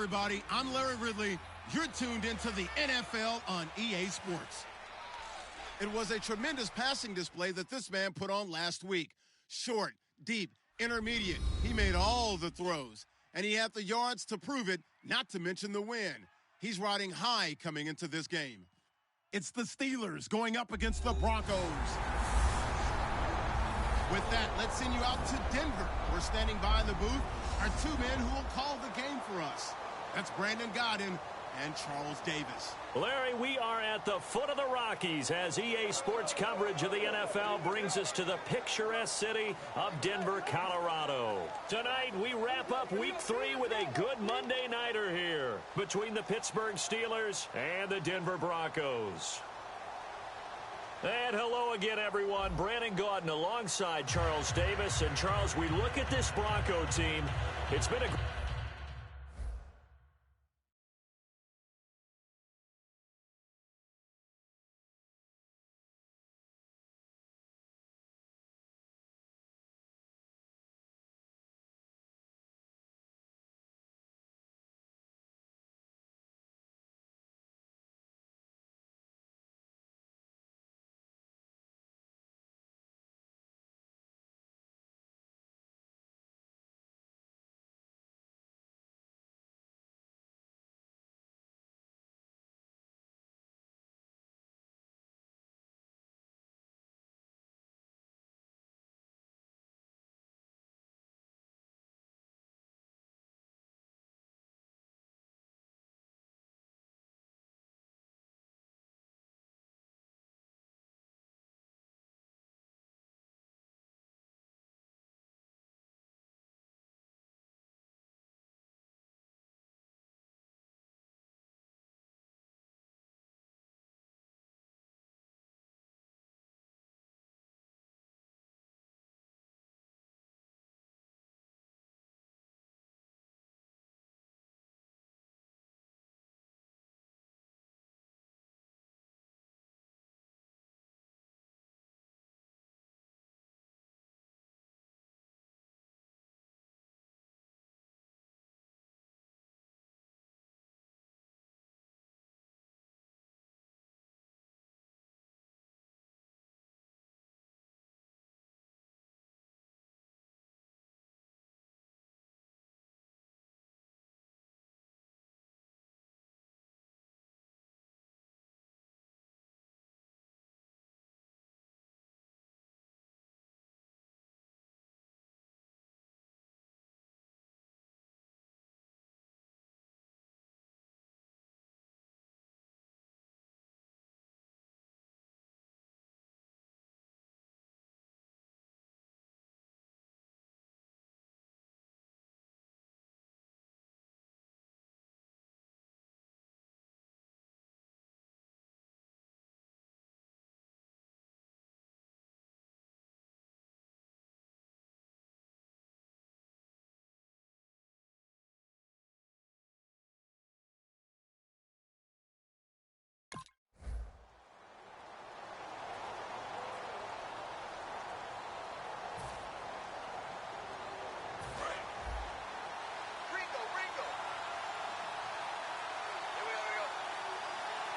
everybody. I'm Larry Ridley. You're tuned into the NFL on EA Sports. It was a tremendous passing display that this man put on last week. Short, deep, intermediate. He made all the throws, and he had the yards to prove it, not to mention the win. He's riding high coming into this game. It's the Steelers going up against the Broncos. With that, let's send you out to Denver. We're standing by in the booth are two men who will call the game for us. That's Brandon Godden and Charles Davis. Larry, we are at the foot of the Rockies as EA Sports coverage of the NFL brings us to the picturesque city of Denver, Colorado. Tonight, we wrap up Week 3 with a good Monday nighter here between the Pittsburgh Steelers and the Denver Broncos. And hello again, everyone. Brandon Gaudin alongside Charles Davis. And, Charles, we look at this Bronco team. It's been a...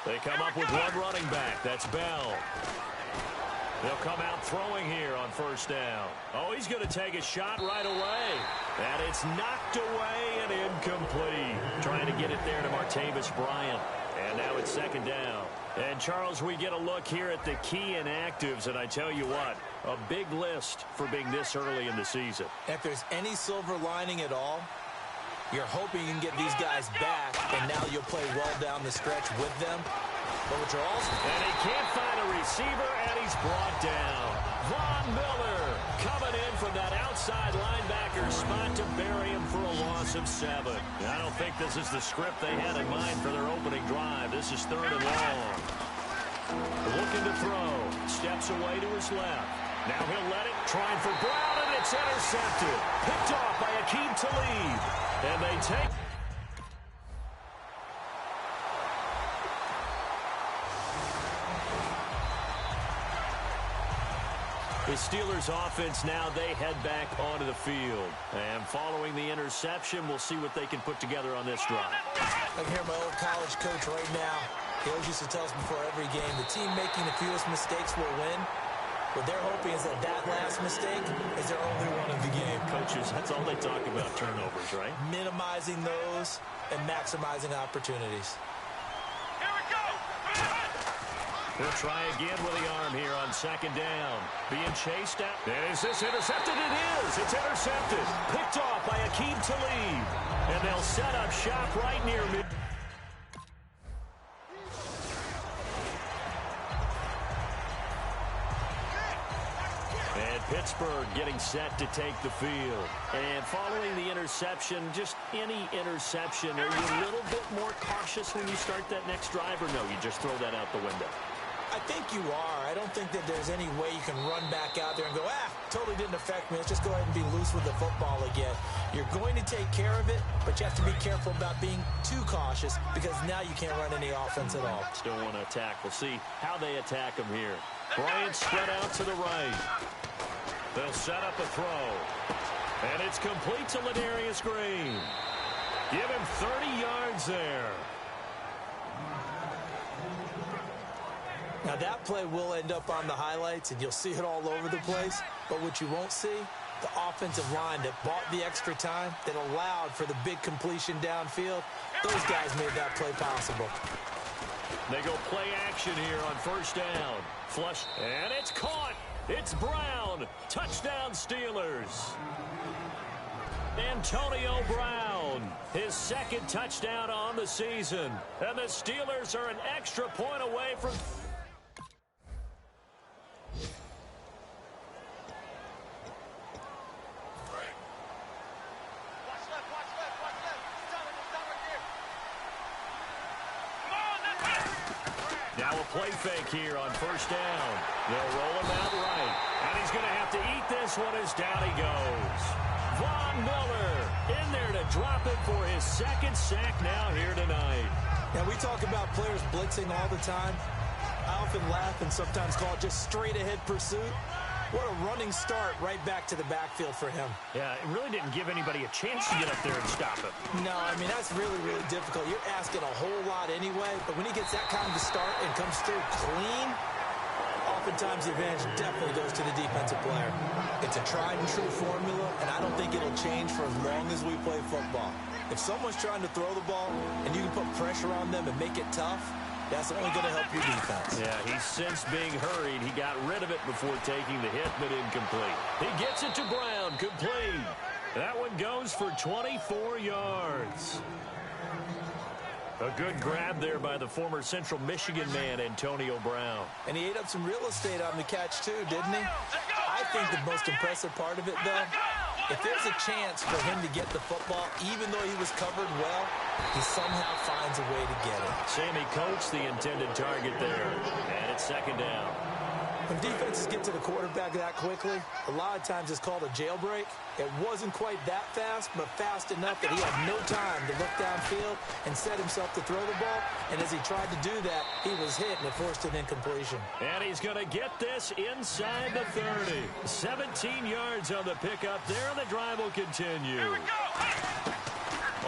They come up with one running back. That's Bell. They'll come out throwing here on first down. Oh, he's going to take a shot right away. And it's knocked away and incomplete. Trying to get it there to Martavis Bryant. And now it's second down. And, Charles, we get a look here at the key inactives. And I tell you what, a big list for being this early in the season. If there's any silver lining at all, you're hoping you can get these guys back, and now you'll play well down the stretch with them. But what you're also... And he can't find a receiver, and he's brought down. Von Miller coming in from that outside linebacker spot to bury him for a loss of 7. I don't think this is the script they had in mind for their opening drive. This is third and long. Looking to throw. Steps away to his left. Now he'll let it. Trying for Brown, and it's intercepted. Picked off by Aqib Talib. And they take... The Steelers offense now, they head back onto the field. And following the interception, we'll see what they can put together on this drive. I can hear my old college coach right now. He always used to tell us before every game, the team making the fewest mistakes will win. What they're hoping is that last mistake is their only one of the game. Coaches, that's all they talk about, turnovers, right? Minimizing those and maximizing opportunities. He'll try again with the arm here on second down. Being chased out. And is this intercepted? It is. It's intercepted. Picked off by Akeem Talib. And they'll set up shop right near mid. And Pittsburgh getting set to take the field. And following the interception, just any interception, are you a little bit more cautious when you start that next drive, or no, you just throw that out the window? I think you are. I don't think that there's any way you can run back out there and go, totally didn't affect me. Let's just go ahead and be loose with the football again. You're going to take care of it, but you have to be careful about being too cautious because now you can't run any offense at all. Still want to attack. We'll see how they attack him here. Bryant spread out to the right. They'll set up a throw. And it's complete to Ladarius Green. Give him 30 yards there. Now, that play will end up on the highlights, and you'll see it all over the place. But what you won't see, the offensive line that bought the extra time, that allowed for the big completion downfield, those guys made that play possible. They go play action here on first down. Flush, and it's caught. It's Brown. Touchdown, Steelers. Antonio Brown, his second touchdown on the season. And the Steelers are an extra point away from... Now a play fake here on first down. They'll roll him out right. And he's going to have to eat this one as down he goes. Von Miller in there to drop it for his second sack now here tonight. Now we talk about players blitzing all the time. I often laugh and sometimes call it just straight ahead pursuit. What a running start right back to the backfield for him. Yeah, it really didn't give anybody a chance to get up there and stop him. No, I mean, that's really, really difficult. You're asking a whole lot anyway, but when he gets that kind of a start and comes through clean, oftentimes the advantage definitely goes to the defensive player. It's a tried and true formula, and I don't think it'll change for as long as we play football. If someone's trying to throw the ball and you can put pressure on them and make it tough, that's only going to help your defense. Yeah, he's since being hurried. He got rid of it before taking the hit, but incomplete. He gets it to Brown, complete. That one goes for 24 yards. A good grab there by the former Central Michigan man, Antonio Brown. And he ate up some real estate on the catch, too, didn't he? I think the most impressive part of it, though, if there's a chance for him to get the football, even though he was covered well, he somehow finds a way to get it. Sammy Coates, the intended target there. And it's second down. When defenses get to the quarterback that quickly, a lot of times it's called a jailbreak. It wasn't quite that fast, but fast enough that he had no time to look downfield and set himself to throw the ball. And as he tried to do that, he was hit and it forced an incompletion. And he's going to get this inside the 30. 17 yards on the pickup there, and the drive will continue.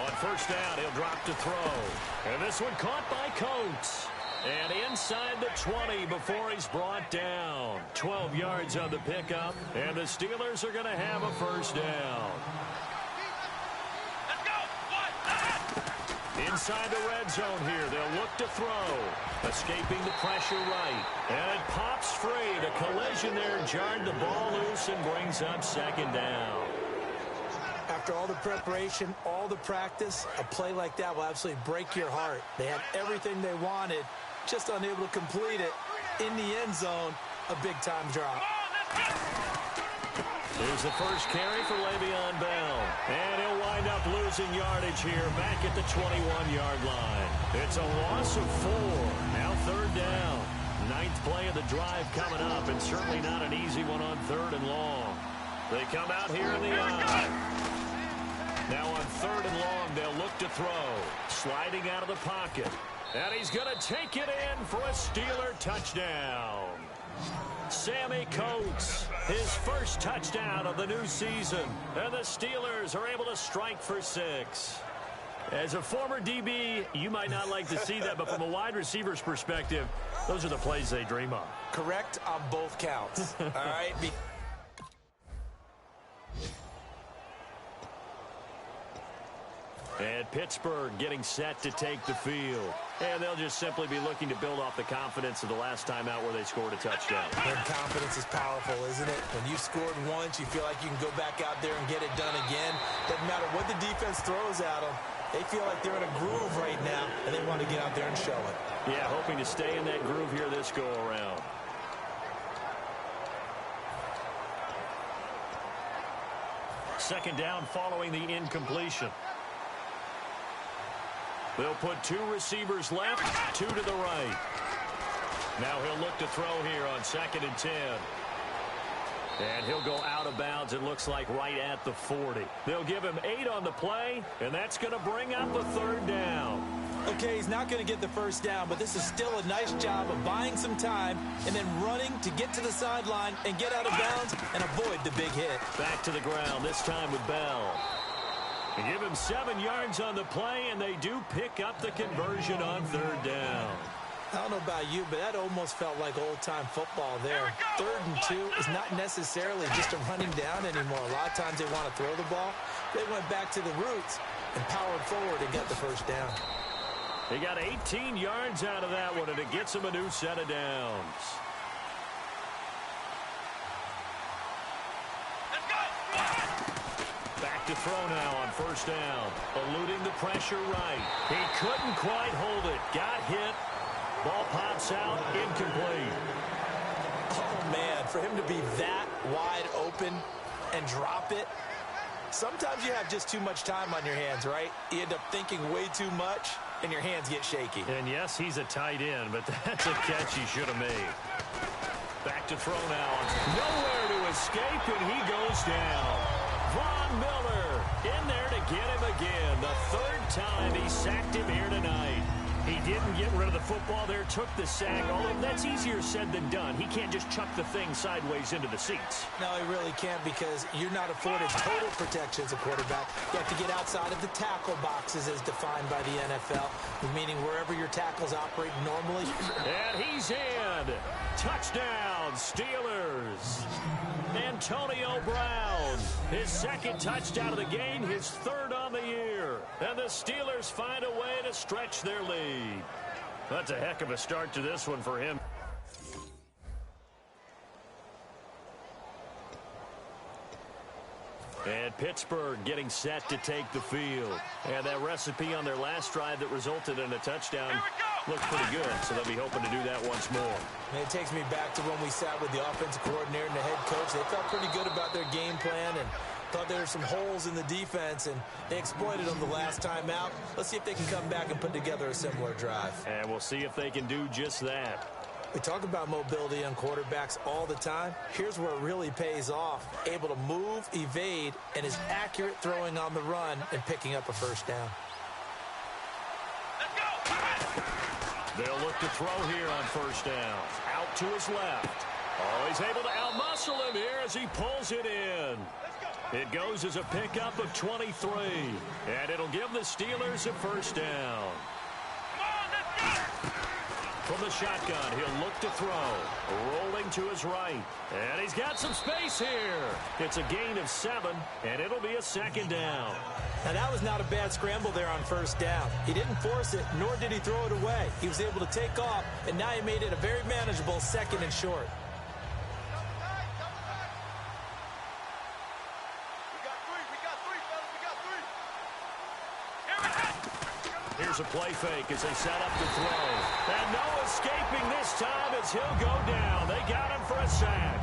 On first down, he'll drop to throw. And this one caught by Coates. And inside the 20 before he's brought down. 12 yards on the pickup, and the Steelers are going to have a first down. Inside the red zone here, they'll look to throw. Escaping the pressure right. And it pops free. The collision there jarred the ball loose and brings up second down. After all the preparation, all the practice, a play like that will absolutely break your heart. They had everything they wanted, just unable to complete it. In the end zone, a big-time drop. Here's the first carry for Le'Veon Bell. And he'll wind up losing yardage here back at the 21-yard line. It's a loss of 4. Now third down. Ninth play of the drive coming up, and certainly not an easy one on third and long. They come out here in the eye. Now on third and long, they'll look to throw. Sliding out of the pocket. And he's going to take it in for a Steeler touchdown. Sammy Coates, his first touchdown of the new season. And the Steelers are able to strike for 6. As a former DB, you might not like to see that, but from a wide receiver's perspective, those are the plays they dream of. Correct on both counts. All right. And Pittsburgh getting set to take the field. And they'll just simply be looking to build off the confidence of the last time out where they scored a touchdown. And confidence is powerful, isn't it? When you've scored once, you feel like you can go back out there and get it done again. Doesn't matter what the defense throws at them. They feel like they're in a groove right now, and they want to get out there and show it. Yeah, hoping to stay in that groove here this go-around. Second down following the incompletion. They'll put 2 receivers left, 2 to the right. Now he'll look to throw here on 2nd and 10. And he'll go out of bounds, it looks like, right at the 40. They'll give him 8 on the play, and that's going to bring up a 3rd down. Okay, he's not going to get the first down, but this is still a nice job of buying some time and then running to get to the sideline and get out of bounds and avoid the big hit. Back to the ground, this time with Bell. They give him 7 yards on the play, and they do pick up the conversion on 3rd down. I don't know about you, but that almost felt like old-time football there. 3rd and 2 is not necessarily just a running down anymore. A lot of times they want to throw the ball. They went back to the roots and powered forward and got the first down. He got 18 yards out of that one, and it gets him a new set of downs. Back to throw now on 1st down. Eluding the pressure right. He couldn't quite hold it. Got hit. Ball pops out, incomplete. Oh, man, for him to be that wide open and drop it, sometimes you have just too much time on your hands, right? You end up thinking way too much, and your hands get shaky. And, yes, he's a tight end, but that's a catch he should have made. Back to throw now. Nowhere to escape, and he goes down. Von Miller in there to get him again. The 3rd time he sacked him here tonight. He didn't get rid of the football there, took the sack, although that's easier said than done. He can't just chuck the thing sideways into the seats. No, he really can't, because you're not afforded total protection as a quarterback. You have to get outside of the tackle boxes as defined by the NFL, meaning wherever your tackles operate normally. And he's in. Touchdown, Steelers. Antonio Brown, his 2nd touchdown of the game, his 3rd on the year. And the Steelers find a way to stretch their lead. That's a heck of a start to this one for him. And Pittsburgh getting set to take the field. And that recipe on their last drive that resulted in a touchdown looked pretty good, so they'll be hoping to do that once more. And it takes me back to when we sat with the offensive coordinator and the head coach. They felt pretty good about their game plan and thought there were some holes in the defense, and they exploited them the last time out. Let's see if they can come back and put together a similar drive. And we'll see if they can do just that. We talk about mobility on quarterbacks all the time. Here's where it really pays off. Able to move, evade, and is accurate throwing on the run and picking up a first down. They'll look to throw here on 1st down. Out to his left. Oh, he's able to outmuscle him here as he pulls it in. It goes as a pickup of 23. And it'll give the Steelers a first down. From the shotgun, he'll look to throw. Rolling to his right. And he's got some space here. It's a gain of 7, and it'll be a 2nd down. Now, that was not a bad scramble there on 1st down. He didn't force it, nor did he throw it away. He was able to take off, and now he made it a very manageable 2nd and short. Here's a play fake as they set up the throw. And no escaping this time as he'll go down. They got him for a sack.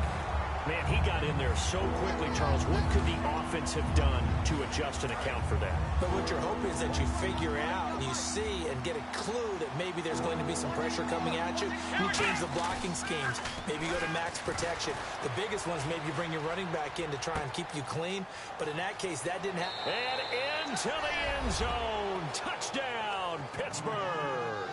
Man, he got in there so quickly, Charles. What could the offense have done to adjust and account for that? But what you're hoping is that you figure out and you see and get a clue that maybe there's going to be some pressure coming at you. You change the blocking schemes. Maybe you go to max protection. The biggest ones, maybe you bring your running back in to try and keep you clean. But in that case, that didn't happen. And into the end zone. Touchdown, Pittsburgh.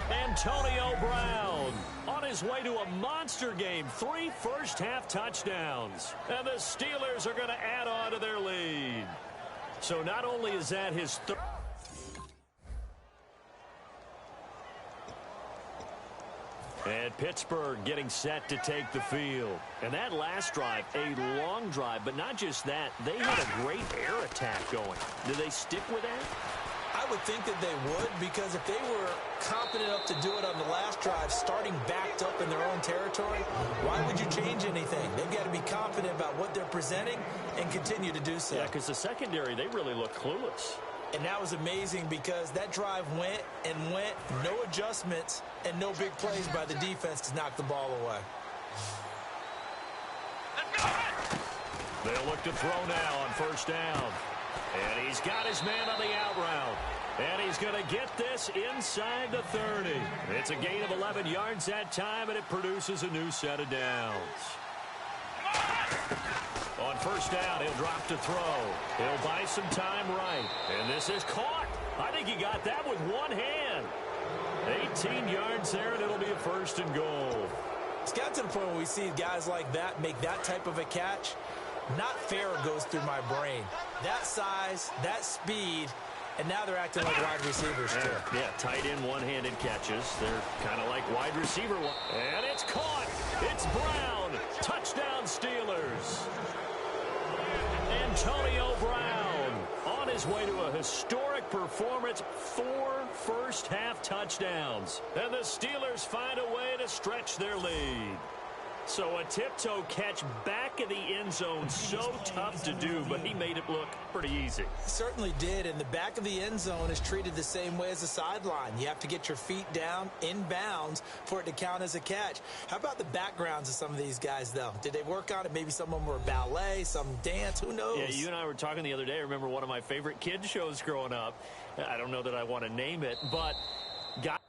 And Antonio Brown on his way to a monster game. 3 first-half touchdowns. And the Steelers are going to add on to their lead. So not only is that his third. And Pittsburgh getting set to take the field. And that last drive, a long drive, but not just that. They had a great air attack going. Do they stick with that? I would think that they would, because if they were confident enough to do it on the last drive, starting backed up in their own territory, why would you change anything? They've got to be confident about what they're presenting and continue to do so. Yeah, because the secondary, they really look clueless. And that was amazing because that drive went and went, no adjustments, and no big plays by the defense to knock the ball away. They'll look to throw now on first down. And he's got his man on the out route. And he's going to get this inside the 30. It's a gain of 11 yards that time, and it produces a new set of downs. On first down, he'll drop to throw. He'll buy some time right. And this is caught. I think he got that with one hand. 18 yards there, and it'll be a first and goal. It's got to the point where we see guys like that make that type of a catch. Not fair goes through my brain. That size, that speed, and now they're acting like wide receivers too. Yeah, tight end one-handed catches. They're kind of like wide receiver. And it's caught. It's Brown. Touchdown Steelers. Antonio Brown on his way to a historic performance. 4 first-half touchdowns. And the Steelers find a way to stretch their lead. So a tiptoe catch back in the end zone, so tough to do, but he made it look pretty easy. Certainly did, and the back of the end zone is treated the same way as the sideline. You have to get your feet down in bounds for it to count as a catch. How about the backgrounds of some of these guys, though? Did they work on it? Maybe some of them were ballet, some dance, who knows? Yeah, you and I were talking the other day. I remember one of my favorite kids shows growing up. I don't know that I want to name it, but guys.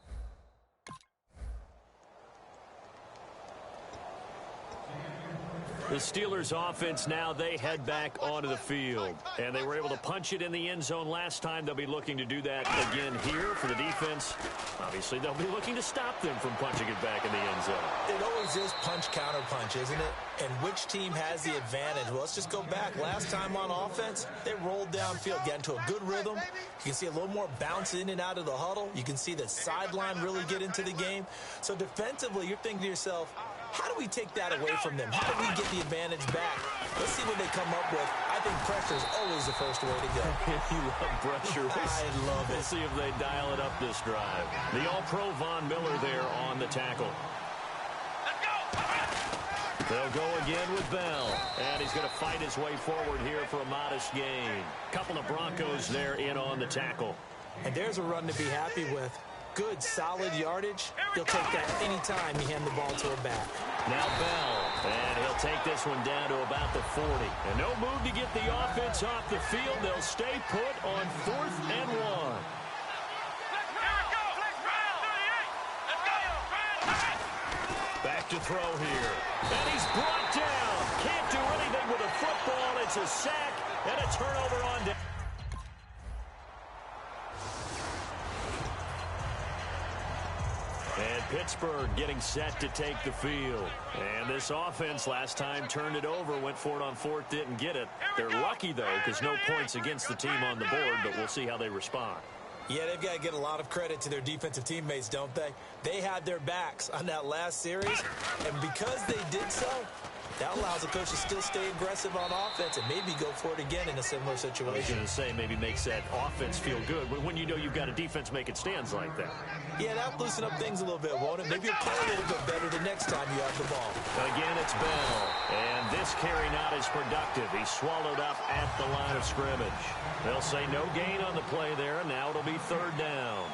The Steelers offense now, they head back onto the field. And they were able to punch it in the end zone last time. They'll be looking to do that again here for the defense. Obviously, they'll be looking to stop them from punching it back in the end zone. It always is punch-counter-punch, isn't it? And which team has the advantage? Well, let's just go back. Last time on offense, they rolled downfield, got into a good rhythm. You can see a little more bounce in and out of the huddle. You can see the sideline really get into the game. So defensively, you're thinking to yourself, how do we take that away from them? How do we get the advantage back? Let's see what they come up with. I think pressure is always the first way to go. You love pressure. I love it. We'll see if they dial it up this drive. The All-Pro Von Miller there on the tackle. They'll go again with Bell. And he's going to fight his way forward here for a modest gain. Couple of Broncos there in on the tackle. And there's a run to be happy with. Good, solid yardage. He'll take that anytime you hand the ball to a back. Now Bell, and he'll take this one down to about the 40. And no move to get the offense off the field. They'll stay put on 4th and 1. Back to throw here. And he's brought down. Can't do anything with a football. It's a sack and a turnover on down. And Pittsburgh getting set to take the field. And this offense last time turned it over, went for it on 4th, didn't get it. They're lucky, though, because no points against the team on the board, but we'll see how they respond. Yeah, they've got to get a lot of credit to their defensive teammates, don't they? They had their backs on that last series, and because they did so, that allows the coach to still stay aggressive on offense and maybe go for it again in a similar situation. I was going to say maybe makes that offense feel good when you know you've got a defense making stands like that. Yeah, that'll loosen up things a little bit, won't it? Maybe you'll play a little bit better the next time you have the ball. Again, it's Bell. And this carry not as productive. He's swallowed up at the line of scrimmage. They'll say no gain on the play there, and now it'll be 3rd down.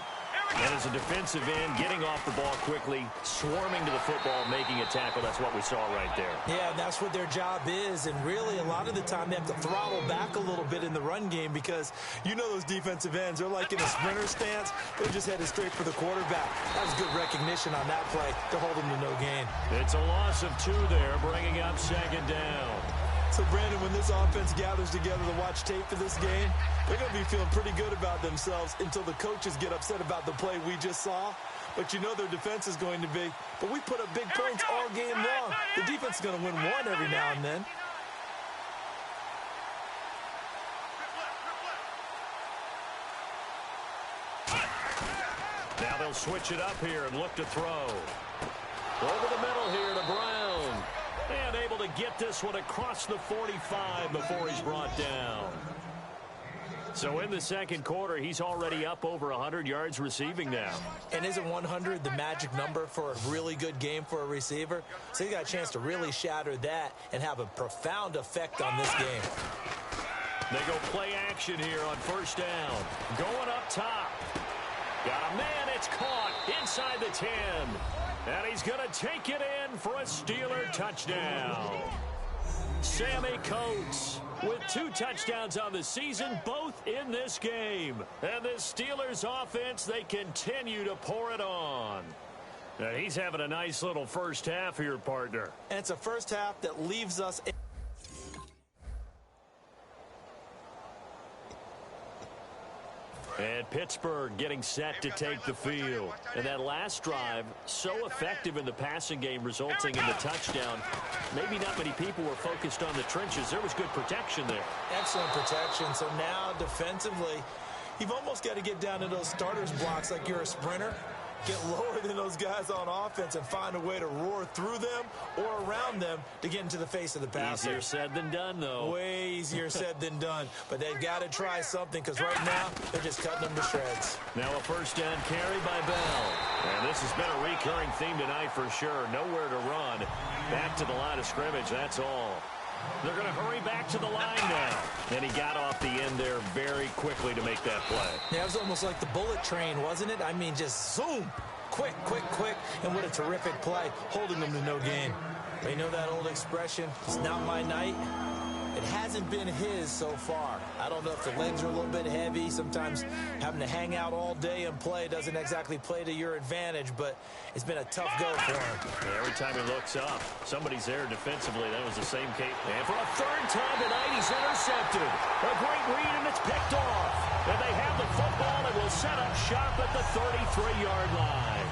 And as a defensive end, getting off the ball quickly, swarming to the football, making a tackle, that's what we saw right there. Yeah, that's what their job is, and really a lot of the time they have to throttle back a little bit in the run game because you know those defensive ends, they're like in a sprinter stance, they're just headed straight for the quarterback. That was good recognition on that play to hold them to no gain. It's a loss of 2 there, bringing up 2nd down. So, Brandon, when this offense gathers together to watch tape for this game, they're going to be feeling pretty good about themselves until the coaches get upset about the play we just saw. but you know their defense is going to be. But we put up big points all game long. The defense is going to win one every now and then. Now they'll switch it up here and look to throw. Over the middle here to Brown. And able to get this one across the 45 before he's brought down. So in the second quarter, he's already up over 100 yards receiving now. And isn't 100 the magic number for a really good game for a receiver? So he got a chance to really shatter that and have a profound effect on this game. They go play action here on first down. Going up top. Got a man, it's caught inside the 10. And he's going to take it in for a Steeler touchdown. Sammy Coates with 2 touchdowns on the season, both in this game. And the Steelers offense, they continue to pour it on. And he's having a nice little first half here, partner. And it's a first half that leaves us... And Pittsburgh getting set to take the field. And that last drive, so effective in the passing game, resulting in the touchdown. Maybe not many people were focused on the trenches. There was good protection there. Excellent protection. So now defensively, you've almost got to get down to those starters blocks like you're a sprinter. Get lower than those guys on offense and find a way to roar through them or around them to get into the face of the passer. Easier said than done, though. Way easier said than done. But they've got to try something because right now they're just cutting them to shreds. Now a first down carry by Bell. And this has been a recurring theme tonight for sure. Nowhere to run. Back to the line of scrimmage, that's all. They're going to hurry back to the line now. And he got off the end there very quickly to make that play. Yeah, it was almost like the bullet train, wasn't it? I mean, just zoom. Quick, quick, quick. And what a terrific play, holding them to no gain. But you know that old expression, it's not my night? It hasn't been his so far. I don't know if the legs are a little bit heavy. Sometimes having to hang out all day and play doesn't exactly play to your advantage, but it's been a tough go for him. Yeah, every time he looks up, somebody's there defensively. That was the same case. And for a third time tonight, he's intercepted. A great read, and it's picked off. And they have the football and will set up shop at the 33-yard line.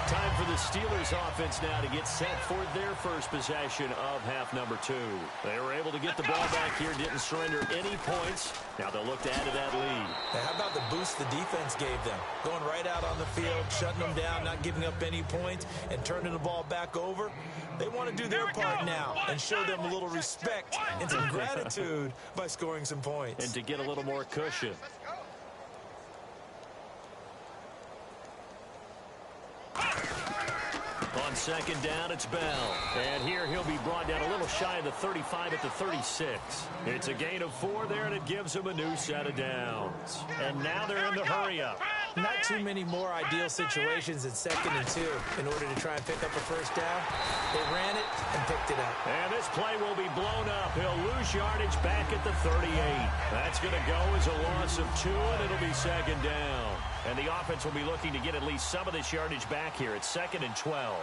Time for the Steelers offense now to get set for their first possession of half number 2. They were able to get the ball back here, didn't surrender any points. Now they'll look to add to that lead. Now, how about the boost the defense gave them? Going right out on the field, shutting them down, not giving up any points, and turning the ball back over. They want to do their part now and show them a little respect and some gratitude by scoring some points. And to get a little more cushion. On second down, it's Bell. And here he'll be brought down a little shy of the 35 at the 36. It's a gain of 4 there, and it gives him a new set of downs. And now they're in the hurry-up. Not too many more ideal situations in 2nd and 2 in order to try and pick up a first down. They ran it and picked it up. And this play will be blown up. He'll lose yardage back at the 38. That's going to go as a loss of 2, and it'll be second down. And the offense will be looking to get at least some of this yardage back here. It's 2nd and 12.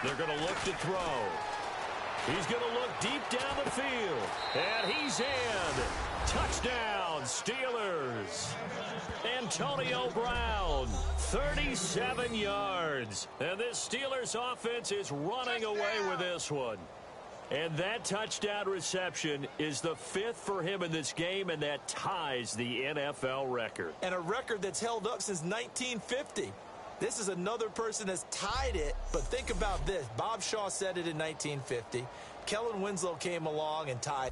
They're going to look to throw. He's going to look deep down the field. And he's in. Touchdown, Steelers. Antonio Brown, 37 yards. And this Steelers offense is running away with this one. And that touchdown reception is the 5th for him in this game, and that ties the NFL record. And a record that's held up since 1950. This is another person that's tied it, but think about this. Bob Shaw said it in 1950. Kellen Winslow came along and tied.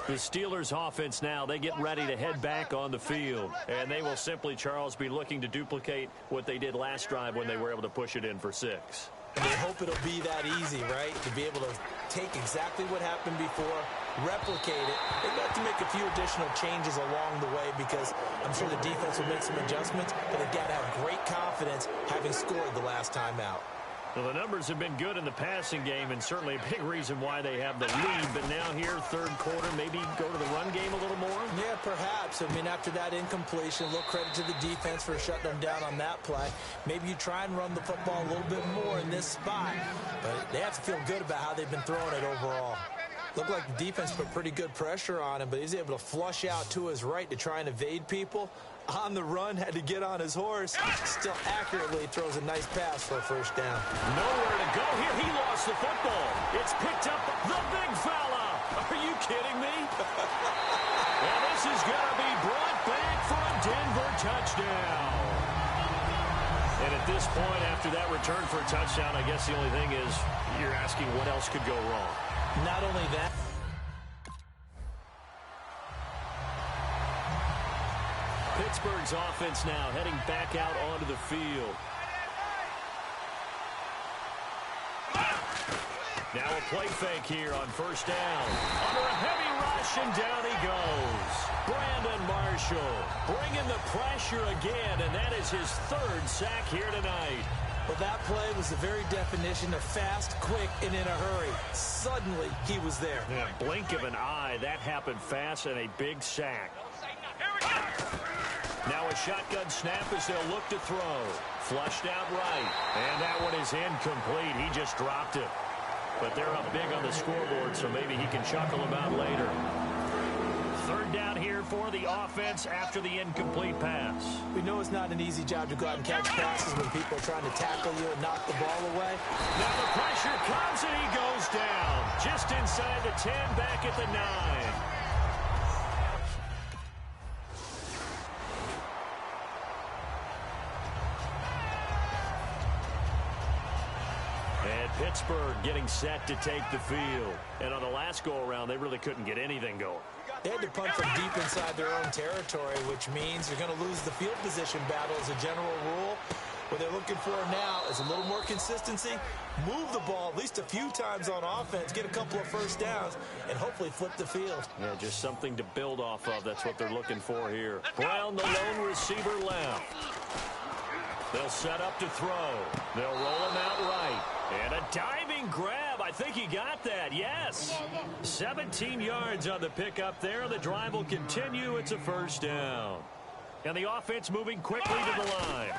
The Steelers offense now, they get ready to head back on the field. And they will simply, Charles, be looking to duplicate what they did last drive when they were able to push it in for 6. And they hope it'll be that easy, right? To be able to take exactly what happened before, replicate it. They've got to make a few additional changes along the way because I'm sure the defense will make some adjustments, but they've got to have great confidence having scored the last time out. Well, the numbers have been good in the passing game, and certainly a big reason why they have the lead. But now here, third quarter, maybe go to the run game a little more? Yeah, perhaps. I mean, after that incompletion, a little credit to the defense for shutting them down on that play. Maybe you try and run the football a little bit more in this spot. But they have to feel good about how they've been throwing it overall. Looked like the defense put pretty good pressure on him, but he's able to flush out to his right to try and evade people. On the run, had to get on his horse. Still accurately throws a nice pass for a first down. Nowhere to go here. He lost the football. It's picked up the big fella. Are you kidding me? And this is going to be brought back for a Denver touchdown. And at this point, after that return for a touchdown, I guess the only thing is you're asking what else could go wrong. Not only that. Pittsburgh's offense now heading back out onto the field. Now a play fake here on first down. Under a heavy rush, and down he goes. Brandon Marshall bringing the pressure again, and that is his third sack here tonight. Well, that play was the very definition of fast, quick, and in a hurry. Suddenly, he was there. Yeah, blink of an eye. That happened fast, and a big sack. Now a shotgun snap as they'll look to throw. Flushed out right. And that one is incomplete. He just dropped it. But they're up big on the scoreboard, so maybe he can chuckle about later. Third down here for the offense after the incomplete pass. We know it's not an easy job to go out and catch passes when people are trying to tackle you and knock the ball away. Now the pressure comes, and he goes down. Just inside the 10, back at the 9. Pittsburgh getting set to take the field. And on the last go-around, they really couldn't get anything going. They had to punt from deep inside their own territory, which means you're going to lose the field position battle as a general rule. What they're looking for now is a little more consistency, move the ball at least a few times on offense, get a couple of first downs, and hopefully flip the field. Yeah, just something to build off of. That's what they're looking for here. Brown, the lone receiver, left. They'll set up to throw. They'll roll him out right. And a diving grab. I think he got that. Yes. 17 yards on the pickup there. The drive will continue. It's a first down. And the offense moving quickly to the line.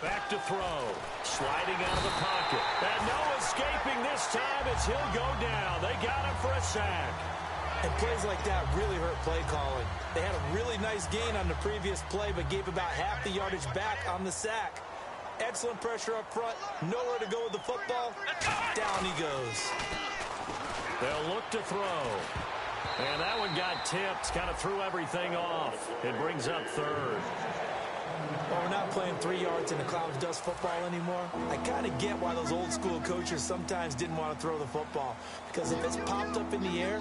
Back to throw. Sliding out of the pocket. And no escaping this time as he'll go down. They got him for a sack. And plays like that really hurt play calling. They had a really nice gain on the previous play, but gave about half the yardage back on the sack. Excellent pressure up front. Nowhere to go with the football. Down he goes. They'll look to throw. And that one got tipped. Kind of threw everything off. It brings up third. Well, we're not playing 3 yards in the cloud of dust football anymore. I kind of get why those old school coaches sometimes didn't want to throw the football. Because if it's popped up in the air,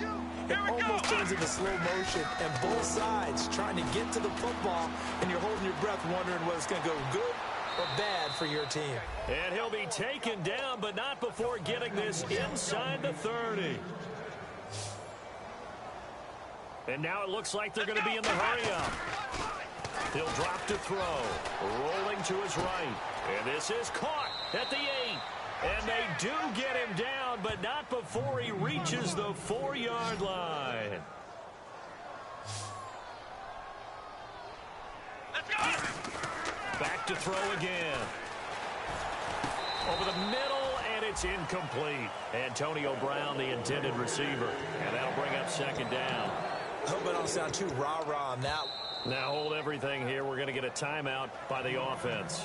it almost turns into slow motion. And both sides trying to get to the football, and you're holding your breath wondering whether it's going to go good or bad for your team. And he'll be taken down, but not before getting this inside the 30. And now it looks like they're going to be in the hurry-up. He'll drop to throw. Rolling to his right. And this is caught at the 8. And they do get him down, but not before he reaches the 4-yard line. Back to throw again. Over the middle, and it's incomplete. Antonio Brown, the intended receiver. And that'll bring up second down. I hope I don't sound too rah-rah on that. Now hold everything here. We're going to get a timeout by the offense.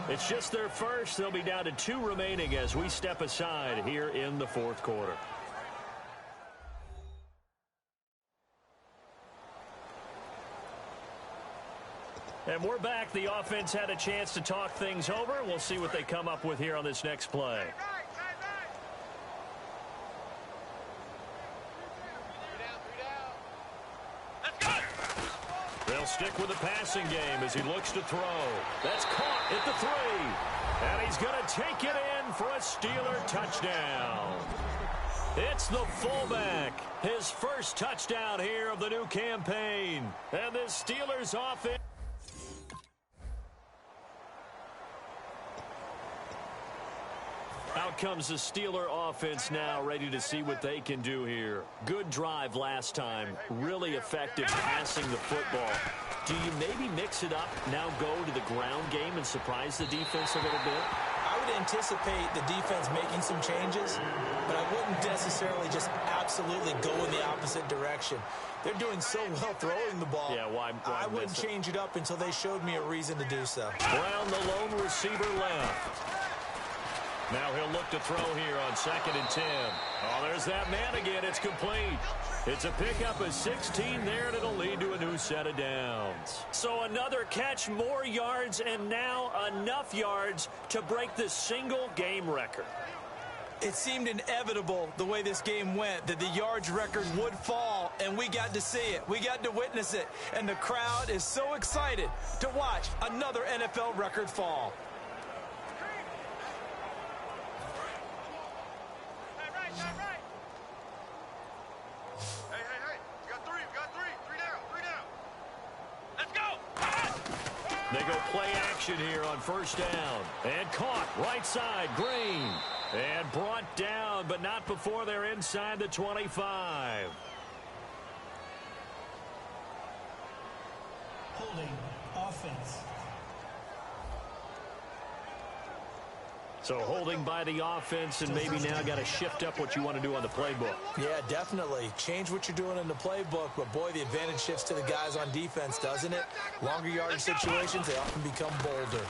It's just their first. They'll be down to 2 remaining as we step aside here in the fourth quarter. And we're back. The offense had a chance to talk things over. We'll see what they come up with here on this next play. They'll stick with the passing game as he looks to throw. That's caught at the 3. And he's going to take it in for a Steeler touchdown. It's the fullback. His first touchdown here of the new campaign. And the Steelers offense. Out comes the Steeler offense now, ready to see what they can do here. Good drive last time. Really effective passing the football. Do you maybe mix it up, now go to the ground game and surprise the defense a little bit? I would anticipate the defense making some changes, but I wouldn't necessarily just absolutely go in the opposite direction. They're doing so well throwing the ball. Yeah, why I wouldn't change it up until they showed me a reason to do so. Brown, the lone receiver, left. Now he'll look to throw here on 2nd and 10. Oh, there's that man again. It's complete. It's a pickup of 16 there, and it'll lead to a new set of downs. So another catch, more yards, and now enough yards to break the single-game record. It seemed inevitable the way this game went that the yards record would fall, and we got to see it. We got to witness it, and the crowd is so excited to watch another NFL record fall. They go play action here on 1st down. And caught right side, Green. And brought down, but not before they're inside the 25. Holding offense. So holding by the offense, and maybe now got to shift up what you want to do on the playbook. Yeah, definitely. Change what you're doing in the playbook, but boy, the advantage shifts to the guys on defense, doesn't it? Longer yardage situations, they often become bolder.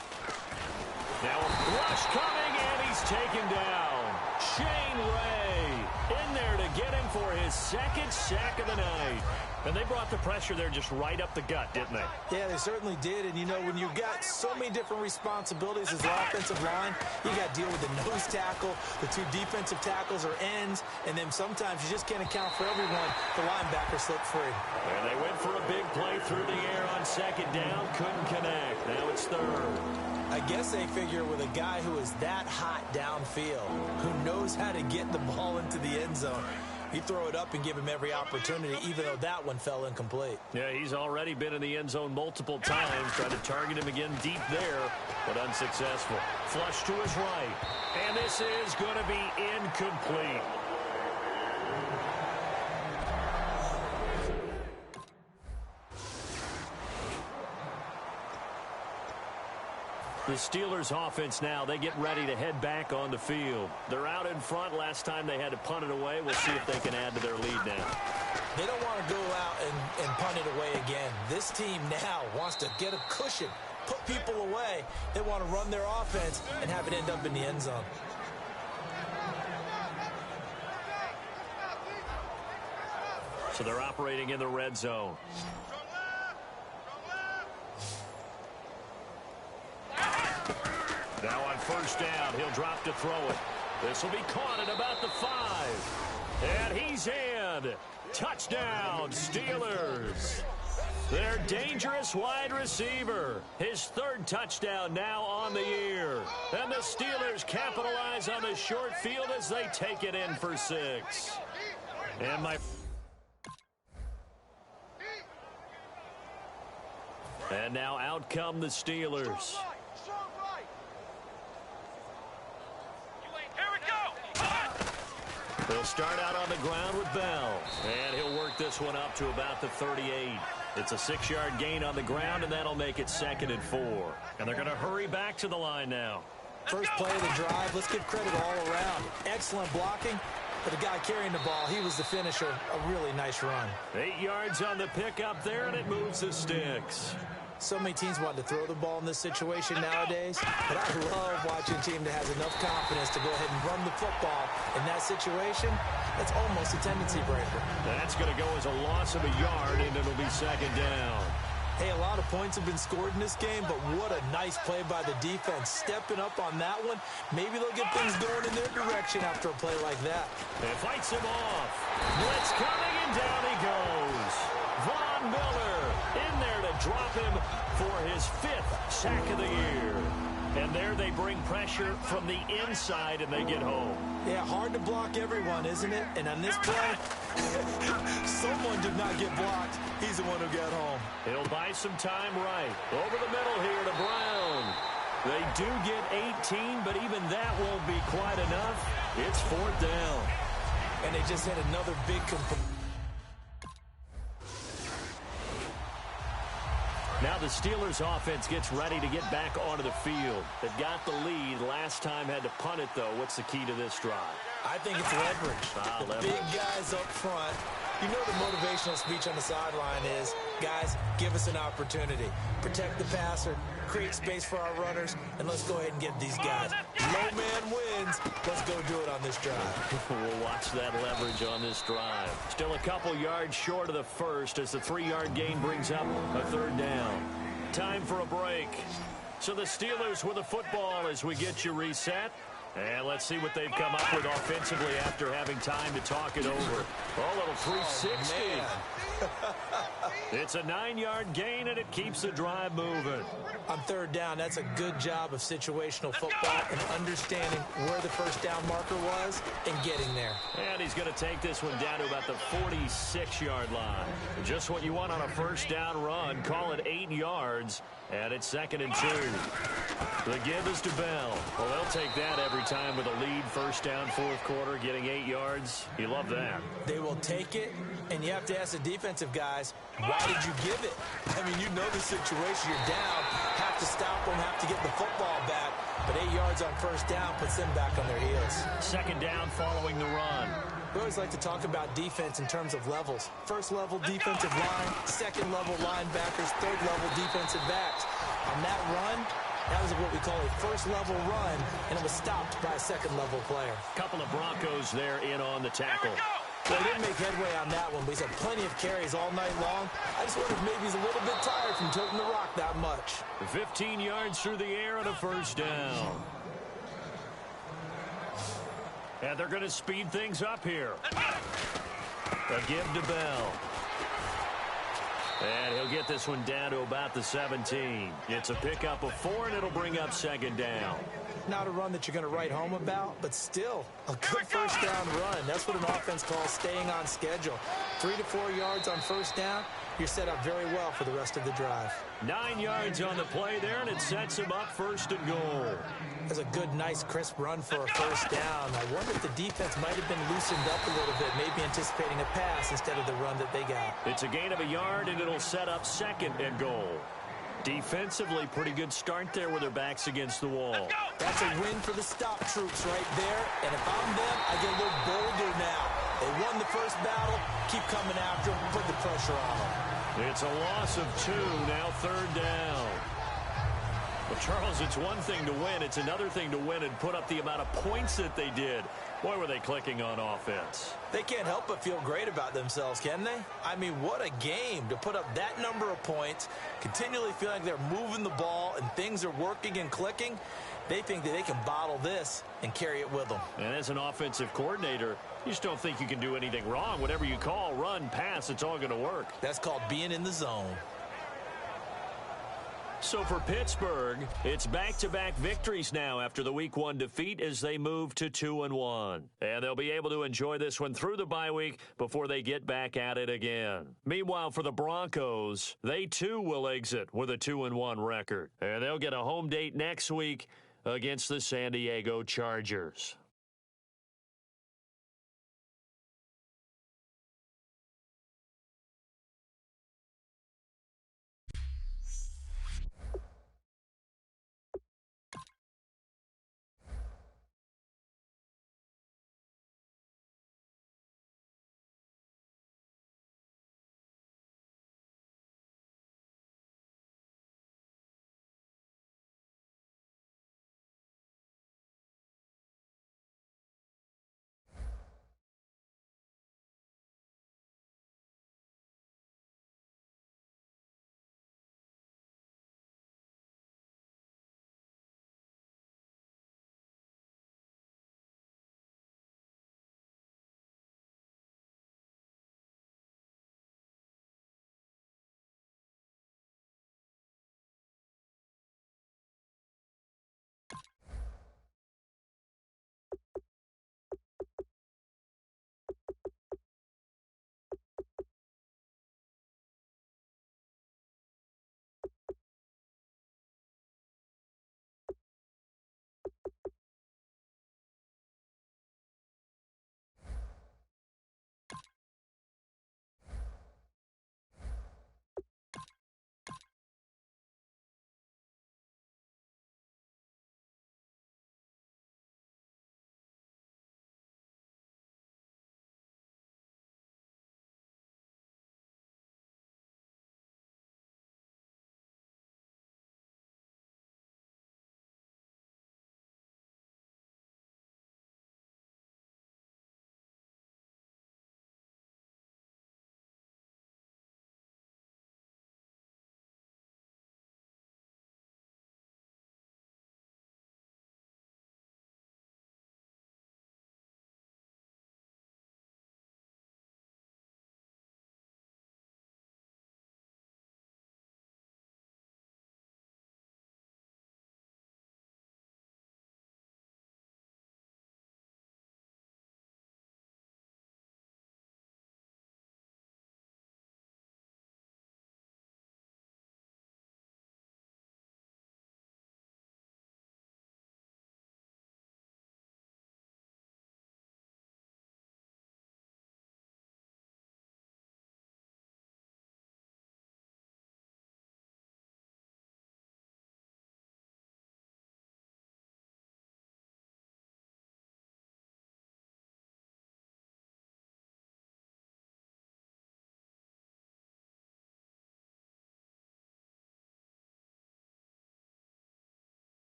Now a rush coming, and he's taken down. Shane Ray in there to get him for his 2nd sack of the night. And they brought the pressure there just right up the gut, didn't they? Yeah, they certainly did. And, you know, when you've got so many different responsibilities as an offensive line, you got to deal with the nose tackle, the 2 defensive tackles or ends, and then sometimes you just can't account for everyone. The linebacker slipped free. And they went for a big play through the air on 2nd down. Couldn't connect. Now it's 3rd. I guess they figure with a guy who is that hot downfield, who knows how to get the ball into the end zone, you throw it up and give him every opportunity, even though that one fell incomplete. Yeah, he's already been in the end zone multiple times, trying to target him again deep there, but unsuccessful. Flush to his right, and this is going to be incomplete. The Steelers offense now, they get ready to head back on the field. They're out in front. Last time they had to punt it away. We'll see if they can add to their lead now. They don't want to go out and punt it away again. This team now wants to get a cushion, put people away. They want to run their offense and have it end up in the end zone. So they're operating in the red zone. Now on 1st down, he'll drop to throw it. This will be caught at about the 5. And he's in. Touchdown, Steelers. Their dangerous wide receiver. His 3rd touchdown now on the year. And the Steelers capitalize on the short field as they take it in for 6. And now out come the Steelers. They'll start out on the ground with Bell. And he'll work this one up to about the 38. It's a 6-yard gain on the ground, and that'll make it 2nd and 4. And they're going to hurry back to the line now. First play of the drive, let's give credit all around. Excellent blocking. But the guy carrying the ball, he was the finisher. A really nice run. 8 yards on the pickup there, and it moves the sticks. So many teams want to throw the ball in this situation nowadays, but I love watching a team that has enough confidence to go ahead and run the football. In that situation, that's almost a tendency breaker. That's going to go as a loss of a yard, and it'll be 2nd down. Hey, a lot of points have been scored in this game, but what a nice play by the defense. Stepping up on that one, maybe they'll get things going in their direction after a play like that. It fights him off. Blitz coming, and down he goes. Von Miller in there to drop him for his 5th sack of the year. And there they bring pressure from the inside, and they get home. Yeah, hard to block everyone, isn't it? And on this play, someone did not get blocked. He's the one who got home. He'll buy some time right. Over the middle here to Brown. They do get 18, but even that won't be quite enough. It's 4th down. And they just hit another big component. Now the Steelers offense gets ready to get back onto the field. They've got the lead. Last time had to punt it, though. What's the key to this drive? I think it's leverage. The big guys up front. You know the motivational speech on the sideline is, guys, give us an opportunity. Protect the passer, create space for our runners, and let's go ahead and get these guys. Low man wins. Let's go do it on this drive. We'll watch that leverage on this drive. Still a couple yards short of the first as the 3-yard gain brings up a 3rd down. Time for a break. So the Steelers with the football as we get you reset. And let's see what they've come up with offensively after having time to talk it over. Oh, a little 360. It's a 9-yard gain, and it keeps the drive moving. On 3rd down, that's a good job of situational football and understanding where the first down marker was and getting there. And he's going to take this one down to about the 46-yard line. Just what you want on a first down run. Call it 8 yards, and it's 2nd and 2. The give is to Bell. Well, they'll take that every time with a lead. First down, 4th quarter, getting 8 yards. You love that. They will take it, and you have to ask the defensive guys, why did you give it? I mean, you know the situation. You're down, have to stop them, have to get the football back. But 8 yards on first down puts them back on their heels. 2nd down following the run. We always like to talk about defense in terms of levels. 1st level defensive line, 2nd level linebackers, 3rd level defensive backs. On that run, that was what we call a 1st level run, and it was stopped by a 2nd level player. Couple of Broncos there in on the tackle. Well, he didn't make headway on that one, but he's had plenty of carries all night long. I just wonder if maybe he's a little bit tired from toting the rock that much. 15 yards through the air and a first down. And they're going to speed things up here. A give to Bell. And he'll get this one down to about the 17. It's a pickup of 4, and it'll bring up 2nd down. Not a run that you're going to write home about, but still a good first down run. That's what an offense calls staying on schedule. 3 to 4 yards on first down, you're set up very well for the rest of the drive. 9 yards on the play there, and it sets him up 1st and goal. That's a good, nice, crisp run for a first down. I wonder if the defense might have been loosened up a little bit, maybe anticipating a pass instead of the run that they got. It's a gain of a yard, and it'll set up 2nd and goal. Defensively, pretty good start there with their backs against the wall. That's a win for the stop troops right there. And if I'm them, I get a little bolder now. They won the first battle. Keep coming after them. Put the pressure on them. It's a loss of 2, now 3rd down. Well, Charles, it's one thing to win. It's another thing to win and put up the amount of points that they did. Boy, were they clicking on offense. They can't help but feel great about themselves, can they? I mean, what a game to put up that number of points, continually feel like they're moving the ball and things are working and clicking. They think that they can bottle this and carry it with them. And as an offensive coordinator, you just don't think you can do anything wrong. Whatever you call, run, pass, it's all going to work. That's called being in the zone. So for Pittsburgh, it's back-to-back victories now after the Week 1 defeat as they move to 2-1. And they'll be able to enjoy this one through the bye week before they get back at it again. Meanwhile, for the Broncos, they too will exit with a 2-1 record. And they'll get a home date next week against the San Diego Chargers.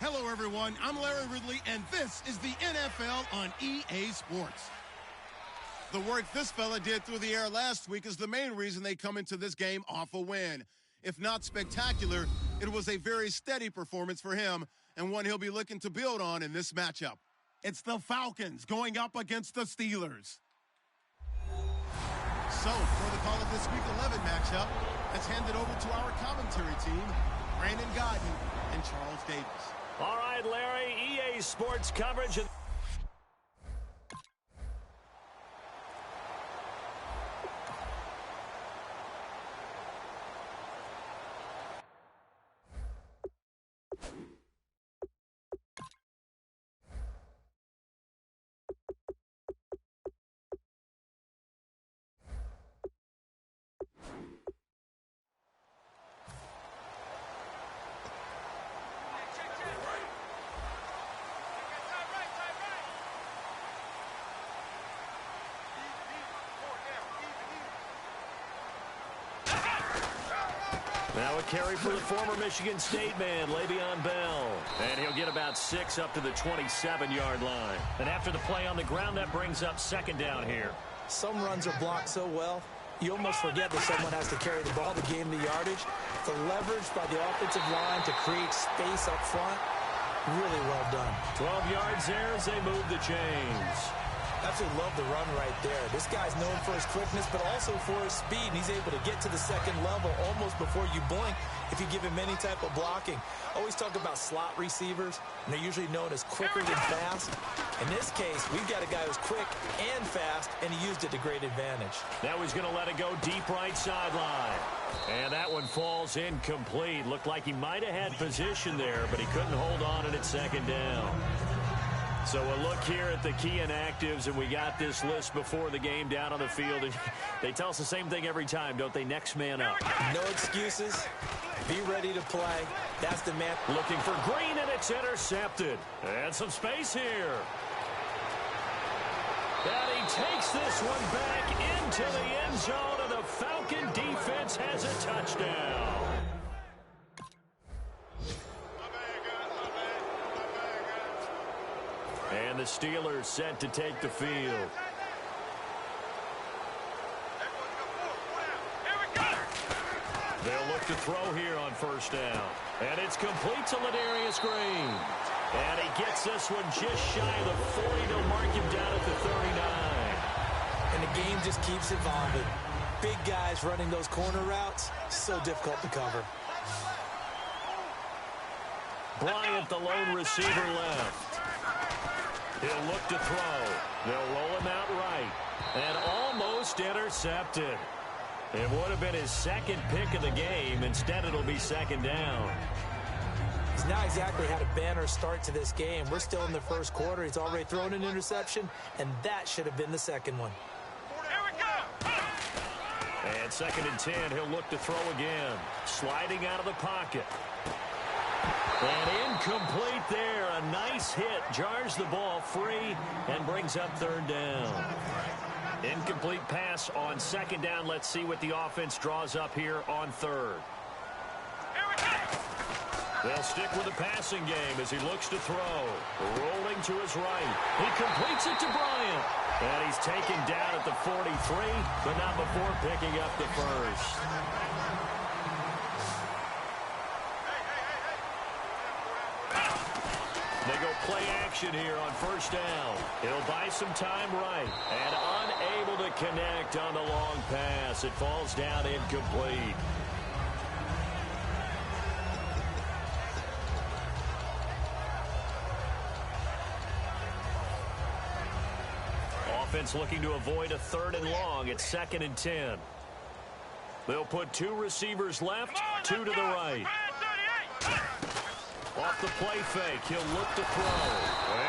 Hello, everyone. I'm Larry Ridley, and this is the NFL on EA Sports. The work this fella did through the air last week is the main reason they come into this game off a win. If not spectacular, it was a very steady performance for him and one he'll be looking to build on in this matchup. It's the Falcons going up against the Steelers. So, for the call of this Week 11 matchup, let's hand it over to our commentary team, Brandon Godden and Charles Davis. All right, Larry, EA Sports coverage. Now a carry for the former Michigan State man, Le'Veon Bell. And he'll get about 6 up to the 27-yard line. And after the play on the ground, that brings up second down here. Some runs are blocked so well, you almost forget that someone has to carry the ball to gain the yardage. The leverage by the offensive line to create space up front, really well done. 12 yards there as they move the chains. Absolutely love the run right there. This guy's known for his quickness, but also for his speed. And he's able to get to the second level almost before you blink if you give him any type of blocking. I always talk about slot receivers, and they're usually known as quicker than fast. In this case, we've got a guy who's quick and fast, and he used it to great advantage. Now he's going to let it go deep right sideline. And that one falls incomplete. Looked like he might have had position there, but he couldn't hold on and it's second down. So we'll look here at the key inactives, and we got this list before the game down on the field. They tell us the same thing every time, don't they? Next man up. No excuses. Be ready to play. That's the man. Looking for Green, and it's intercepted. And some space here. And he takes this one back into the end zone, and the Falcon defense has a touchdown. And the Steelers set to take the field. They'll look to throw here on first down. And it's complete to Ladarius Green. And he gets this one just shy of the 40. They'll mark him down at the 39. And the game just keeps evolving. Big guys running those corner routes, so difficult to cover. Bryant, the lone receiver, left. He'll look to throw. They'll roll him out right. And almost intercepted. It would have been his second pick of the game. Instead, it'll be second down. He's not exactly had a banner start to this game. We're still in the first quarter. He's already thrown an interception, and that should have been the second one. And second and 10, he'll look to throw again. Sliding out of the pocket. And incomplete there. A nice hit. Jars the ball free and brings up third down. Incomplete pass on second down. Let's see what the offense draws up here on third. They'll stick with the passing game as he looks to throw. Rolling to his right. He completes it to Bryant. And he's taken down at the 43, but not before picking up the first. They go play action here on first down. He'll buy some time right. And unable to connect on the long pass. It falls down incomplete. Offense looking to avoid a third and long. It's second and 10. They'll put two receivers left, two to the right. Off the play fake, he'll look to throw.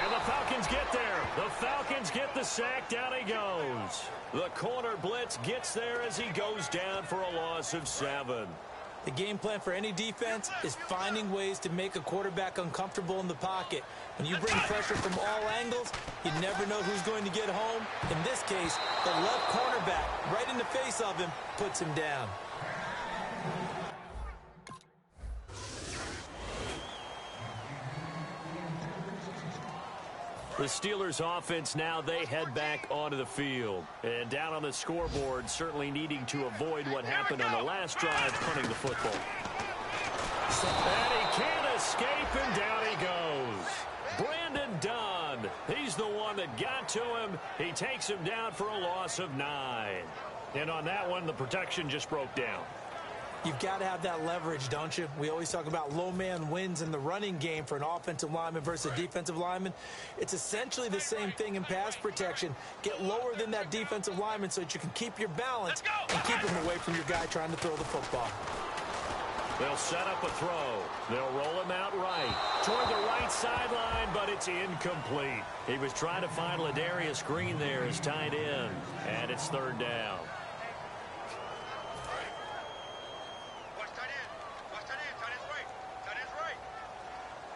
And the Falcons get there. The Falcons get the sack. Down he goes. The corner blitz gets there as he goes down for a loss of 7. The game plan for any defense is finding ways to make a quarterback uncomfortable in the pocket. When you bring pressure from all angles, you never know who's going to get home. In this case, the left cornerback, right in the face of him, puts him down. The Steelers offense now, they head back onto the field. And down on the scoreboard, certainly needing to avoid what happened on the last drive, punting the football. And he can't escape, and down he goes. Brandon Dunn, he's the one that got to him. He takes him down for a loss of 9. And on that one, the protection just broke down. You've got to have that leverage, don't you? We always talk about low man wins in the running game for an offensive lineman versus a defensive lineman. It's essentially the same thing in pass protection. Get lower than that defensive lineman so that you can keep your balance and keep him away from your guy trying to throw the football. They'll set up a throw. They'll roll him out right toward the right sideline, but it's incomplete. He was trying to find Ladarius Green there as tight end, and it's 3rd down.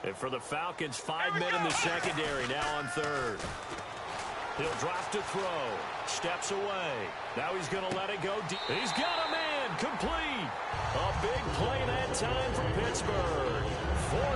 And for the Falcons, 5 men in the secondary now on 3rd. He'll drop to throw. Steps away. Now he's going to let it go deep. He's got a man. Complete. A big play that time for Pittsburgh.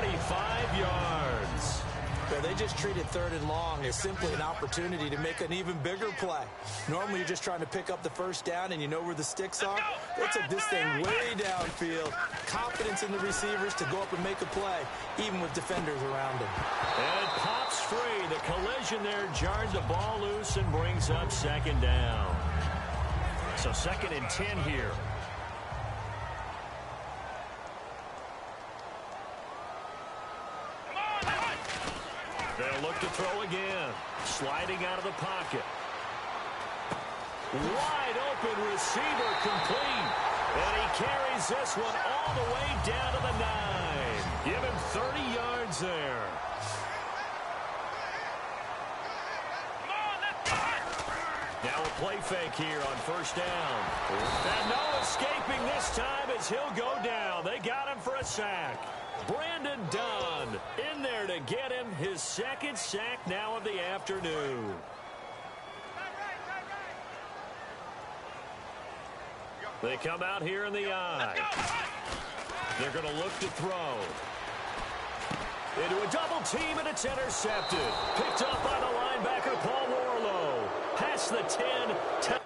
45 yards. Yeah, they just treated 3rd and long as simply an opportunity to make an even bigger play. Normally, you're just trying to pick up the 1st down and you know where the sticks are. They took this thing way downfield. Confidence in the receivers to go up and make a play, even with defenders around him. And it pops free. The collision there jarred the ball loose and brings up 2nd down. So 2nd and 10 here. They'll look to throw again. Sliding out of the pocket. Wide open receiver, complete. And he carries this one all the way down to the 9. Give him 30 yards there. Now a play fake here on 1st down. And no escaping this time as he'll go down. They got him for a sack. Brandon Dunn in there to get him his 2nd sack now of the afternoon. They come out here in the eye. They're going to look to throw. Into a double team, and it's intercepted. Picked up by the linebacker, Paul Warlow. Past the 10.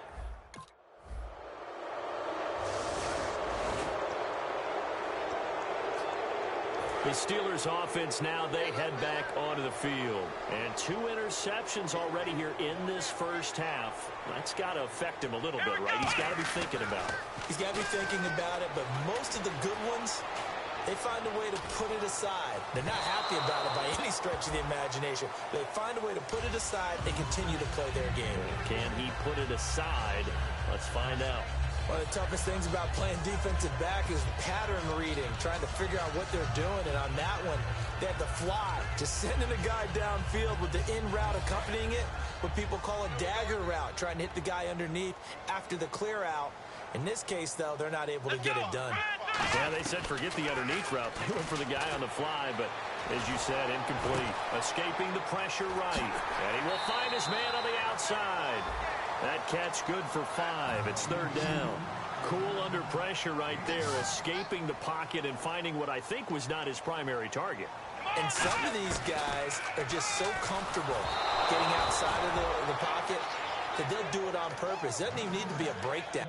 The Steelers offense now, they head back onto the field. And 2 interceptions already here in this 1st half. That's got to affect him a little bit, right? He's got to be thinking about it. He's got to be thinking about it, but most of the good ones, they find a way to put it aside. They're not happy about it by any stretch of the imagination. They find a way to put it aside and continue to play their game. Can he put it aside? Let's find out. One of the toughest things about playing defensive back is pattern reading, trying to figure out what they're doing. And on that one, they had the fly, just sending a guy downfield with the in route accompanying it, what people call a dagger route, trying to hit the guy underneath after the clear out. In this case, though, they're not able to get it done. Yeah, they said forget the underneath route. They went for the guy on the fly, but as you said, incomplete. Escaping the pressure right. And he will find his man on the outside. That catch good for 5. It's 3rd down. Cool under pressure right there, escaping the pocket and finding what I think was not his primary target. And some of these guys are just so comfortable getting outside of the pocket that they'll do it on purpose. It doesn't even need to be a breakdown.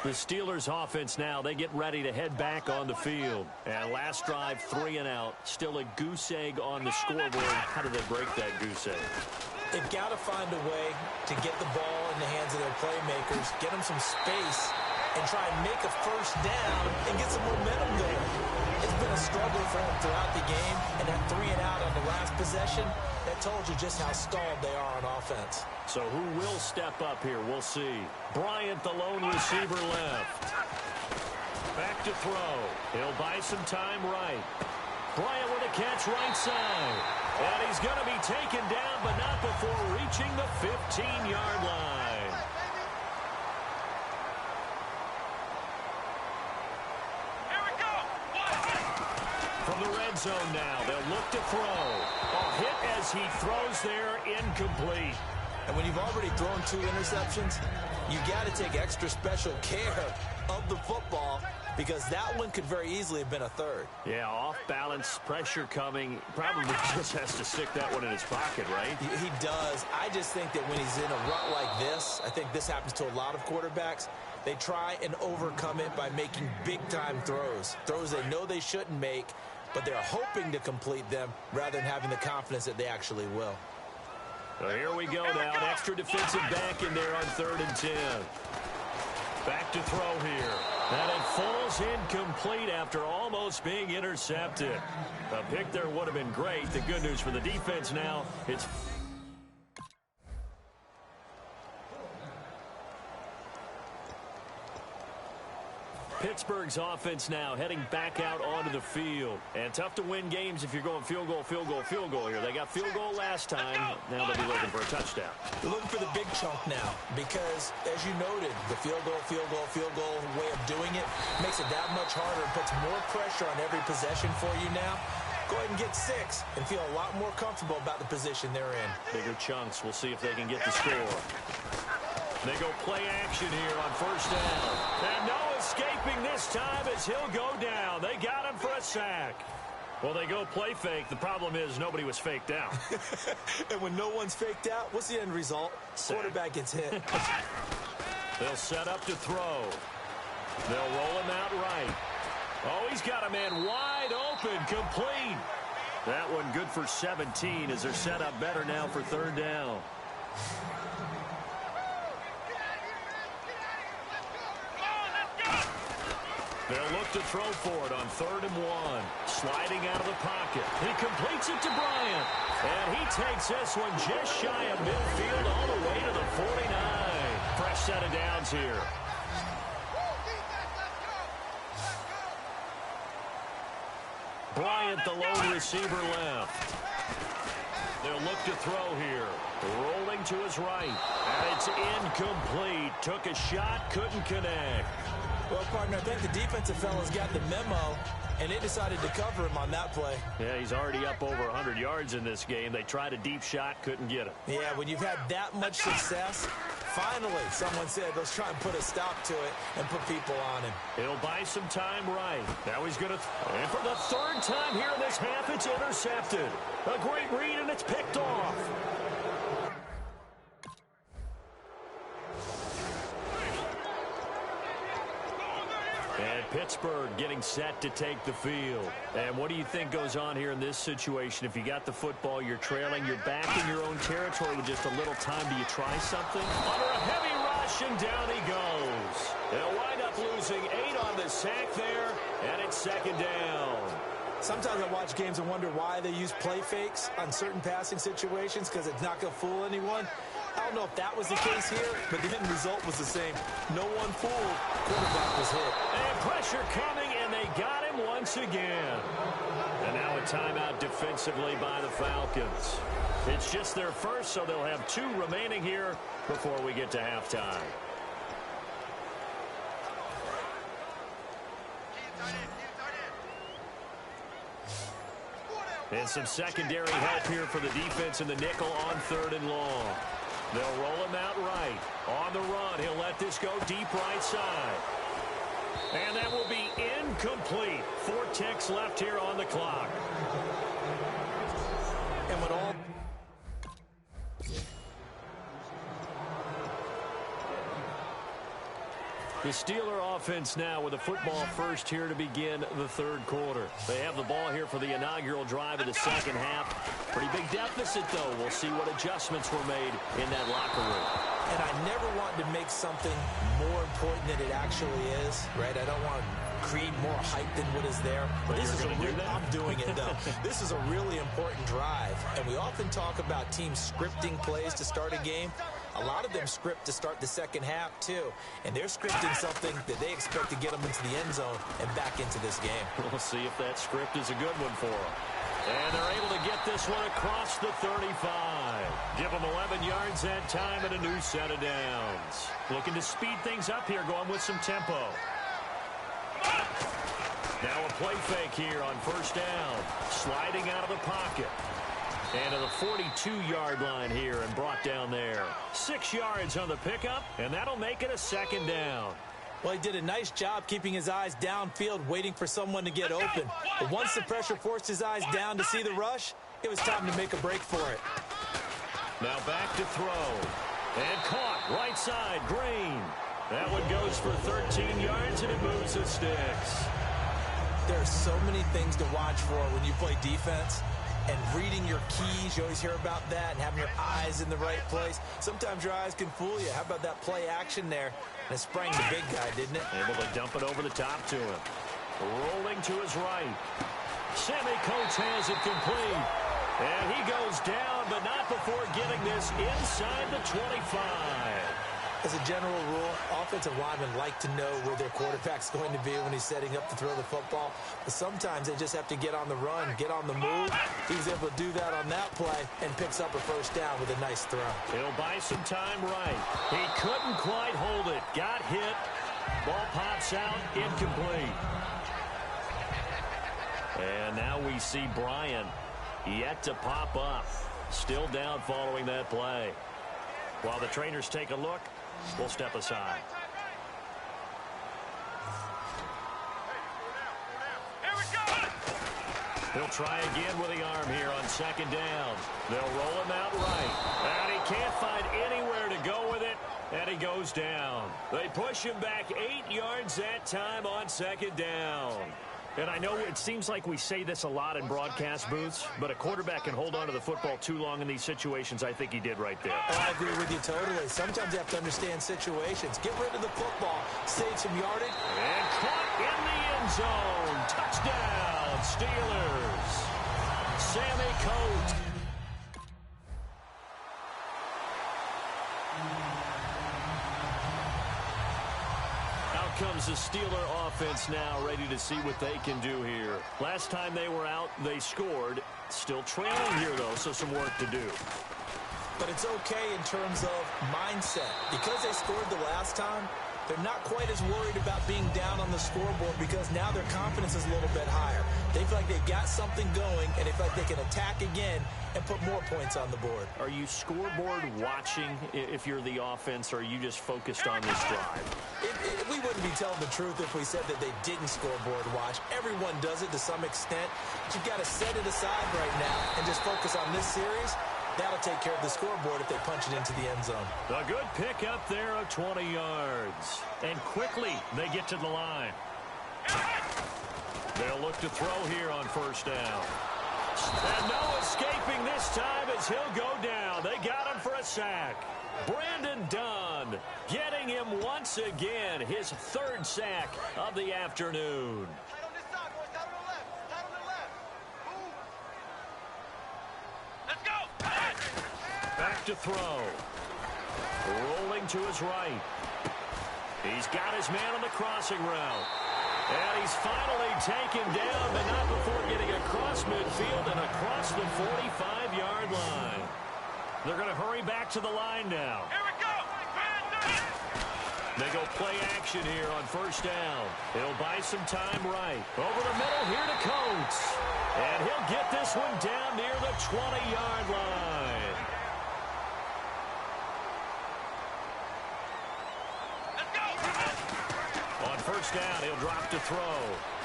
The Steelers offense now, they get ready to head back on the field. And last drive, 3 and out. Still a goose egg on the scoreboard. How do they break that goose egg? They've got to find a way to get the ball in the hands of their playmakers, get them some space, and try and make a 1st down and get some momentum going. It's been a struggle for them throughout the game, and that 3 and out on the last possession, that told you just how stalled they are on offense. So who will step up here? We'll see. Bryant, the lone receiver, left. Back to throw. He'll buy some time right. Bryant with a catch right side. And he's going to be taken down, but not before reaching the 15-yard line. Here we go. From the red zone now, they'll look to throw. A hit as he throws there, incomplete. And when you've already thrown 2 interceptions, you got to take extra special care of the football because that one could very easily have been a third. Yeah, off balance, pressure coming. Probably just has to stick that one in his pocket, right? He does. I just think that when he's in a rut like this, I think this happens to a lot of quarterbacks, they try and overcome it by making big-time throws. Throws they know they shouldn't make, but they're hoping to complete them rather than having the confidence that they actually will. So here we go now. An extra defensive back in there on 3rd and 10. Back to throw here. And it falls incomplete after almost being intercepted. A pick there would have been great. The good news for the defense now, it's... Pittsburgh's offense now heading back out onto the field. And tough to win games if you're going field goal, field goal, field goal here. They got field goal last time. Now they'll be looking for a touchdown. They're looking for the big chunk now because, as you noted, the field goal way of doing it makes it that much harder and puts more pressure on every possession for you now. Go ahead and get 6 and feel a lot more comfortable about the position they're in. Bigger chunks. We'll see if they can get the score. They go play action here on 1st down. And no escaping this time as he'll go down. They got him for a sack. Well, they go play fake. The problem is nobody was faked out. And when no one's faked out, what's the end result? Sack. Quarterback gets hit. They'll set up to throw. They'll roll him out right. Oh, he's got a man wide open, complete. That one good for 17 as they're set up better now for 3rd down. They'll look to throw for it on 3rd and 1. Sliding out of the pocket. He completes it to Bryant. And he takes this one just shy of midfield all the way to the 49. Fresh set of downs here. Bryant, the lone receiver, left. They'll look to throw here. Rolling to his right. And it's incomplete. Took a shot, couldn't connect. Well, partner, I think the defensive fellas got the memo, and they decided to cover him on that play. Yeah, he's already up over 100 yards in this game. They tried a deep shot, couldn't get it. Yeah, when you've had that much success, finally, someone said, let's try and put a stop to it and put people on him. He'll buy some time right. Now he's going to... And for the 3rd time here in this half, it's intercepted. A great read, and it's picked off. And Pittsburgh getting set to take the field. And what do you think goes on here in this situation? If you got the football, you're trailing, you're back in your own territory with just a little time. Do you try something? Under a heavy rush, and down he goes. They'll wind up losing 8 on the sack there, and it's 2nd down. Sometimes I watch games and wonder why they use play fakes on certain passing situations because it's not going to fool anyone. I don't know if that was the case here, but the end result was the same. No one fooled. Quarterback was hit. And pressure coming, and they got him once again. And now a timeout defensively by the Falcons. It's just their first, so they'll have 2 remaining here before we get to halftime. And some secondary help here for the defense in the nickel on 3rd and long. They'll roll him out right. On the run, he'll let this go deep right side. And that will be incomplete. 4 ticks left here on the clock. And when all... The Steeler offense now with a football first here to begin the 3rd quarter. They have the ball here for the inaugural drive of the 2nd half. Pretty big deficit, though. We'll see what adjustments were made in that locker room. And I never want to make something more important than it actually is, right? I don't want to create more hype than what is there. But this is I'm doing it, though. This is a really important drive. And we often talk about teams scripting plays to start a game. A lot of them script to start the 2nd half, too. And they're scripting something that they expect to get them into the end zone and back into this game. We'll see if that script is a good one for them. And they're able to get this one across the 35. Give them 11 yards that time and a new set of downs. Looking to speed things up here, going with some tempo. Now a play fake here on 1st down. Sliding out of the pocket. And to the 42-yard line here and brought down there. 6 yards on the pickup, and that'll make it a 2nd down. Well, he did a nice job keeping his eyes downfield, waiting for someone to get open. But once the pressure forced his eyes down to see the rush, it was time to make a break for it. Now back to throw. And caught right side, Green. That one goes for 13 yards, and it moves the sticks. There are so many things to watch for when you play defense. And reading your keys, you always hear about that, and having your eyes in the right place. Sometimes your eyes can fool you. How about that play action there? And it sprang the big guy, didn't it? Able to dump it over the top to him. Rolling to his right. Sammy Coates has it complete. And he goes down, but not before getting this inside the 25. As a general rule, offensive linemen like to know where their quarterback's going to be when he's setting up to throw the football. But sometimes they just have to get on the run, get on the move. He was able to do that on that play and picks up a first down with a nice throw. He'll buy some time right. He couldn't quite hold it. Got hit. Ball pops out, incomplete. And now we see Bryant yet to pop up. Still down following that play. While the trainers take a look, we'll step aside. Here we go. He'll try again with the arm here on second down. They'll roll him out right. And he can't find anywhere to go with it, and he goes down. They push him back 8 yards that time on second down. And I know it seems like we say this a lot in broadcast booths, but a quarterback can hold on to the football too long in these situations. I think he did right there. I agree with you totally. Sometimes you have to understand situations. Get rid of the football. Save some yardage. And caught in the end zone. Touchdown, Steelers. Sammy Coates. Comes the Steeler offense now, ready to see what they can do here. Last time they were out, they scored. Still trailing here, though, so some work to do. But it's okay in terms of mindset. Because they scored the last time, they're not quite as worried about being down on the scoreboard because now their confidence is a little bit higher. They feel like they've got something going, and they feel like they can attack again and put more points on the board. Are you scoreboard watching if you're the offense, or are you just focused on this drive? We wouldn't be telling the truth if we said that they didn't scoreboard watch. Everyone does it to some extent. But you've got to set it aside right now and just focus on this series. That'll take care of the scoreboard if they punch it into the end zone. A good pick up there of 20 yards. And quickly, they get to the line. They'll look to throw here on first down. And no escaping this time as he'll go down. They got him for a sack. Brandon Dunn getting him once again, his third sack of the afternoon. Back to throw. Rolling to his right. He's got his man on the crossing route. And he's finally taken down, but not before getting across midfield and across the 45-yard line. They're going to hurry back to the line now. Here we go. They go play action here on first down. He'll buy some time right. Over the middle here to Coates. And he'll get this one down near the 20-yard line. On first down, he'll drop to throw.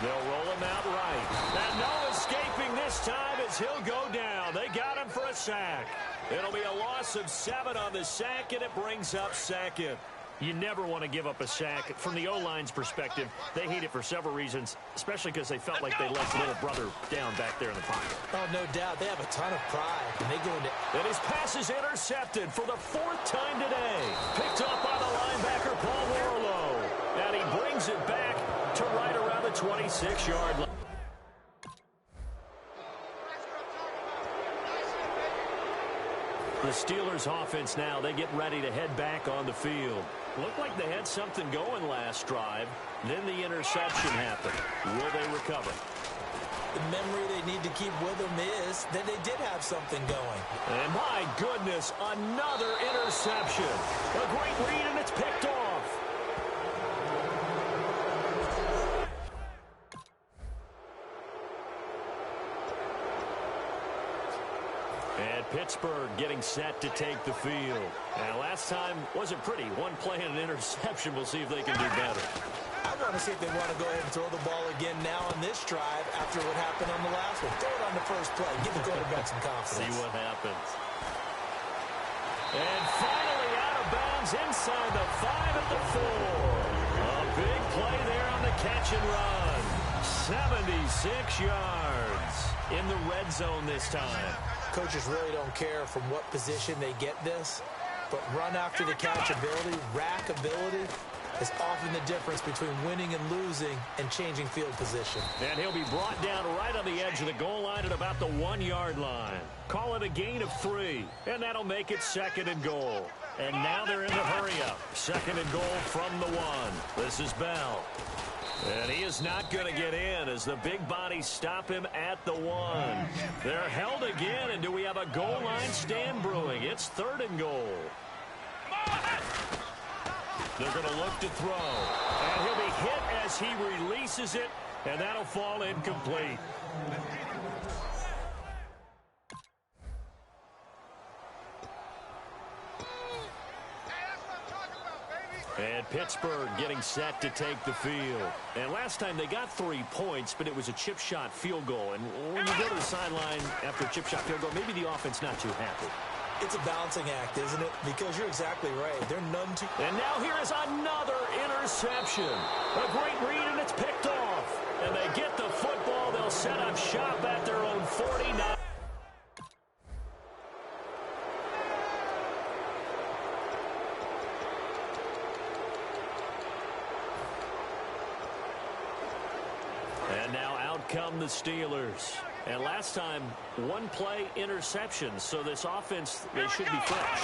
They'll roll him out right. And no escaping this time as he'll go down. They got him for a sack. It'll be a loss of 7 on the sack, and it brings up second. You never want to give up a sack. From the O-line's perspective, they hate it for several reasons, especially because they felt like they let little brother down back there in the pocket. Oh, no doubt. They have a ton of pride when they go into... And his pass is intercepted for the 4th time today. Picked up by the linebacker, Paul Warlow. And he brings it back to right around the 26-yard line. The Steelers offense now, they get ready to head back on the field. Looked like they had something going last drive. Then the interception happened. Will they recover? The memory they need to keep with them is that they did have something going. And my goodness, another interception. A great read, and it's picked off. And Pittsburgh getting set to take the field. And last time wasn't pretty. One play and an interception. We'll see if they can do better. I want to see if they want to go ahead and throw the ball again now on this drive after what happened on the last one. Throw it on the first play. Give the quarterback some confidence. See what happens. And finally out of bounds inside the 5 at the 4. A big play there on the catch and run. 76 yards in the red zone this time. Coaches really don't care from what position they get this, but run after the catch ability, rack ability, is often the difference between winning and losing and changing field position. And he'll be brought down right on the edge of the goal line at about the 1-yard line. Call it a gain of 3, and that'll make it 2nd and goal. And now they're in the hurry-up. 2nd and goal from the 1. This is Bell. And he is not going to get in as the big bodies stop him at the 1. They're held again, and do we have a goal line stand brewing? It's 3rd and goal. They're going to look to throw. And he'll be hit as he releases it, and that'll fall incomplete. And Pittsburgh getting set to take the field. And last time they got 3 points, but it was a chip shot field goal. And when you go to the sideline after a chip shot field goal, maybe the offense not too happy. It's a balancing act, isn't it? Because you're exactly right. They're none too... And now here is another interception. A great read, and it's picked off. And they get the football. They'll set up shop at their own 49. And now out come the Steelers. And last time, 1 play interception. So this offense, they should be fresh.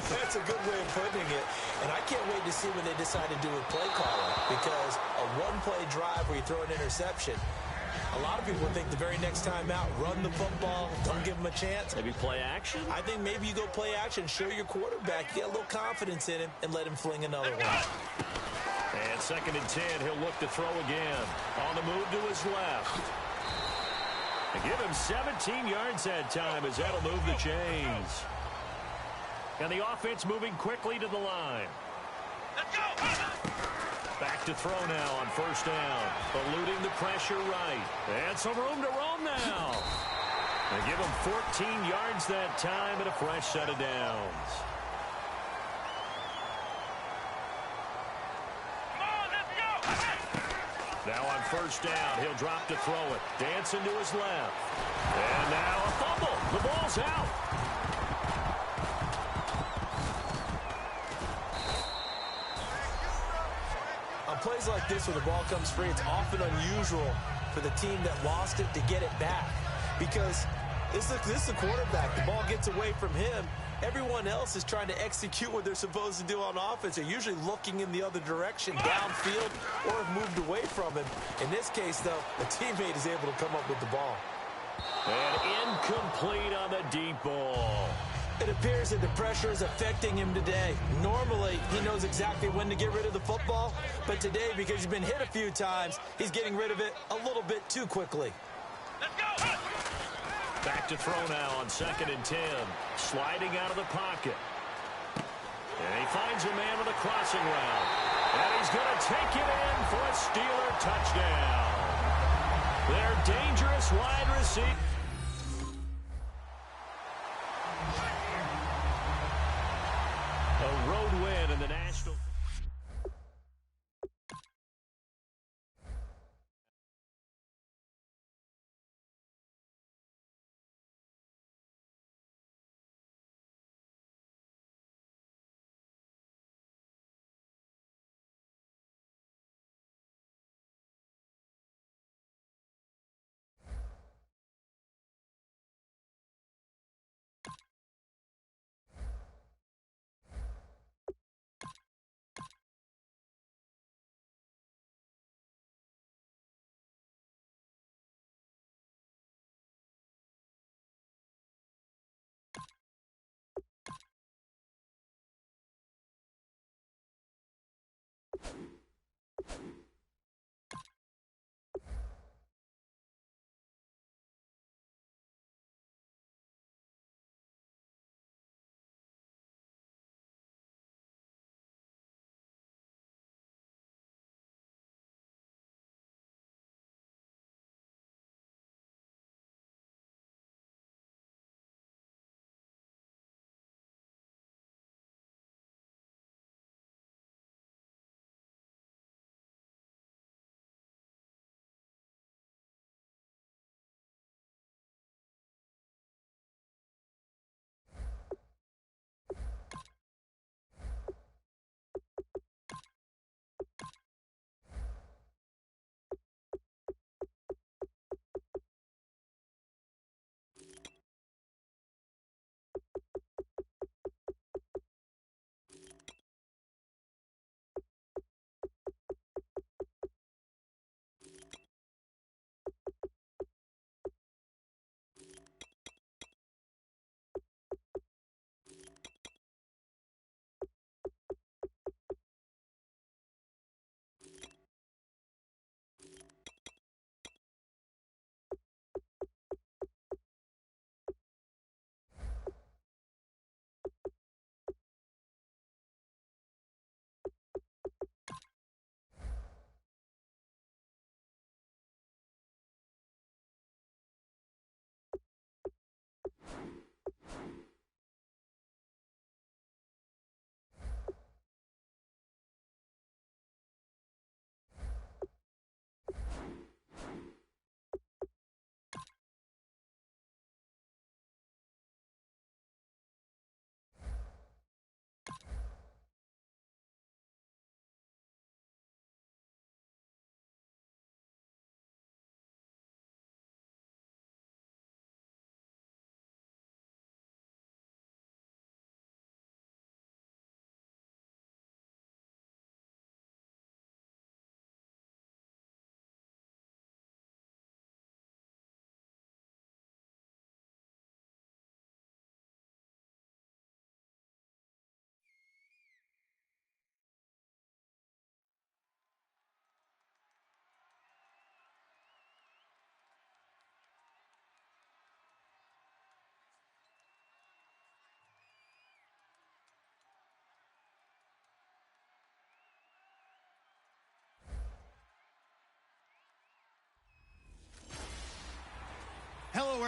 That's a good way of putting it. And I can't wait to see when they decide to do a play calling. Because a 1-play drive where you throw an interception, a lot of people think the very next time out, run the football, don't give them a chance. Maybe play action? I think maybe you go play action, show your quarterback, get a little confidence in him, and let him fling another one. And 2nd and 10, he'll look to throw again. On the move to his left. And give him 17 yards that time as that'll move the chains. And the offense moving quickly to the line. Let's go! Back to throw now on 1st down. Eluding the pressure right. And some room to roam now. And give him 14 yards that time and a fresh set of downs. Now on 1st down, he'll drop to throw it. Dancing to his left. And now a fumble. The ball's out. On plays like this where the ball comes free, it's often unusual for the team that lost it to get it back. Because this is the quarterback. The ball gets away from him. Everyone else is trying to execute what they're supposed to do on offense. They're usually looking in the other direction, downfield, or have moved away from him. In this case, though, a teammate is able to come up with the ball. And incomplete on the deep ball. It appears that the pressure is affecting him today. Normally, he knows exactly when to get rid of the football, but today, because he's been hit a few times, he's getting rid of it a little bit too quickly. Let's go! Back to throw now on 2nd and 10. Sliding out of the pocket. And he finds a man with a crossing route. And he's going to take it in for a Steeler touchdown. Their dangerous wide receiver. A road win in the National.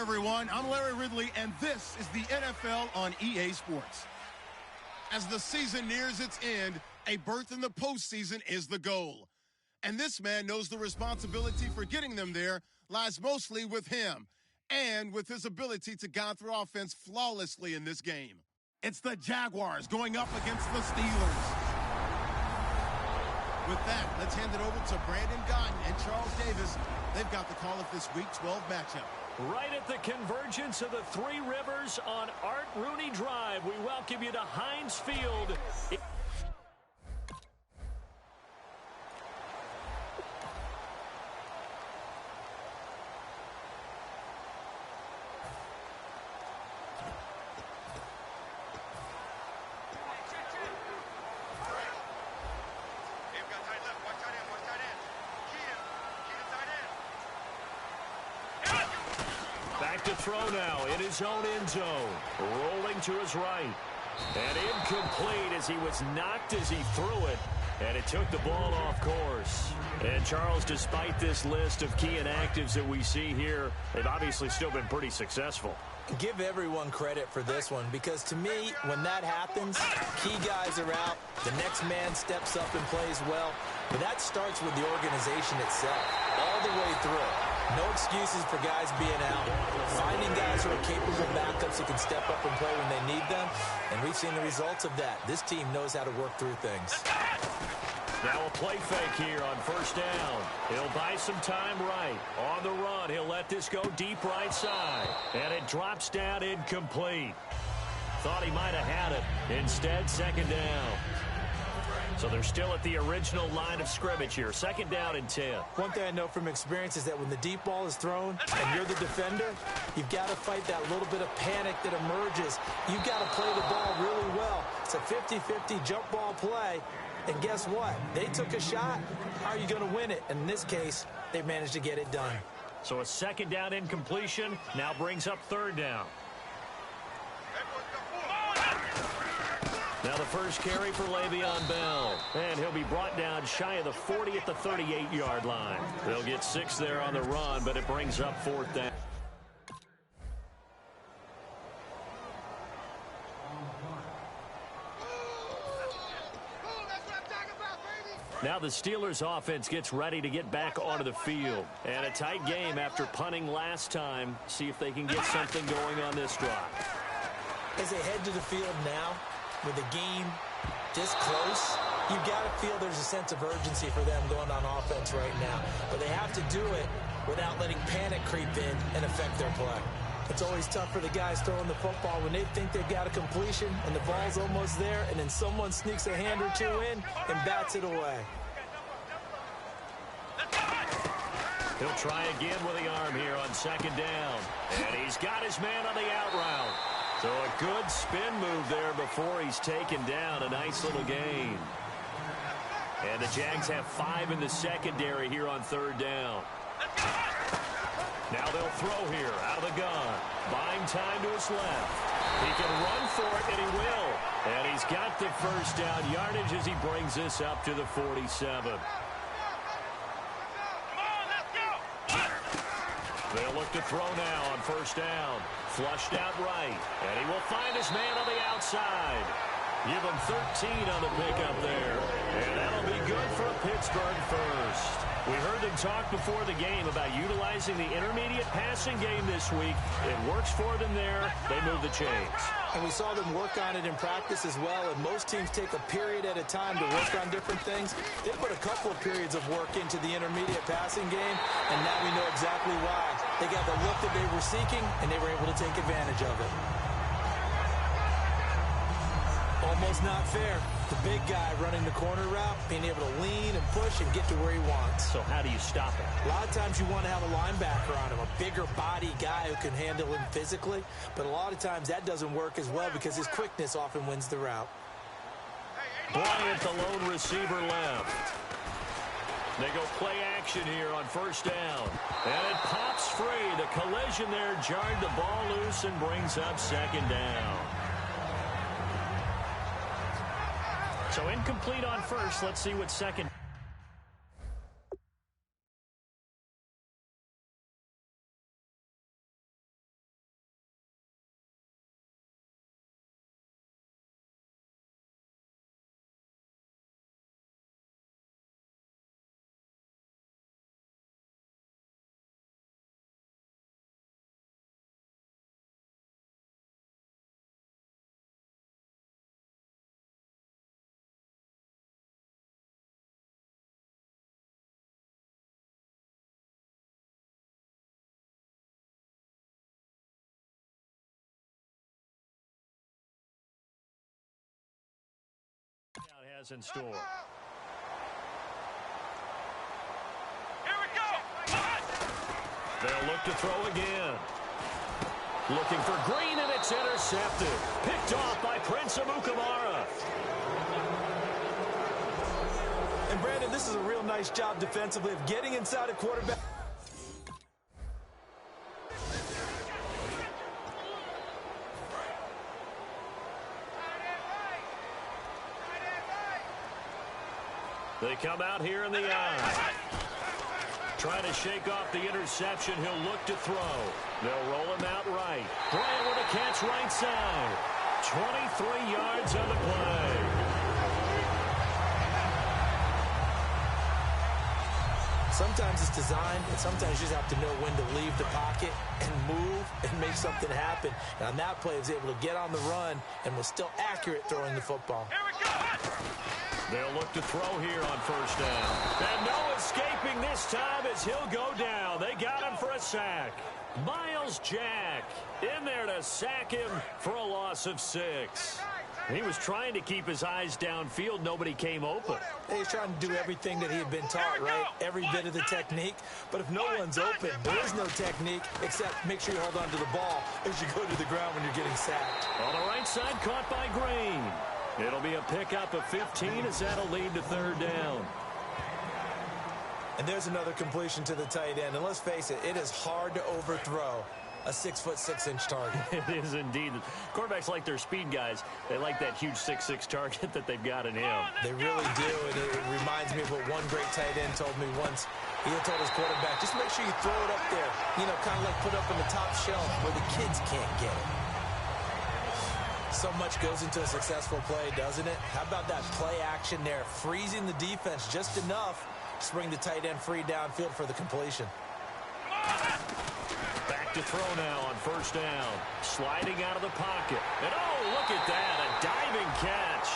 everyone. I'm Larry Ridley, and this is the NFL on EA Sports. As the season nears its end, a berth in the postseason is the goal. And this man knows the responsibility for getting them there lies mostly with him and with his ability to guide through offense flawlessly in this game. It's the Jaguars going up against the Steelers. With that, let's hand it over to Brandon Gotton and Charles Davis. They've got the call of this Week 12 matchup. Right at the convergence of the Three Rivers on Art Rooney Drive, we welcome you to Heinz Field. Back to throw now in his own end zone. Rolling to his right. And incomplete as he was knocked as he threw it. And it took the ball off course. And Charles, despite this list of key inactives that we see here, they've obviously still been pretty successful. Give everyone credit for this one, because to me, when that happens, key guys are out, the next man steps up and plays well. But that starts with the organization itself, all the way through. No excuses for guys being out. Finding guys who are capable backups who can step up and play when they need them. And we've seen the results of that. This team knows how to work through things. Now a play fake here on first down. He'll buy some time right. On the run, he'll let this go deep right side. And it drops down incomplete. Thought he might have had it. Instead, second down. So they're still at the original line of scrimmage here. Second down and 10. One thing I know from experience is that when the deep ball is thrown and you're the defender, you've got to fight that little bit of panic that emerges. You've got to play the ball really well. It's a 50-50 jump ball play. And guess what? They took a shot. How are you going to win it? And in this case, they managed to get it done. So a second down incompletion now brings up third down. Now the first carry for Le'Veon Bell. And he'll be brought down shy of the 40 at the 38-yard line. They'll get 6 there on the run, but it brings up fourth down. Now the Steelers offense gets ready to get back onto the field. And a tight game after punting last time. See if they can get something going on this drive. As they head to the field now, with the game this close, you've got to feel there's a sense of urgency for them going on offense right now. But they have to do it without letting panic creep in and affect their play. It's always tough for the guys throwing the football when they think they've got a completion and the ball's almost there, and then someone sneaks a hand or two in and bats it away. He'll try again with the arm here on second down. And he's got his man on the out route. So a good spin move there before he's taken down. A nice little gain. And the Jags have 5 in the secondary here on third down. Now they'll throw here out of the gun. Buying time to his left. He can run for it, and he will. And he's got the first down yardage as he brings this up to the 47. They'll look to throw now on first down. Flushed out right. And he will find his man on the outside. Give him 13 on the pickup there. And that'll be good for a Pittsburgh first. We heard them talk before the game about utilizing the intermediate passing game this week. It works for them there. They move the chains. And we saw them work on it in practice as well. And most teams take a period at a time to work on different things. They put a couple of periods of work into the intermediate passing game, and now we know exactly why. They got the look that they were seeking, and they were able to take advantage of it. Almost not fair. The big guy running the corner route, being able to lean and push and get to where he wants. So how do you stop it? A lot of times you want to have a linebacker on him, a bigger body guy who can handle him physically. But a lot of times that doesn't work as well because his quickness often wins the route. Bryant, the lone receiver left. They go play action here on first down. And it pops free. The collision there jarred the ball loose and brings up second down. So incomplete on first. Let's see what second. has in store. Here we go. They'll look to throw again. Looking for Green, and it's intercepted. Picked off by Prince Amukamara. And Brandon, this is a real nice job defensively of getting inside a quarterback. They come out here in the eye. Trying to shake off the interception. He'll look to throw. They'll roll him out right. Bryant with a catch right side. 23 yards on the play. Sometimes it's designed, and sometimes you just have to know when to leave the pocket and move and make something happen. And on that play, he was able to get on the run and was still accurate throwing the football. Here we go. They'll look to throw here on first down. And no escaping this time as he'll go down. They got him for a sack. Miles Jack in there to sack him for a loss of 6. He was trying to keep his eyes downfield. Nobody came open. He's trying to do everything that he had been taught, right? Every bit of the technique. But if no one's open, there is no technique except make sure you hold on to the ball as you go to the ground when you're getting sacked. On the right side, caught by Green. It'll be a pickup of 15 as that'll lead to third down. And there's another completion to the tight end. And let's face it, it is hard to overthrow a 6'6" target. It is indeed. Quarterbacks like their speed guys. They like that huge 6'6" target that they've got in him. They really do, and it reminds me of what one great tight end told me once. He had told his quarterback, just make sure you throw it up there, you know, kind of like put up in the top shelf where the kids can't get it. So much goes into a successful play, doesn't it? How about that play action there, freezing the defense just enough to bring the tight end free downfield for the completion. Back to throw now on first down. Sliding out of the pocket. And oh, look at that, a diving catch.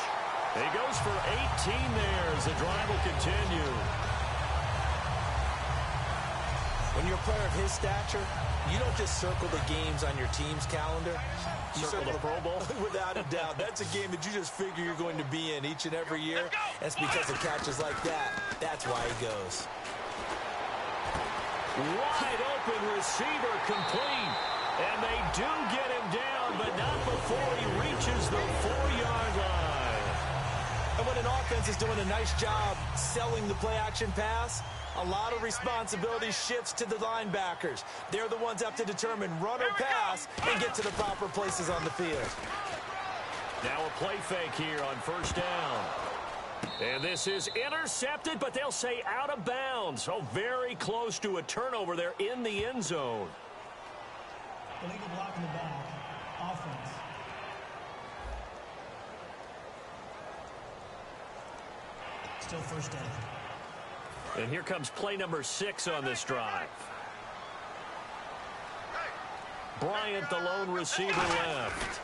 He goes for 18 there as the drive will continue. When you're a player of his stature, you don't just circle the games on your team's calendar. You Circle the Pro Bowl? Without a doubt. That's a game that you just figure you're going to be in each and every year. That's because of catches like that. That's why he goes. Wide open receiver complete. And they do get him down, but not before he reaches the 4-yard line. And when an offense is doing a nice job selling the play-action pass, a lot of responsibility shifts to the linebackers. They're the ones that have to determine run or pass and get to the proper places on the field. Now a play fake here on first down. And this is intercepted, but they'll say out of bounds. So very close to a turnover there in the end zone. Illegal block in the back. Offense. Still first down. And here comes play number 6 on this drive. Bryant, the lone receiver left.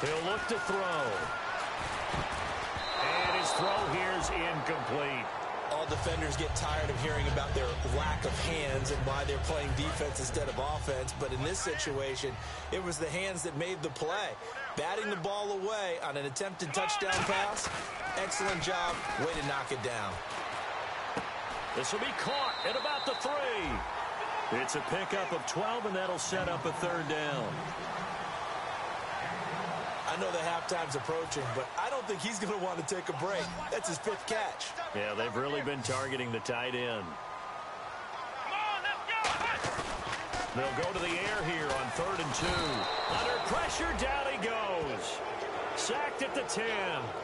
He'll look to throw. And his throw here's incomplete. All defenders get tired of hearing about their lack of hands and why they're playing defense instead of offense. But in this situation, it was the hands that made the play. Batting the ball away on an attempted touchdown pass. Excellent job. Way to knock it down. This will be caught at about the 3. It's a pickup of 12, and that'll set up a third down. I know the halftime's approaching, but I don't think he's going to want to take a break. That's his 5th catch. Yeah, they've really been targeting the tight end. They'll go to the air here on 3rd and 2. Under pressure, down he goes. Sacked at the 10.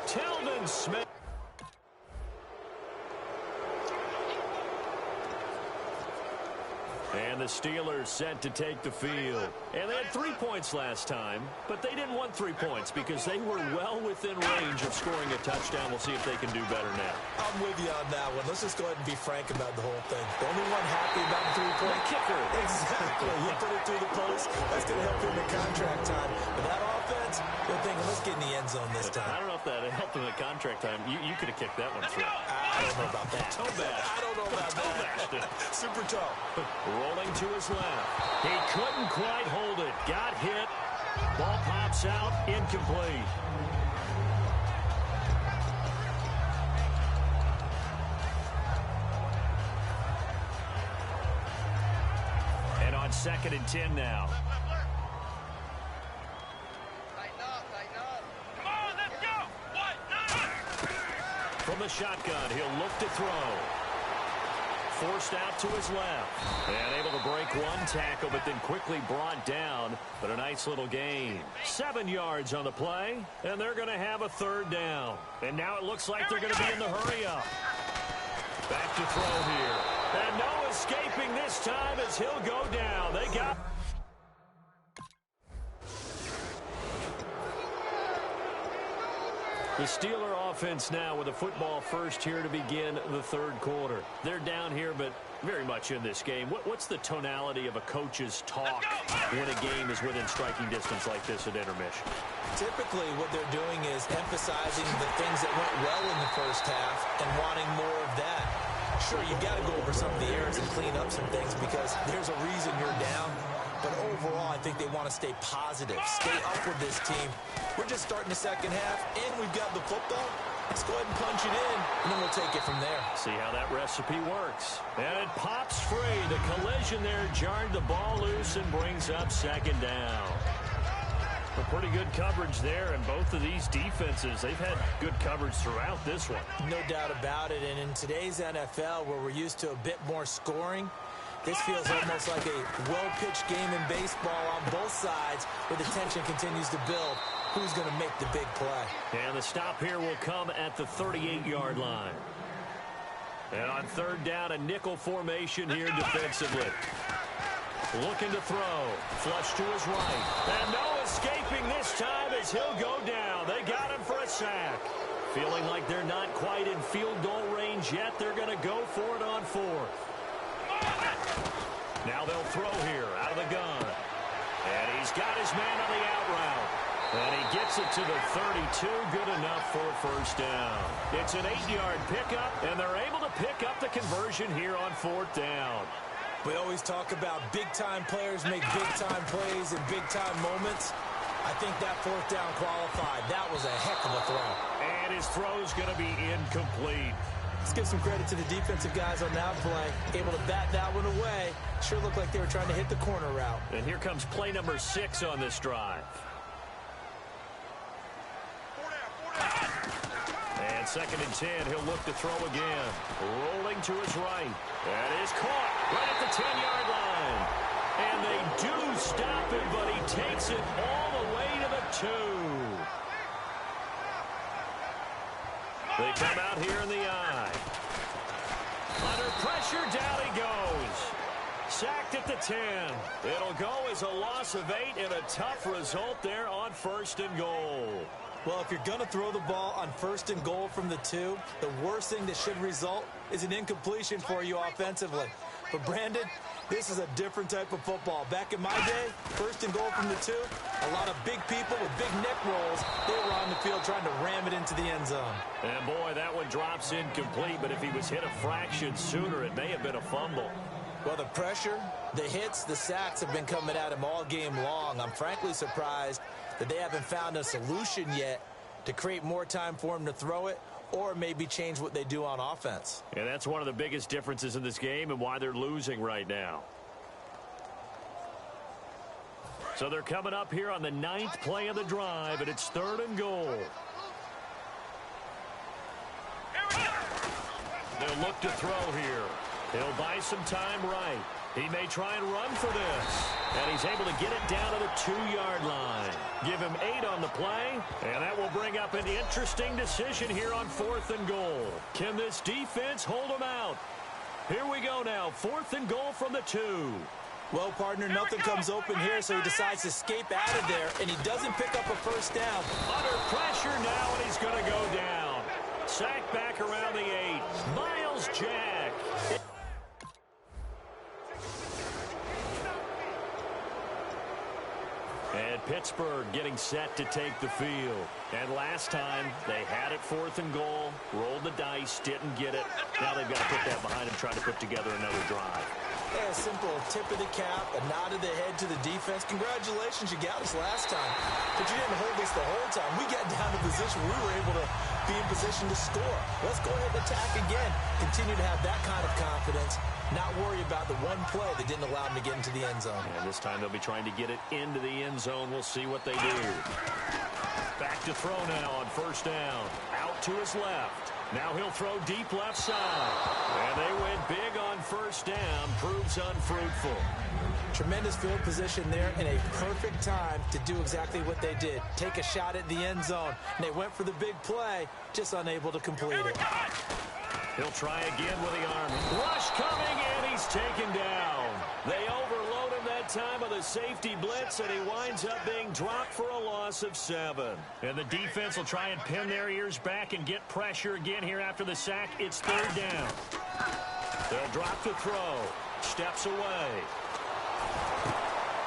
Tilden Smith. And the Steelers set to take the field. And they had 3 points last time, but they didn't want 3 points because they were well within range of scoring a touchdown. We'll see if they can do better now. I'm with you on that one. Let's just go ahead and be frank about the whole thing. The only one happy about the 3-point kicker. Exactly. You put it through the post. That's going to help him in contract time. But that offense, they're thinking, let's get in the end zone this time. I don't know if that helped him in contract time. You could have kicked that one through. I don't know about that. Toe bash. I don't know about that. Super toe. Rolling to his left. He couldn't quite hold it. Got hit. Ball pops out. Incomplete. 2nd and 10 now. Come on, let's go. From the shotgun, he'll look to throw. Forced out to his left. And able to break one tackle, but then quickly brought down. But a nice little gain. 7 yards on the play, and they're going to have a 3rd down. And now it looks like they're going to be in the hurry-up. Back to throw here. And no escaping this time as he'll go down. They got... The Steeler offense now with a football first here to begin the 3rd quarter. They're down here, but very much in this game. What's the tonality of a coach's talk when a game is within striking distance like this at intermission? Typically, what they're doing is emphasizing the things that went well in the first half and wanting more of that. Sure, you've got to go over some of the errors and clean up some things because there's a reason you're down. But overall, I think they want to stay positive, stay up with this team. We're just starting the second half, and we've got the football. Let's go ahead and punch it in, and then we'll take it from there. See how that recipe works. And it pops free. The collision there jarred the ball loose and brings up 2nd down. A pretty good coverage there, and both of these defenses, they've had good coverage throughout this one. No doubt about it, and in today's NFL, where we're used to a bit more scoring, this feels almost like a well-pitched game in baseball on both sides where the tension continues to build. Who's going to make the big play? And the stop here will come at the 38-yard line. And on 3rd down, a nickel formation here defensively. Looking to throw. Flush to his right. And no escaping this time as he'll go down. They got him for a sack. Feeling like they're not quite in field goal range yet. They're going to go for it on 4th. Now they'll throw here out of the gun. And he's got his man on the out route. And he gets it to the 32. Good enough for a 1st down. It's an 8-yard pickup, and they're able to pick up the conversion here on 4th down. We always talk about big-time players make big-time plays in big-time moments. I think that 4th down qualified. That was a heck of a throw. And his throw's going to be incomplete. Let's give some credit to the defensive guys on that play. Able to bat that one away. Sure looked like they were trying to hit the corner route. And here comes play number 6 on this drive. And 2nd and 10, he'll look to throw again. Rolling to his right. That is caught right at the 10-yard line. And they do stop him, but he takes it all the way to the 2. They come out here in the eye. Under pressure, down he goes. Sacked at the 10. It'll go as a loss of 8 and a tough result there on 1st and goal. Well, if you're going to throw the ball on 1st and goal from the 2, the worst thing that should result is an incompletion for you offensively. But, Brandon, this is a different type of football. Back in my day, 1st and goal from the 2, a lot of big people with big neck rolls, they were on the field trying to ram it into the end zone. And, boy, that one drops incomplete, but if he was hit a fraction sooner, it may have been a fumble. Well, the pressure, the hits, the sacks have been coming at him all game long. I'm frankly surprised that they haven't found a solution yet to create more time for him to throw it or maybe change what they do on offense. And that's one of the biggest differences in this game and why they're losing right now. So they're coming up here on the 9th play of the drive, and it's 3rd and goal. They'll look to throw here. He'll buy some time right. He may try and run for this. And he's able to get it down to the 2-yard line. Give him 8 on the play. And that will bring up an interesting decision here on 4th and goal. Can this defense hold him out? Here we go now. 4th and goal from the 2. Well, partner, nothing comes open here, so he decides to escape out of there, and he doesn't pick up a 1st down. Under pressure now, and he's going to go down. Sacked back around the 8. Miles Jack. And Pittsburgh getting set to take the field. And last time, they had it 4th and goal, rolled the dice, didn't get it. Now they've got to put that behind and try to put together another drive. Hey, a simple tip of the cap, a nod of the head to the defense. Congratulations, you got us last time. But you didn't hold us the whole time. We got down to position. We were able to be in position to score. Let's go ahead and attack again. Continue to have that kind of confidence. Not worry about the one play that didn't allow them to get into the end zone. And this time they'll be trying to get it into the end zone. We'll see what they do. Back to throw now on first down. Out to his left. Now he'll throw deep left side. And they went big on first down. Proves unfruitful. Tremendous field position there and a perfect time to do exactly what they did. Take a shot at the end zone. And they went for the big play, just unable to complete it. He'll try again with the arm. Rush coming, and he's taken down. They overload him that time with a safety blitz, and he winds up being dropped for a loss of 7. And the defense will try and pin their ears back and get pressure again here after the sack. It's third down. They'll drop to throw. Steps away.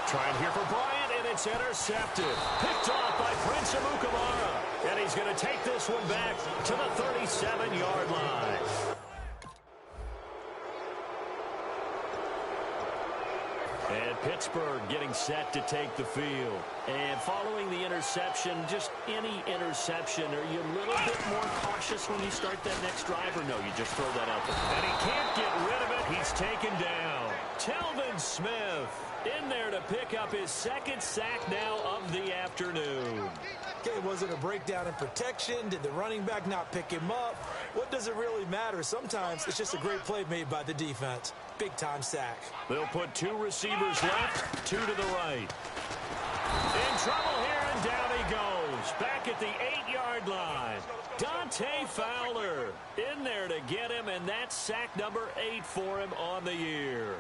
Trying here for Bryant, and it's intercepted. Picked off by Prince Amukamara. And he's going to take this one back to the 37-yard line. And Pittsburgh getting set to take the field. And following the interception, just any interception, are you a little bit more cautious when you start that next drive, or no, you just throw that out there? And he can't get rid of it. He's taken down. Telvin Smith in there to pick up his second sack now of the afternoon. Okay, was it a breakdown in protection? Did the running back not pick him up? What does it really matter? Sometimes it's just a great play made by the defense. Big-time sack. They'll put 2 receivers left, 2 to the right. In trouble here, and down he goes. Back at the 8-yard line. Dante Fowler in there to get him, and that's sack number 8 for him on the year.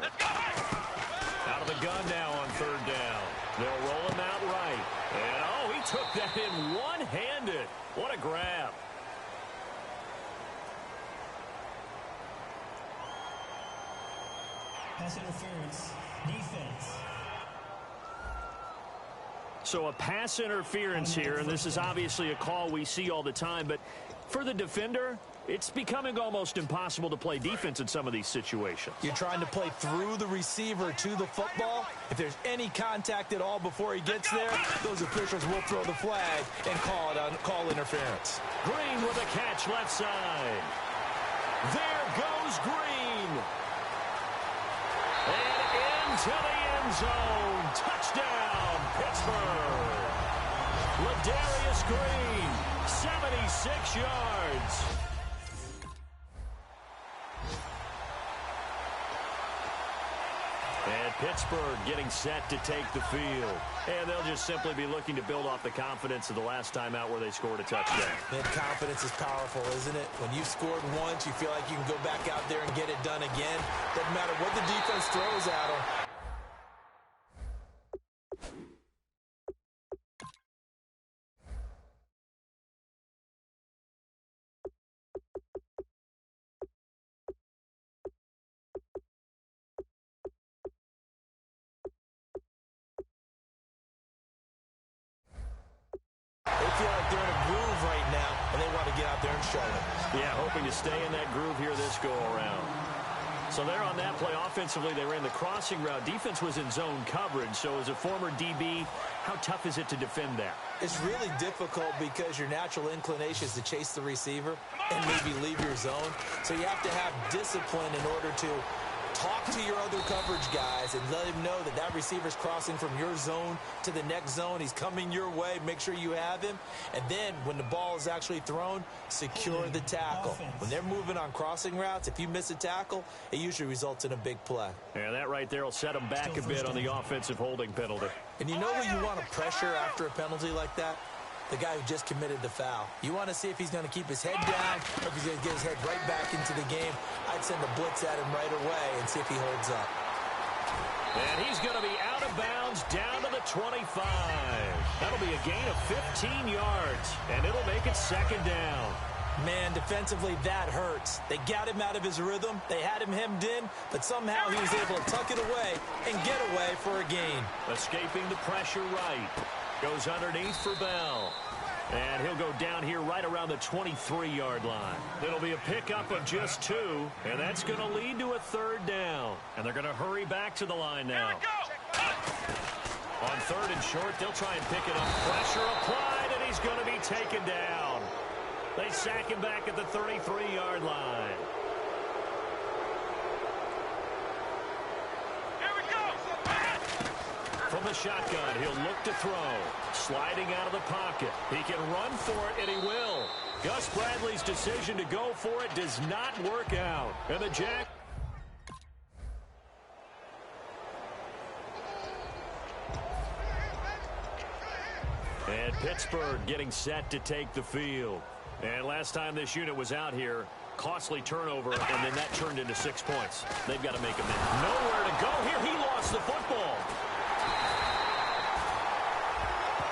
Out of the gun now on third down. They'll roll him out right. And, oh, he took that in one-handed. What a grab. Pass interference. Defense. So a pass interference here, and this is obviously a call we see all the time, but for the defender, it's becoming almost impossible to play defense in some of these situations. You're trying to play through the receiver to the football. If there's any contact at all before he gets there, those officials will throw the flag and call interference. Green with a catch left side. There goes Green. And into the end zone. Touchdown, Pittsburgh. Ladarius Green, 76 yards. And Pittsburgh getting set to take the field. And they'll just simply be looking to build off the confidence of the last time out where they scored a touchdown. Man, confidence is powerful, isn't it? When you've scored once, you feel like you can go back out there and get it done again. Doesn't matter what the defense throws at them. They feel like they're in a groove right now, and they want to get out there and show it. Yeah, hoping to stay in that groove here this go-around. So there on that play, offensively, they ran the crossing route. Defense was in zone coverage, so as a former DB, how tough is it to defend that? It's really difficult because your natural inclination is to chase the receiver and maybe leave your zone. So you have to have discipline in order to talk to your other coverage guys and let him know that that receiver's crossing from your zone to the next zone. He's coming your way. Make sure you have him. And then when the ball is actually thrown, secure the tackle. When they're moving on crossing routes, if you miss a tackle, it usually results in a big play. Yeah, that right there will set them back a bit on the offensive holding penalty. And you know who you want to pressure after a penalty like that? The guy who just committed the foul. You want to see if he's going to keep his head down or if he's going to get his head right back into the game. I'd send a blitz at him right away and see if he holds up. And he's going to be out of bounds down to the 25. That'll be a gain of 15 yards, and it'll make it second down. Man, defensively, that hurts. They got him out of his rhythm. They had him hemmed in, but somehow he was able to tuck it away and get away for a gain. Escaping the pressure right. Goes underneath for Bell. And he'll go down here right around the 23-yard line. It'll be a pickup of just 2, and that's going to lead to a 3rd down. And they're going to hurry back to the line now. Here we go. On 3rd and short, they'll try and pick it up. Pressure applied, and he's going to be taken down. They sack him back at the 33-yard line. From the shotgun, he'll look to throw. Sliding out of the pocket. He can run for it, and he will. Gus Bradley's decision to go for it does not work out. And the Jack... And Pittsburgh getting set to take the field. And last time this unit was out here, costly turnover, and then that turned into 6 points. They've got to make a minute. Nowhere to go here. He lost the football.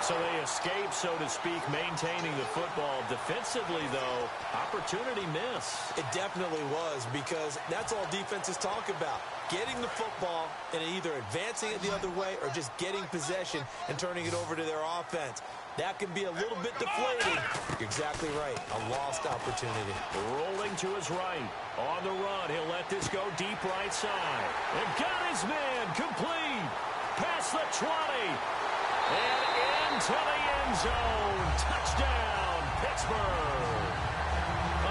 So they escape, so to speak, maintaining the football. Defensively, though, opportunity miss. It definitely was, because that's all defenses talk about. Getting the football and either advancing it the other way or just getting possession and turning it over to their offense. That can be a little bit deflating. You're exactly right. A lost opportunity. Rolling to his right. On the run, he'll let this go deep right side. And got his man complete. Past the 20. And into the end zone. Touchdown, Pittsburgh.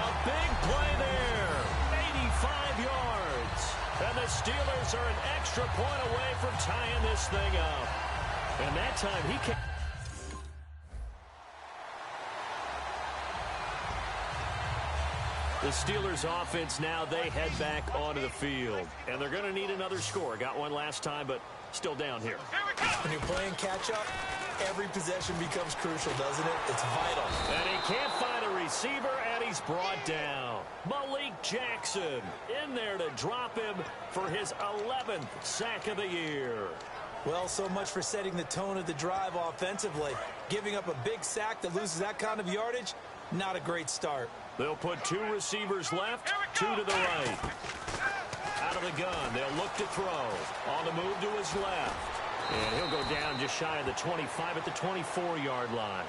A big play there. 85 yards. And the Steelers are an extra point away from tying this thing up. And that time he can... The Steelers offense now, they head back onto the field. And they're going to need another score. Got one last time, but still down here. When you're playing catch-up, every possession becomes crucial, doesn't it? It's vital. And he can't find a receiver, and he's brought down. Malik Jackson in there to drop him for his 11th sack of the year. Well, so much for setting the tone of the drive offensively. Giving up a big sack that loses that kind of yardage, not a great start. They'll put 2 receivers left, 2 to the right. Out of the gun, they'll look to throw. On the move to his left. And he'll go down just shy of the 25 at the 24-yard line.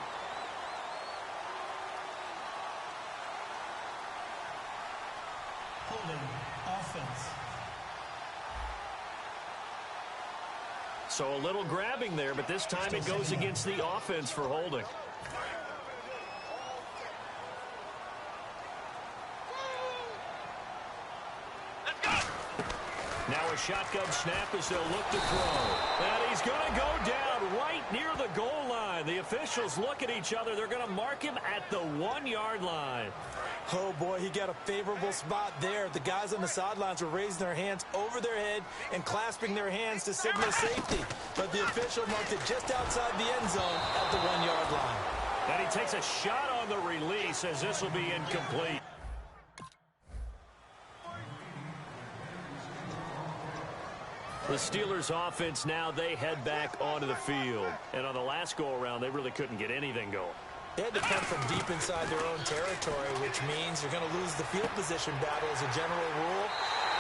Holding offense. So a little grabbing there, but this time it goes against the offense for holding. Now a shotgun snap as they'll look to throw. And he's going to go down right near the goal line. The officials look at each other. They're going to mark him at the 1-yard line. Oh, boy, he got a favorable spot there. The guys on the sidelines were raising their hands over their head and clasping their hands to signal safety. But the official marked it just outside the end zone at the 1-yard line. And he takes a shot on the release as this will be incomplete. The Steelers offense now, they head back onto the field. And on the last go-around, they really couldn't get anything going. They had to come from deep inside their own territory, which means you're going to lose the field position battle as a general rule.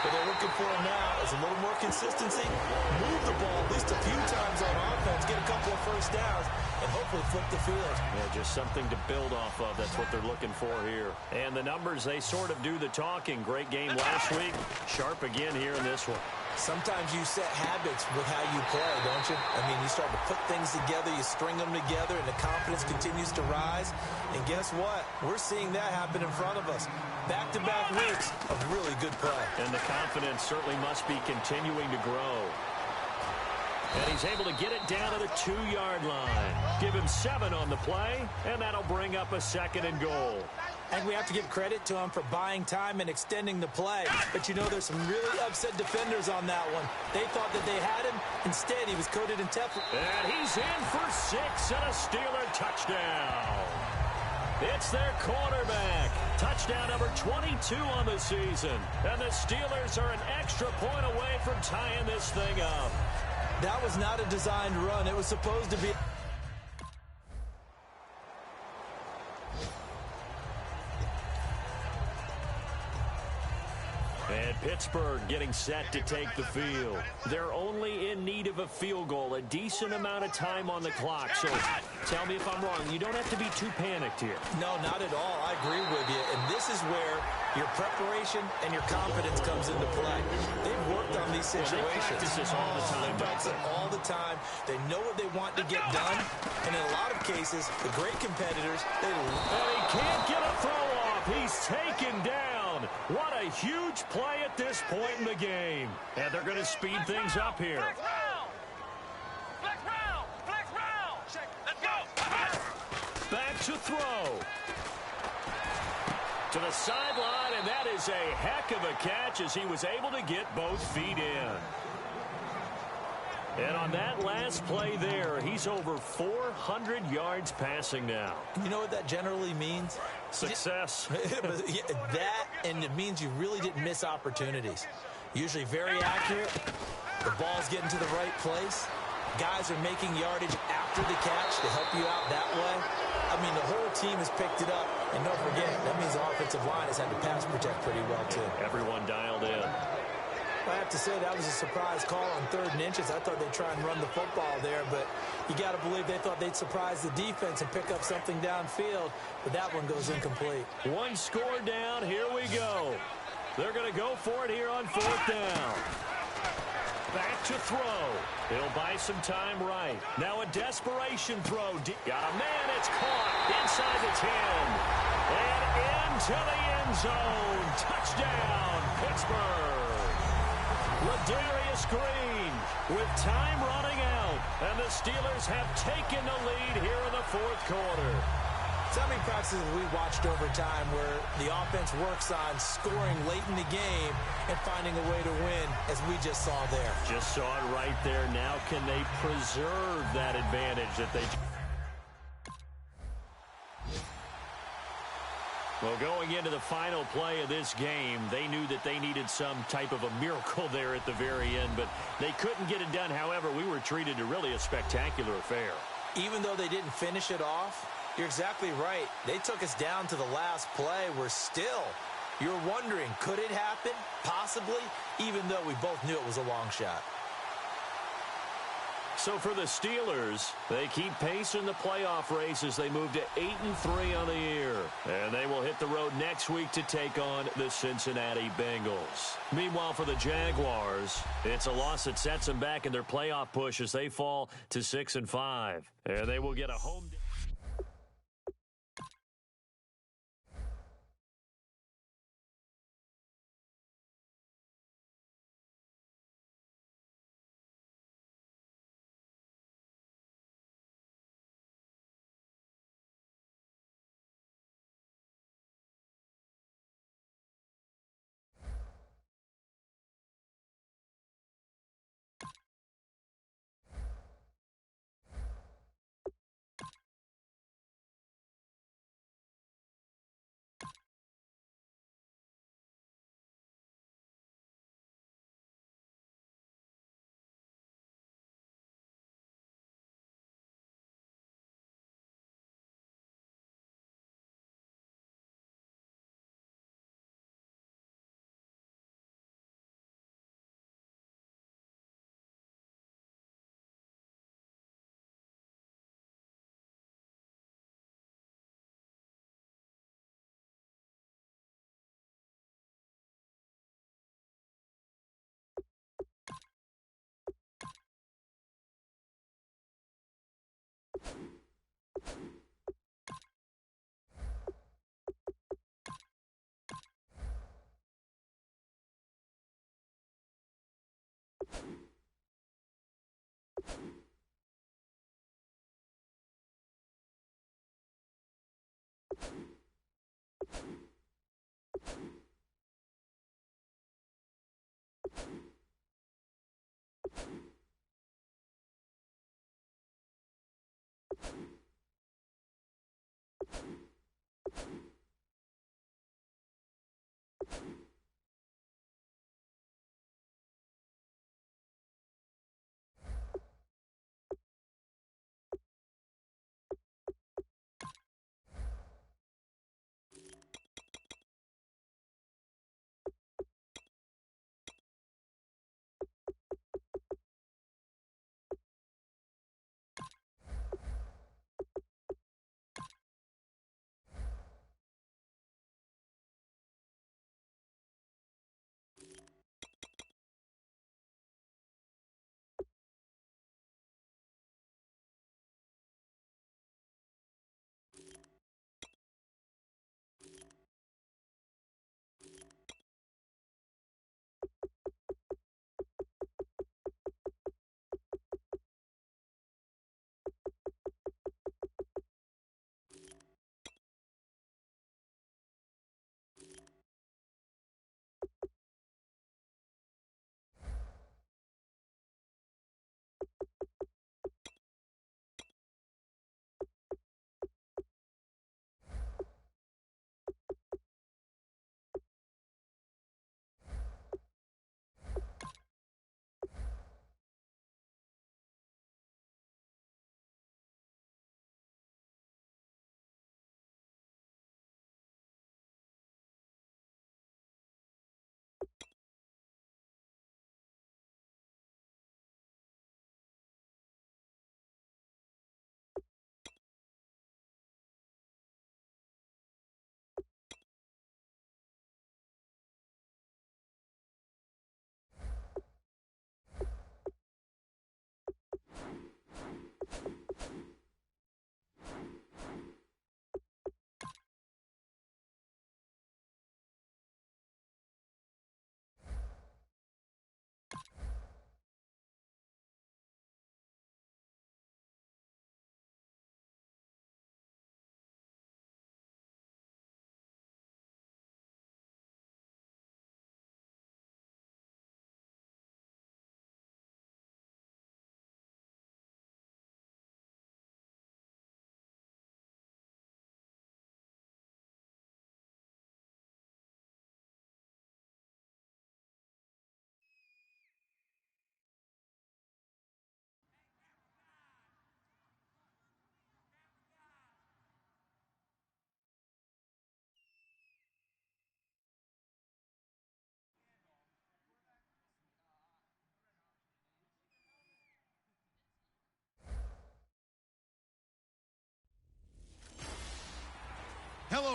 What they're looking for now is a little more consistency, move the ball at least a few times on offense, get a couple of first downs, and hopefully flip the field. Yeah, just something to build off of. That's what they're looking for here. And the numbers, they sort of do the talking. Great game last week. Sharp again here in this one. Sometimes you set habits with how you play, don't you? I mean, you start to put things together, you string them together, and the confidence continues to rise. And guess what? We're seeing that happen in front of us. Back-to-back weeks of really good play. And the confidence certainly must be continuing to grow. And he's able to get it down to the 2-yard line. Give him 7 on the play, and that'll bring up a 2nd and goal. And we have to give credit to him for buying time and extending the play. But, you know, there's some really upset defenders on that one. They thought that they had him. Instead, he was coated in Teflon. And he's in for 6 and a Steeler touchdown. It's their quarterback. Touchdown number 22 on the season. And the Steelers are an extra point away from tying this thing up. That was not a designed run. It was supposed to be... And Pittsburgh getting set to take the field. They're only in need of a field goal, a decent amount of time on the clock. So tell me if I'm wrong. You don't have to be too panicked here. No, not at all. I agree with you. And this is where your preparation and your confidence comes into play. They've worked on these situations. They practice this all the time. They practice it all the time. They know what they want to get done. And in a lot of cases, the great competitors, and he can't get a throw off. He's taken down. What a huge play at this point in the game. And they're going to speed things up here. Flex round. Check. Let's go. Back to throw. To the sideline, and that is a heck of a catch as he was able to get both feet in. And on that last play there, he's over 400 yards passing now. You know what that generally means? Success. That, and it means you really didn't miss opportunities. Usually very accurate. The ball's getting to the right place. Guys are making yardage after the catch to help you out that way. I mean, the whole team has picked it up. And don't forget, that means the offensive line has had to pass protect pretty well, too. Everyone dialed in. I have to say that was a surprise call on 3rd and inches. I thought they'd try and run the football there, but you got to believe they thought they'd surprise the defense and pick up something downfield, but that one goes incomplete. One score down. Here we go. They're going to go for it here on 4th down. Back to throw. He'll buy some time right. Now a desperation throw. Got a man. It's caught inside the 10. And into the end zone. Touchdown, Pittsburgh. Ladarius Green with time running out. And the Steelers have taken the lead here in the 4th quarter. So many practices we watched over time where the offense works on scoring late in the game and finding a way to win, as we just saw there. Just saw it right there. Now can they preserve that advantage that they... Well, going into the final play of this game, they knew that they needed some type of a miracle there at the very end, but they couldn't get it done. However, we were treated to really a spectacular affair. Even though they didn't finish it off, you're exactly right. They took us down to the last play. You're wondering, could it happen? Possibly, even though we both knew it was a long shot. So for the Steelers, they keep pace in the playoff race as they move to 8-3 on the year. And they will hit the road next week to take on the Cincinnati Bengals. Meanwhile, for the Jaguars, it's a loss that sets them back in their playoff push as they fall to 6-5. And they will get a home...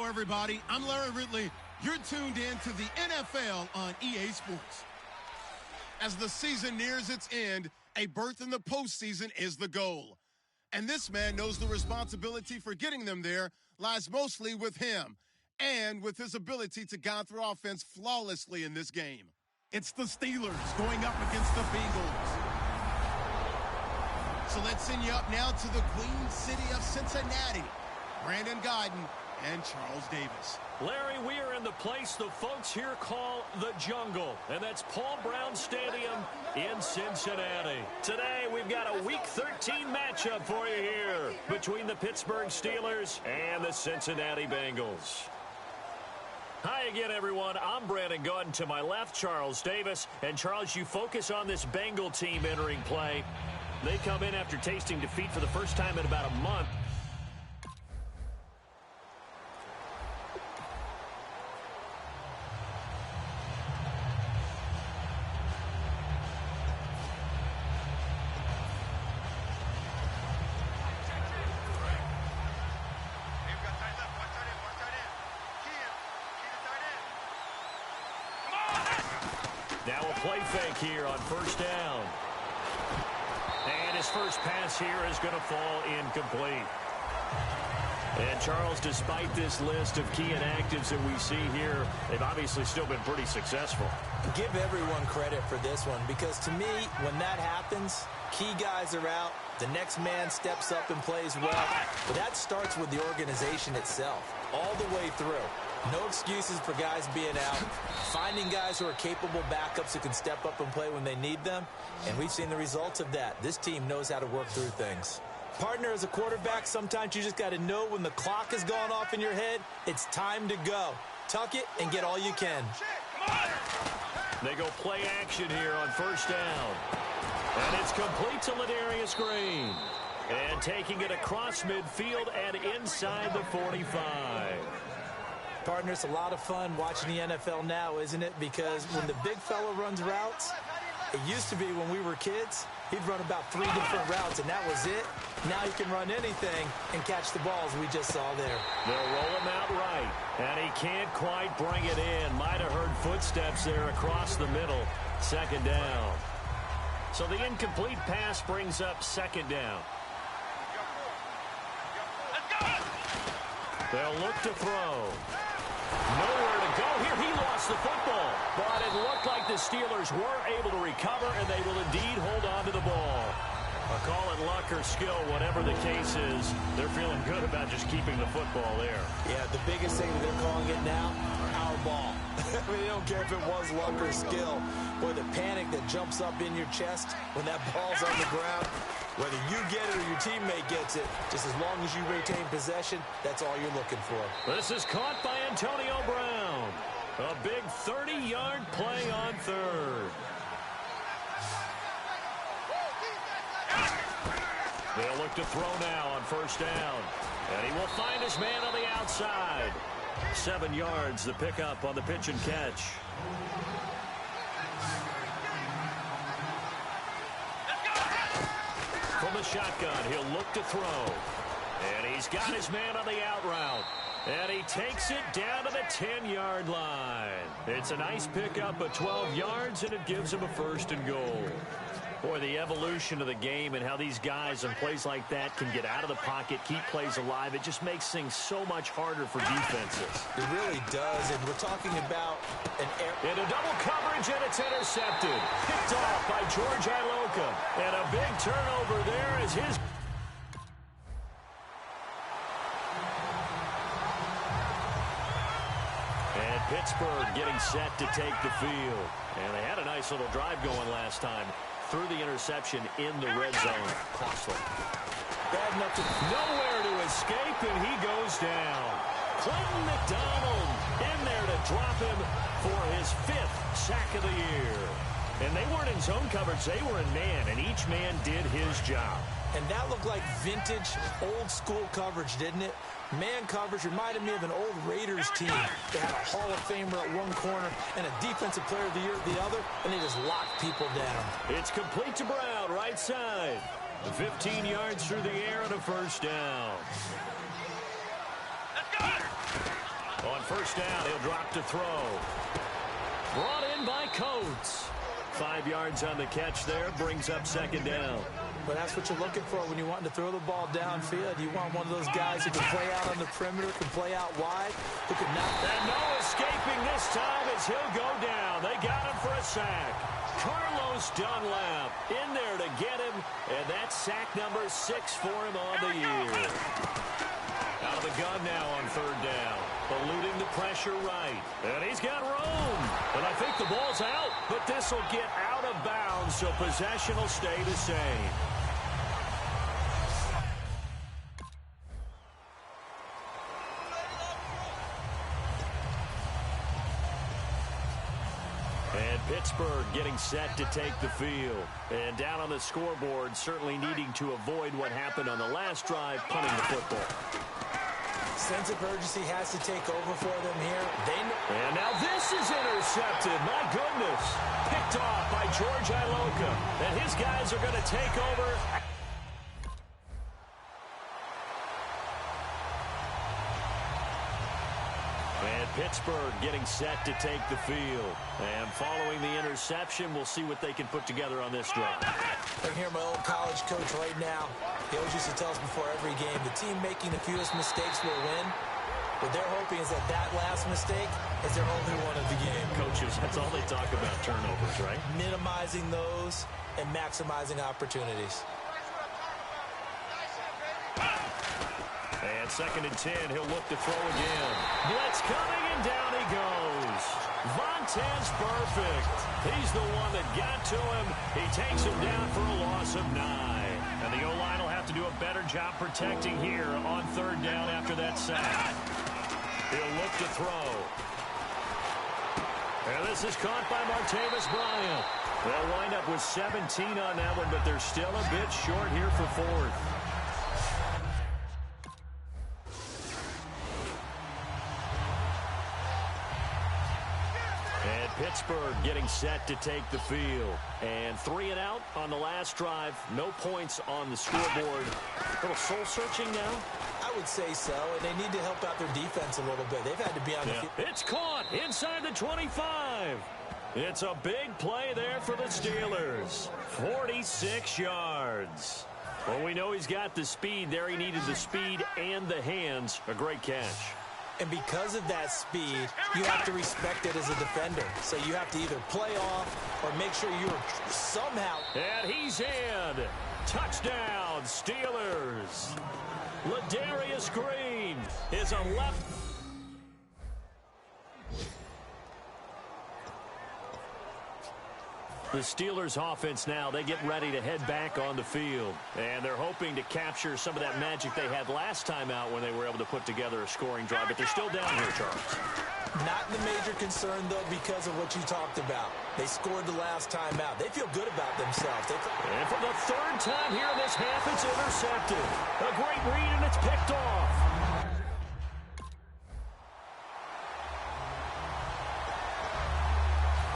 everybody. I'm Larry Ridley. You're tuned in to the NFL on EA Sports. As the season nears its end, a berth in the postseason is the goal. And this man knows the responsibility for getting them there lies mostly with him and with his ability to guide through offense flawlessly in this game. It's the Steelers going up against the Bengals. So let's send you up now to the Queen City of Cincinnati. Brandon Gaudin and Charles Davis. Larry, we are in the place the folks here call the Jungle, and that's Paul Brown Stadium in Cincinnati. Today, we've got a Week 13 matchup for you here between the Pittsburgh Steelers and the Cincinnati Bengals. Hi again, everyone. I'm Brandon Gaudin. To my left, Charles Davis. And, Charles, you focus on this Bengal team entering play. They come in after tasting defeat for the first time in about a month. Now a play fake here on first down. And his first pass here is going to fall incomplete. And, Charles, despite this list of key inactives that we see here, they've obviously still been pretty successful. Give everyone credit for this one because, to me, when that happens, key guys are out, the next man steps up and plays well. But that starts with the organization itself, all the way through. No excuses for guys being out. Finding guys who are capable backups who can step up and play when they need them. And we've seen the results of that. This team knows how to work through things. Partner, as a quarterback, sometimes you just got to know when the clock has gone off in your head, it's time to go. Tuck it and get all you can. They go play action here on first down. And it's complete to Ladarius Green. And taking it across midfield and inside the 45. Partner, it's a lot of fun watching the NFL now, isn't it? Because when the big fella runs routes, it used to be when we were kids, he'd run about 3 different routes, and that was it. Now he can run anything and catch the balls we just saw there. They'll roll him out right, and he can't quite bring it in. Might have heard footsteps there across the middle. Second down. So the incomplete pass brings up second down. They'll look to throw. Nowhere to go here. He lost the football. But it looked like the Steelers were able to recover, and they will indeed hold on to the ball. Call it luck or skill, whatever the case is. They're feeling good about just keeping the football there. Yeah, the biggest thing that they're calling it now, our ball. I mean, they don't care if it was luck or skill. Boy, the panic that jumps up in your chest when that ball's on the ground, whether you get it or your teammate gets it, just as long as you retain possession, that's all you're looking for. This is caught by Antonio Brown. A big 30-yard play on third. They'll look to throw now on first down. And he will find his man on the outside. 7 yards, the pickup on the pitch and catch. From the shotgun, he'll look to throw. And he's got his man on the out route. And he takes it down to the 10-yard line. It's a nice pickup of 12 yards, and it gives him a first and goal. Boy, the evolution of the game and how these guys on plays like that can get out of the pocket, keep plays alive, it just makes things so much harder for defenses. It really does, and we're talking about an air. In a double coverage, and it's intercepted. Picked off by George Iloka. And a big turnover there as his... And Pittsburgh getting set to take the field. And they had a nice little drive going last time. Through the interception in the red zone. Costly. Bad enough to... Nowhere to escape, and he goes down. Clayton McDonald in there to drop him for his 5th sack of the year. And they weren't in zone coverage. They were in man, and each man did his job. And that looked like vintage, old-school coverage, didn't it? Man coverage reminded me of an old Raiders team. They had a Hall of Famer at one corner and a Defensive Player of the Year at the other, and they just locked people down. It's complete to Brown, right side. 15 yards through the air and a first down. first down. He'll drop to throw. Brought in by Coates. 5 yards on the catch there. Brings up second down. But that's what you're looking for when you want to throw the ball downfield. You want one of those guys who can play out on the perimeter, can play out wide, who can knock. And no escaping this time as he'll go down. They got him for a sack. Carlos Dunlap in there to get him, and that's sack number 6 for him on the year. Out of the gun now on third down. Eluding the pressure right. And he's got room. And I think the ball's out, but this will get out of bounds, so possession will stay the same. And Pittsburgh getting set to take the field. And down on the scoreboard, certainly needing to avoid what happened on the last drive, punting the football. Sense of urgency has to take over for them here. And now this is intercepted. My goodness. Picked off by George Iloka. And his guys are going to take over. And Pittsburgh getting set to take the field. And following the interception, we'll see what they can put together on this drive. I can hear my old college coach right now. He always used to tell us before every game, the team making the fewest mistakes will win. What they're hoping is that that last mistake is their only one of the game. Coaches, that's all they talk about, turnovers, right? Minimizing those and maximizing opportunities. And 2nd and 10, he'll look to throw again. Blitz coming, and down he goes. Vontaze Burfict. He's the one that got to him. He takes him down for a loss of 9. And the O-line will have to do a better job protecting here on third down after that sack. He'll look to throw. And this is caught by Martavis Bryant. They'll wind up with 17 on that one, but they're still a bit short here for 4th. And Pittsburgh getting set to take the field. And 3 and out on the last drive. No points on the scoreboard. A little soul-searching now. I would say so, and they need to help out their defense a little bit. They've had to be on the field. It's caught inside the 25. It's a big play there for the Steelers. 46 yards. Well, we know he's got the speed there. He needed the speed and the hands. A great catch. And because of that speed, you have to respect it as a defender. So you have to either play off or make sure you're somehow. And he's in. Touchdown, Steelers. Ladarius Green is a left. The Steelers offense now, they get ready to head back on the field. And they're hoping to capture some of that magic they had last time out when they were able to put together a scoring drive. But they're still down here, Charles. Not the major concern, though, because of what you talked about. They scored the last time out. They feel good about themselves. And for the 3rd time here in this half, it's intercepted. A great read, and it's picked off.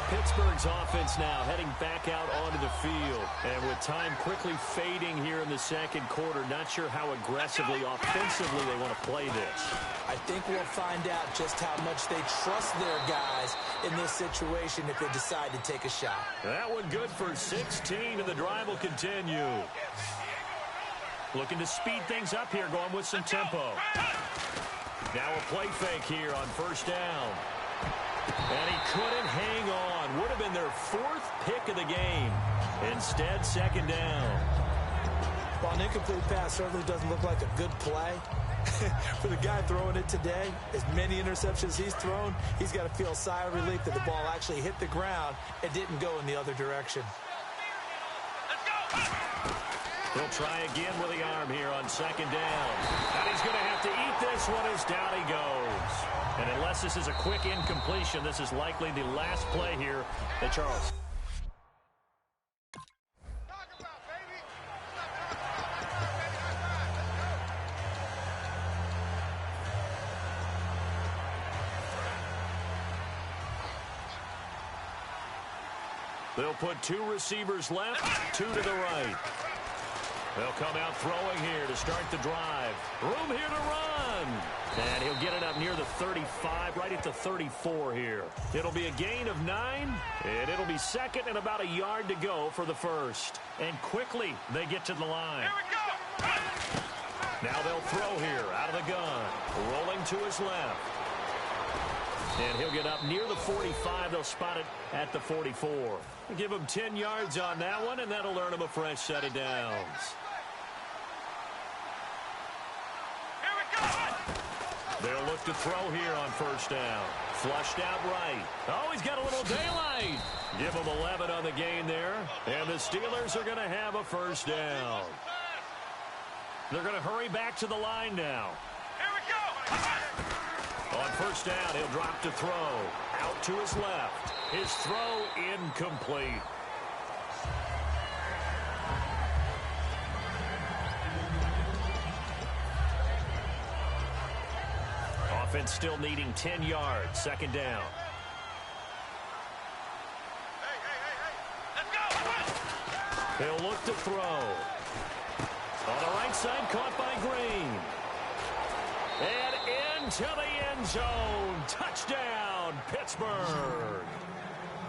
Pittsburgh's offense now heading back out onto the field. And with time quickly fading here in the 2nd quarter, not sure how aggressively, offensively they want to play this. I think we'll find out just how much they trust their guys in this situation if they decide to take a shot. That one good for 16, and the drive will continue. Looking to speed things up here, going with some tempo. Now a play fake here on 1st down. And he couldn't hang on. Would have been their 4th pick of the game. Instead, 2nd down. Well, an incomplete pass certainly doesn't look like a good play. For the guy throwing it today, as many interceptions he's thrown, he's got to feel a sigh of relief that the ball actually hit the ground and didn't go in the other direction. He'll try again with the arm here on 2nd down. And he's going to have to eat this one as down he goes. And unless this is a quick incompletion, this is likely the last play here at Charles. They'll put 2 receivers left, 2 to the right. They'll come out throwing here to start the drive. Room here to run. And he'll get it up near the 35, right at the 34 here. It'll be a gain of 9, and it'll be second and about a yard to go for the first. And quickly they get to the line. Here we go. Now they'll throw here out of the gun. Rolling to his left. And he'll get up near the 45. They'll spot it at the 44. Give him 10 yards on that one, and that'll earn him a fresh set of downs. Here we go. They'll look to throw here on first down. Flushed out right. Oh, he's got a little daylight. Give him 11 on the gain there. And the Steelers are going to have a first down. They're going to hurry back to the line now. Here we go. On first down, he'll drop to throw. Out to his left. His throw incomplete. Offense still needing 10 yards. Second down. Let's go. He'll look to throw. On the right side, caught by Green. And into the end zone. Touchdown, Pittsburgh.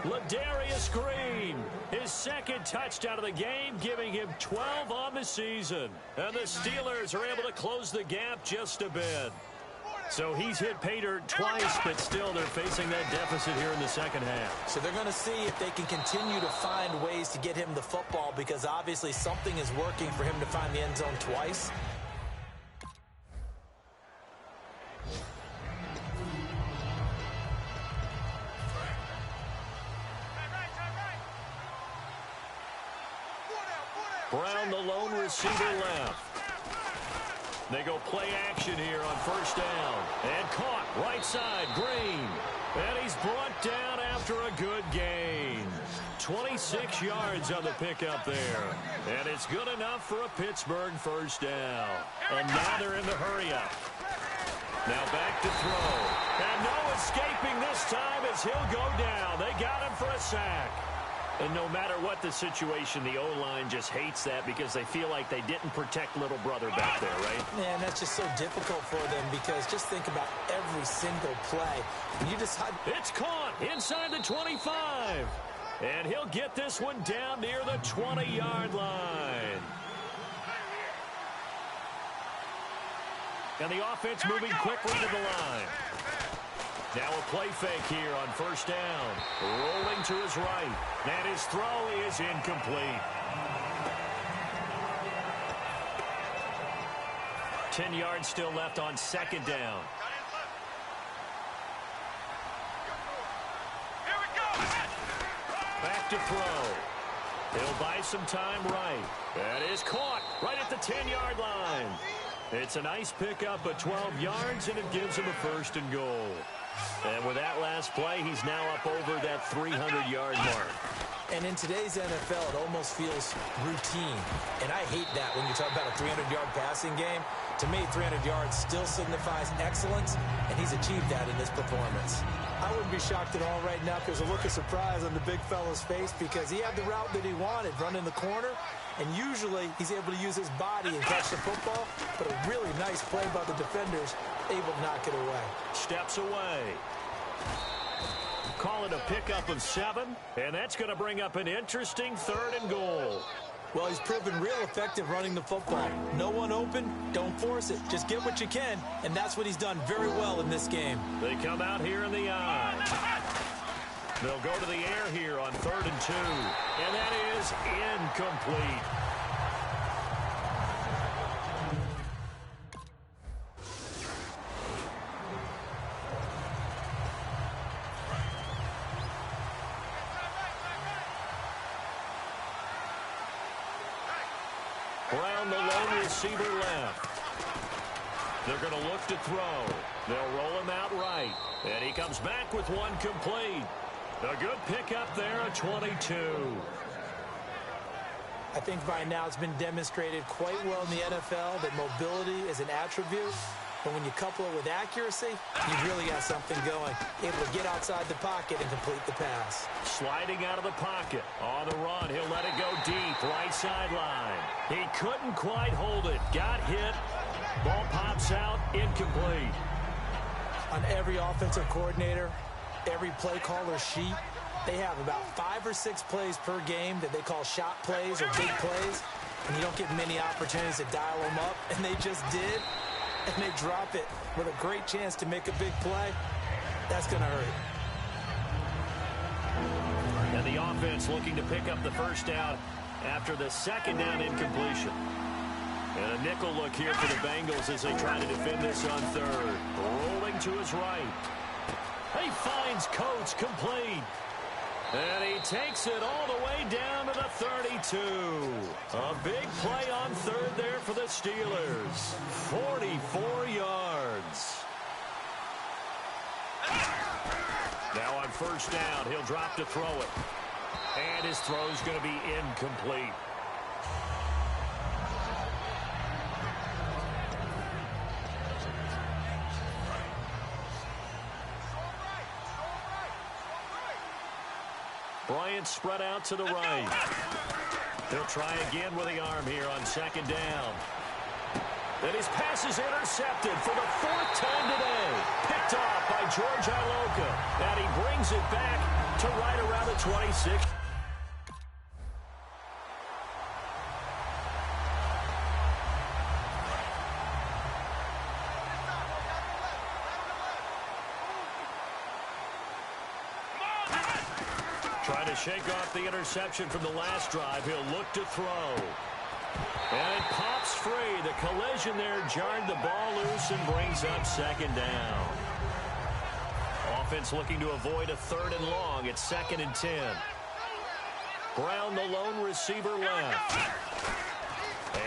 Ladarius Green, his second touchdown of the game, giving him 12 on the season. And the Steelers are able to close the gap just a bit. So he's hit pay dirt twice, but still they're facing that deficit here in the second half. So they're going to see if they can continue to find ways to get him the football, because obviously something is working for him to find the end zone twice. Brown, the lone receiver left. They go play action here on first down. And caught right side, Green. And he's brought down after a good gain. 26 yards on the pickup there. And it's good enough for a Pittsburgh first down. And now they're in the hurry-up. Now back to throw. And no escaping this time as he'll go down. They got him for a sack. And no matter what the situation, the O-line just hates that because they feel like they didn't protect little brother back there, right? Man, that's just so difficult for them, because just think about every single play. You decide. It's caught inside the 25. And he'll get this one down near the 20-yard line. And the offense moving quickly to the line. Now a play fake here on first down. Rolling to his right. And his throw is incomplete. 10 yards still left on second down. Here we go. Back to throw. He'll buy some time right. That is caught right at the 10-yard line. It's a nice pickup of 12 yards, and it gives him a first and goal. And with that last play, he's now up over that 300-yard mark. And in today's NFL, it almost feels routine. And I hate that when you talk about a 300-yard passing game. To me, 300 yards still signifies excellence, and he's achieved that in this performance. I wouldn't be shocked at all right now if there's a look of surprise on the big fella's face, because he had the route that he wanted, running the corner, and usually he's able to use his body and catch the football, but a really nice play by the defenders, able to knock it away. Steps away. Call it a pickup of 7, and that's going to bring up an interesting third and goal. Well, he's proven real effective running the football. No one open, don't force it. Just get what you can, and that's what he's done very well in this game. They come out here in the I. They'll go to the air here on 3rd and 2, and that is incomplete. Brown, the lone receiver left. They're going to look to throw. They'll roll him out right. And he comes back with one complete. A good pickup there, a 22. I think by now it's been demonstrated quite well in the NFL that mobility is an attribute. But when you couple it with accuracy, you've really got something going. Able to get outside the pocket and complete the pass. Sliding out of the pocket. On the run, he'll let it go deep. Right sideline. He couldn't quite hold it. Got hit. Ball pops out. Incomplete. On every offensive coordinator, every play caller sheet, they have about 5 or 6 plays per game that they call shot plays or big plays. And you don't get many opportunities to dial them up. And they just did. And they drop it with a great chance to make a big play. That's going to hurt. And the offense looking to pick up the first down after the second down incompletion. And a nickel look here for the Bengals as they try to defend this on third. Rolling to his right. He finds Coates complete. And he takes it all the way down to the 32. A big play on third there for the Steelers. 44 yards. Now on first down, he'll drop to throw it. And his throw's going to be incomplete. Bryant spread out to the right. He'll try again with the arm here on second down. And his pass is intercepted for the 4th time today. Picked off by George Iloka. And he brings it back to right around the 26. Trying to shake off the interception from the last drive. He'll look to throw. And it pops free. The collision there jarred the ball loose and brings up second down. Offense looking to avoid a 3rd and long. It's 2nd and 10. Brown, the lone receiver, left.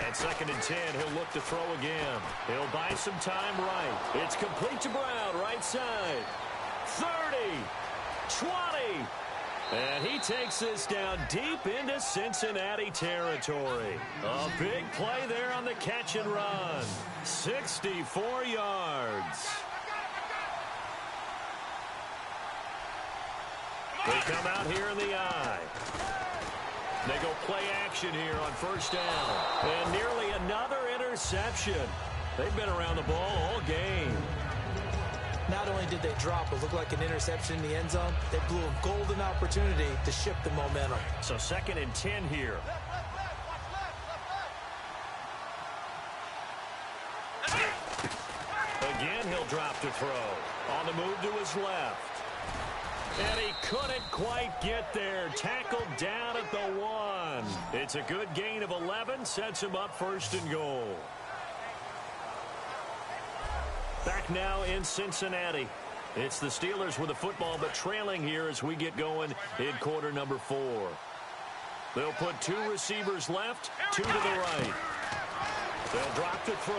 And 2nd and 10. He'll look to throw again. He'll buy some time right. It's complete to Brown, right side. 30, 20. And he takes this down deep into Cincinnati territory. A big play there on the catch and run. 64 yards. They come out here in the eye. They go play action here on first down. And nearly another interception. They've been around the ball all game. Not only did they drop what looked like an interception in the end zone, they blew a golden opportunity to shift the momentum. So 2nd and 10 here. Again, he'll drop to throw. On the move to his left. And he couldn't quite get there. Tackled down at the 1. It's a good gain of 11. Sets him up 1st and goal. Back now in Cincinnati. It's the Steelers with the football, but trailing here as we get going in quarter number 4. They'll put 2 receivers left, 2 to the right. They'll drop to throw.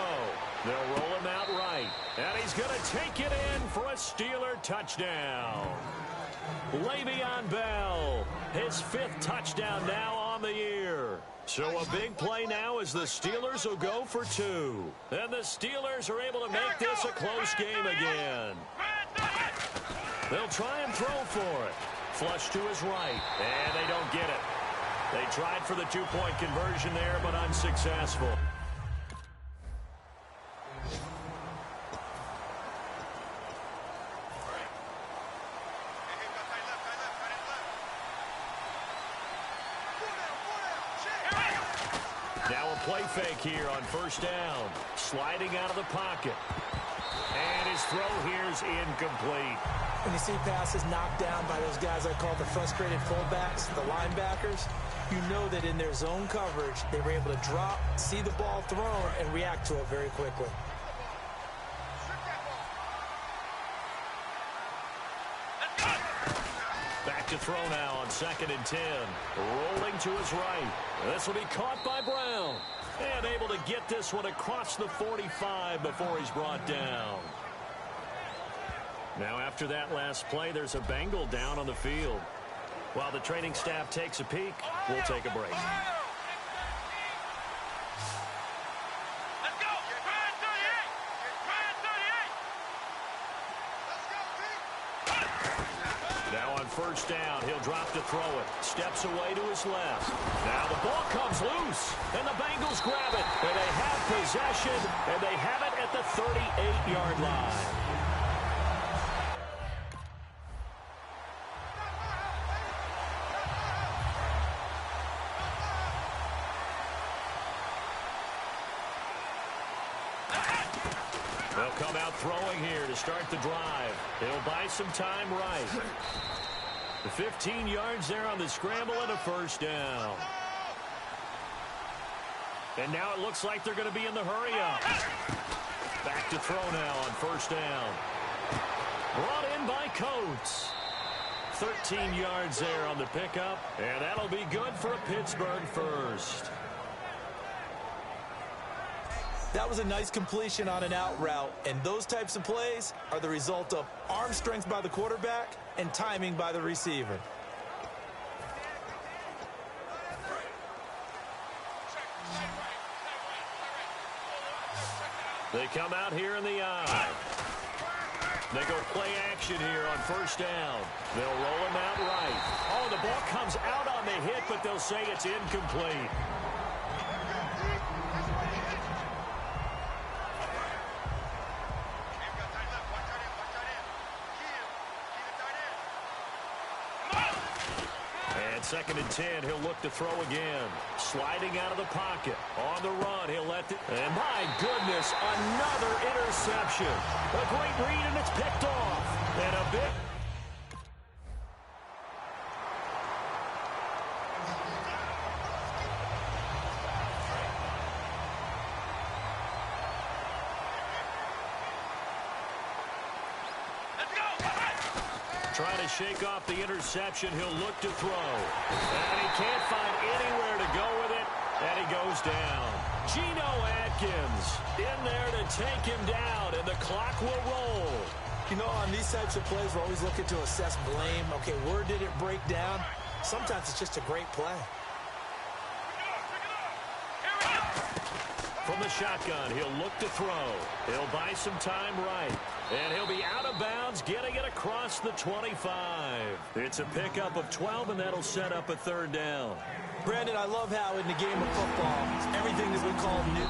They'll roll him out right. And he's going to take it in for a Steeler touchdown. Le'Veon Bell, his 5th touchdown now on the year. So a big play now as the Steelers will go for 2. And the Steelers are able to make this a close game again. They'll try and throw for it. Flush to his right, and they don't get it. They tried for the 2-point conversion there, but unsuccessful. Now a play fake here on first down. Sliding out of the pocket. And his throw here is incomplete. When you see passes knocked down by those guys I call the frustrated fullbacks, the linebackers, you know that in their zone coverage, they were able to drop, see the ball thrown, and react to it very quickly. Back to throw now on 2nd and 10. Rolling to his right. This will be caught by Brown. And able to get this one across the 45 before he's brought down. Now after that last play, there's a Bengal down on the field. While the training staff takes a peek, we'll take a break. Let's go. first down. He'll drop to throw it. Steps away to his left. Now the ball comes loose, and the Bengals grab it. And they have possession, and they have it at the 38-yard line. They'll come out throwing here to start the drive. He'll buy some time right. The 15 yards there on the scramble and a first down. And now it looks like they're going to be in the hurry up. Back to throw now on first down. Brought in by Coates. 13 yards there on the pickup. And that'll be good for a Pittsburgh first. That was a nice completion on an out route, and those types of plays are the result of arm strength by the quarterback and timing by the receiver. They come out here in the eye. They go play action here on first down. They'll roll him out right. Oh, the ball comes out on the hit, but they'll say it's incomplete. Second and 10, he'll look to throw again. Sliding out of the pocket. On the run, he'll let the... And my goodness, another interception. A great read, and it's picked off. And a big... Trying to shake off the interception. He'll look to throw. And he can't find anywhere to go with it. And he goes down. Geno Atkins in there to take him down. And the clock will roll. You know, on these types of plays, we're always looking to assess blame. Okay, where did it break down? Sometimes it's just a great play. From the shotgun, he'll look to throw. He'll buy some time right. And he'll be out of bounds, getting it across the 25. It's a pickup of 12, and that'll set up a third down. Brandon, I love how in the game of football, everything that we call new.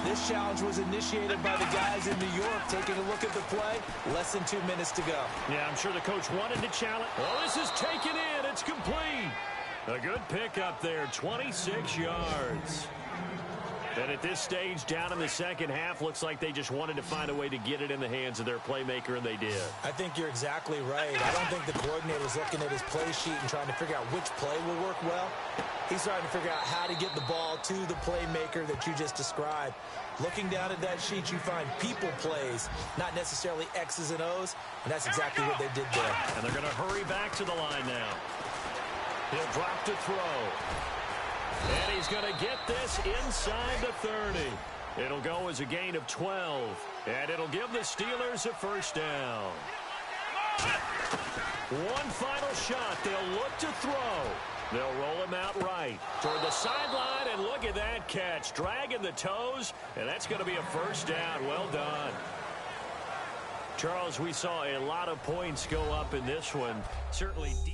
This challenge was initiated by the guys in New York. Taking a look at the play, less than 2 minutes to go. Yeah, I'm sure the coach wanted to challenge. Oh, this is taken in. It's complete. A good pickup there, 26 yards. And at this stage, down in the second half, looks like they just wanted to find a way to get it in the hands of their playmaker, and they did. I think you're exactly right. I don't think the coordinator's looking at his play sheet and trying to figure out which play will work well. He's trying to figure out how to get the ball to the playmaker that you just described. Looking down at that sheet, you find people plays, not necessarily X's and O's, and that's exactly what they did there. And they're going to hurry back to the line now. He'll drop to throw. And he's going to get this inside the 30. It'll go as a gain of 12. And it'll give the Steelers a first down. One final shot. They'll look to throw. They'll roll him out right toward the sideline, and look at that catch. Dragging the toes, and that's going to be a first down. Well done. Charles, we saw a lot of points go up in this one. Certainly deep.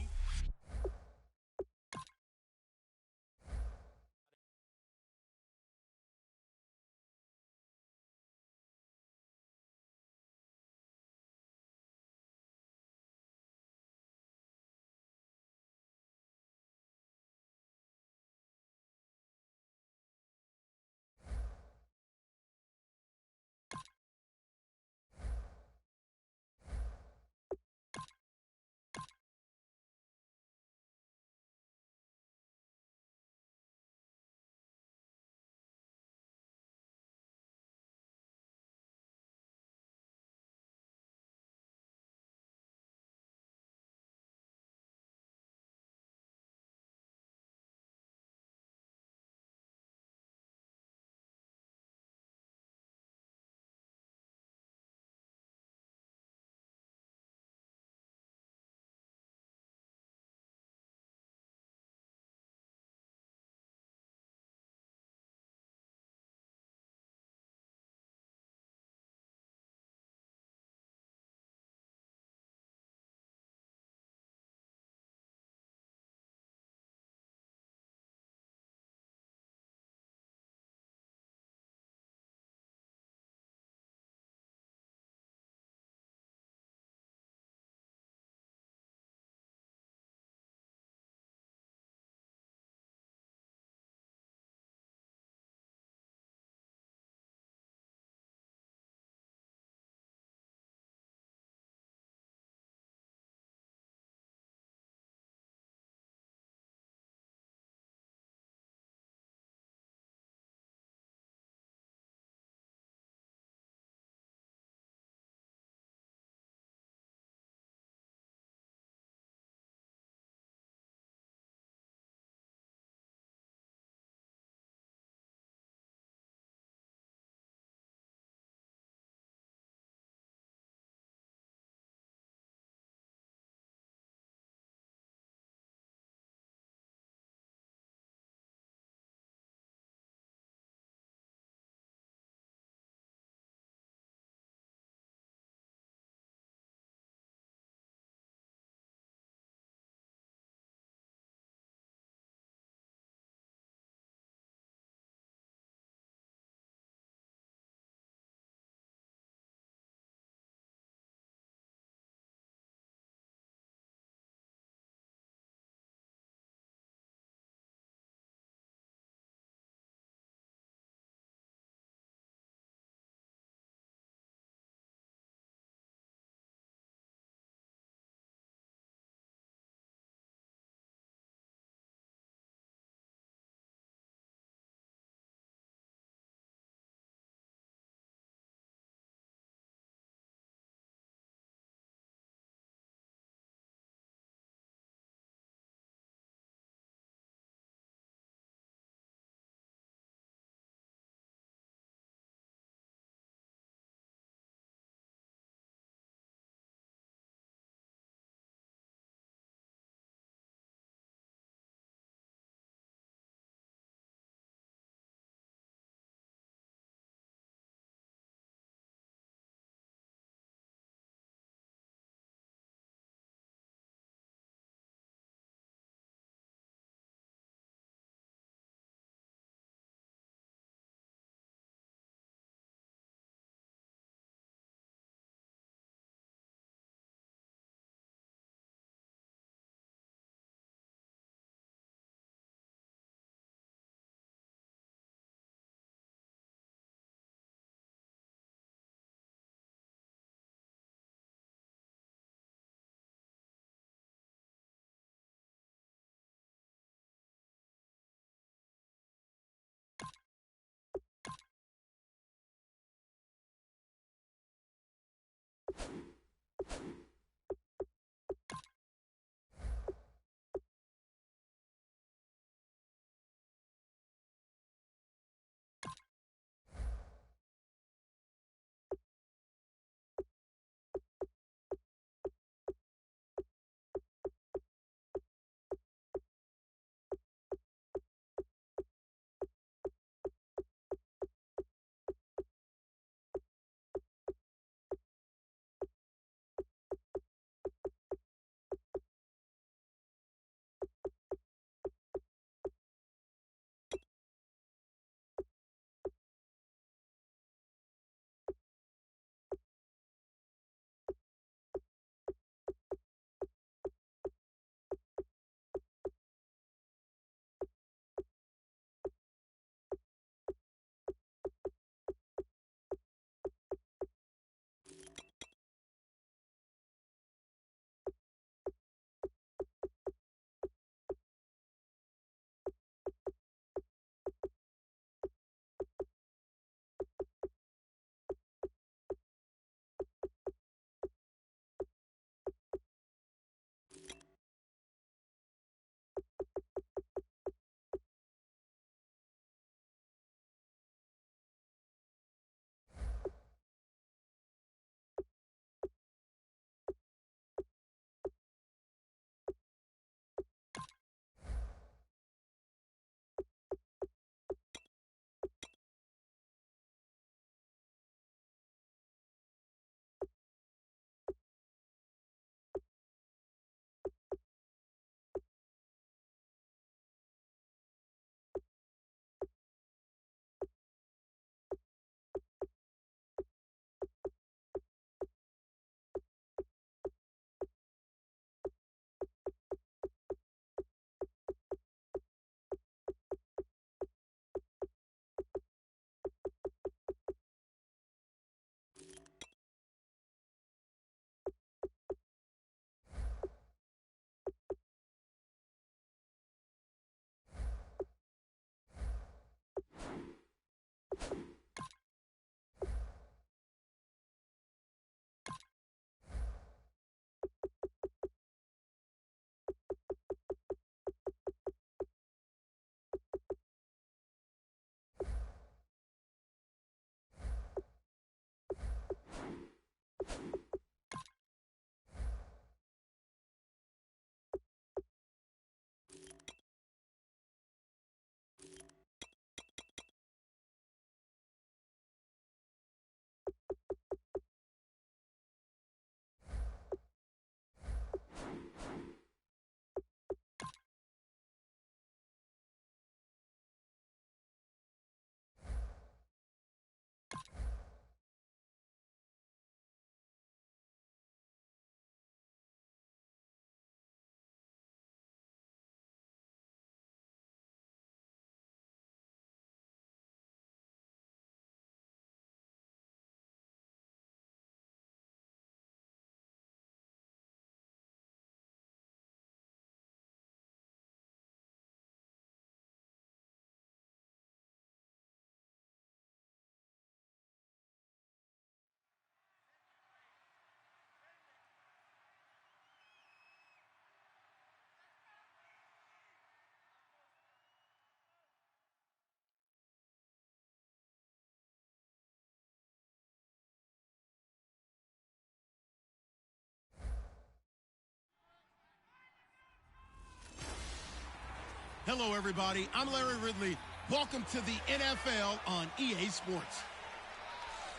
Hello, everybody. I'm Larry Ridley. Welcome to the NFL on EA Sports.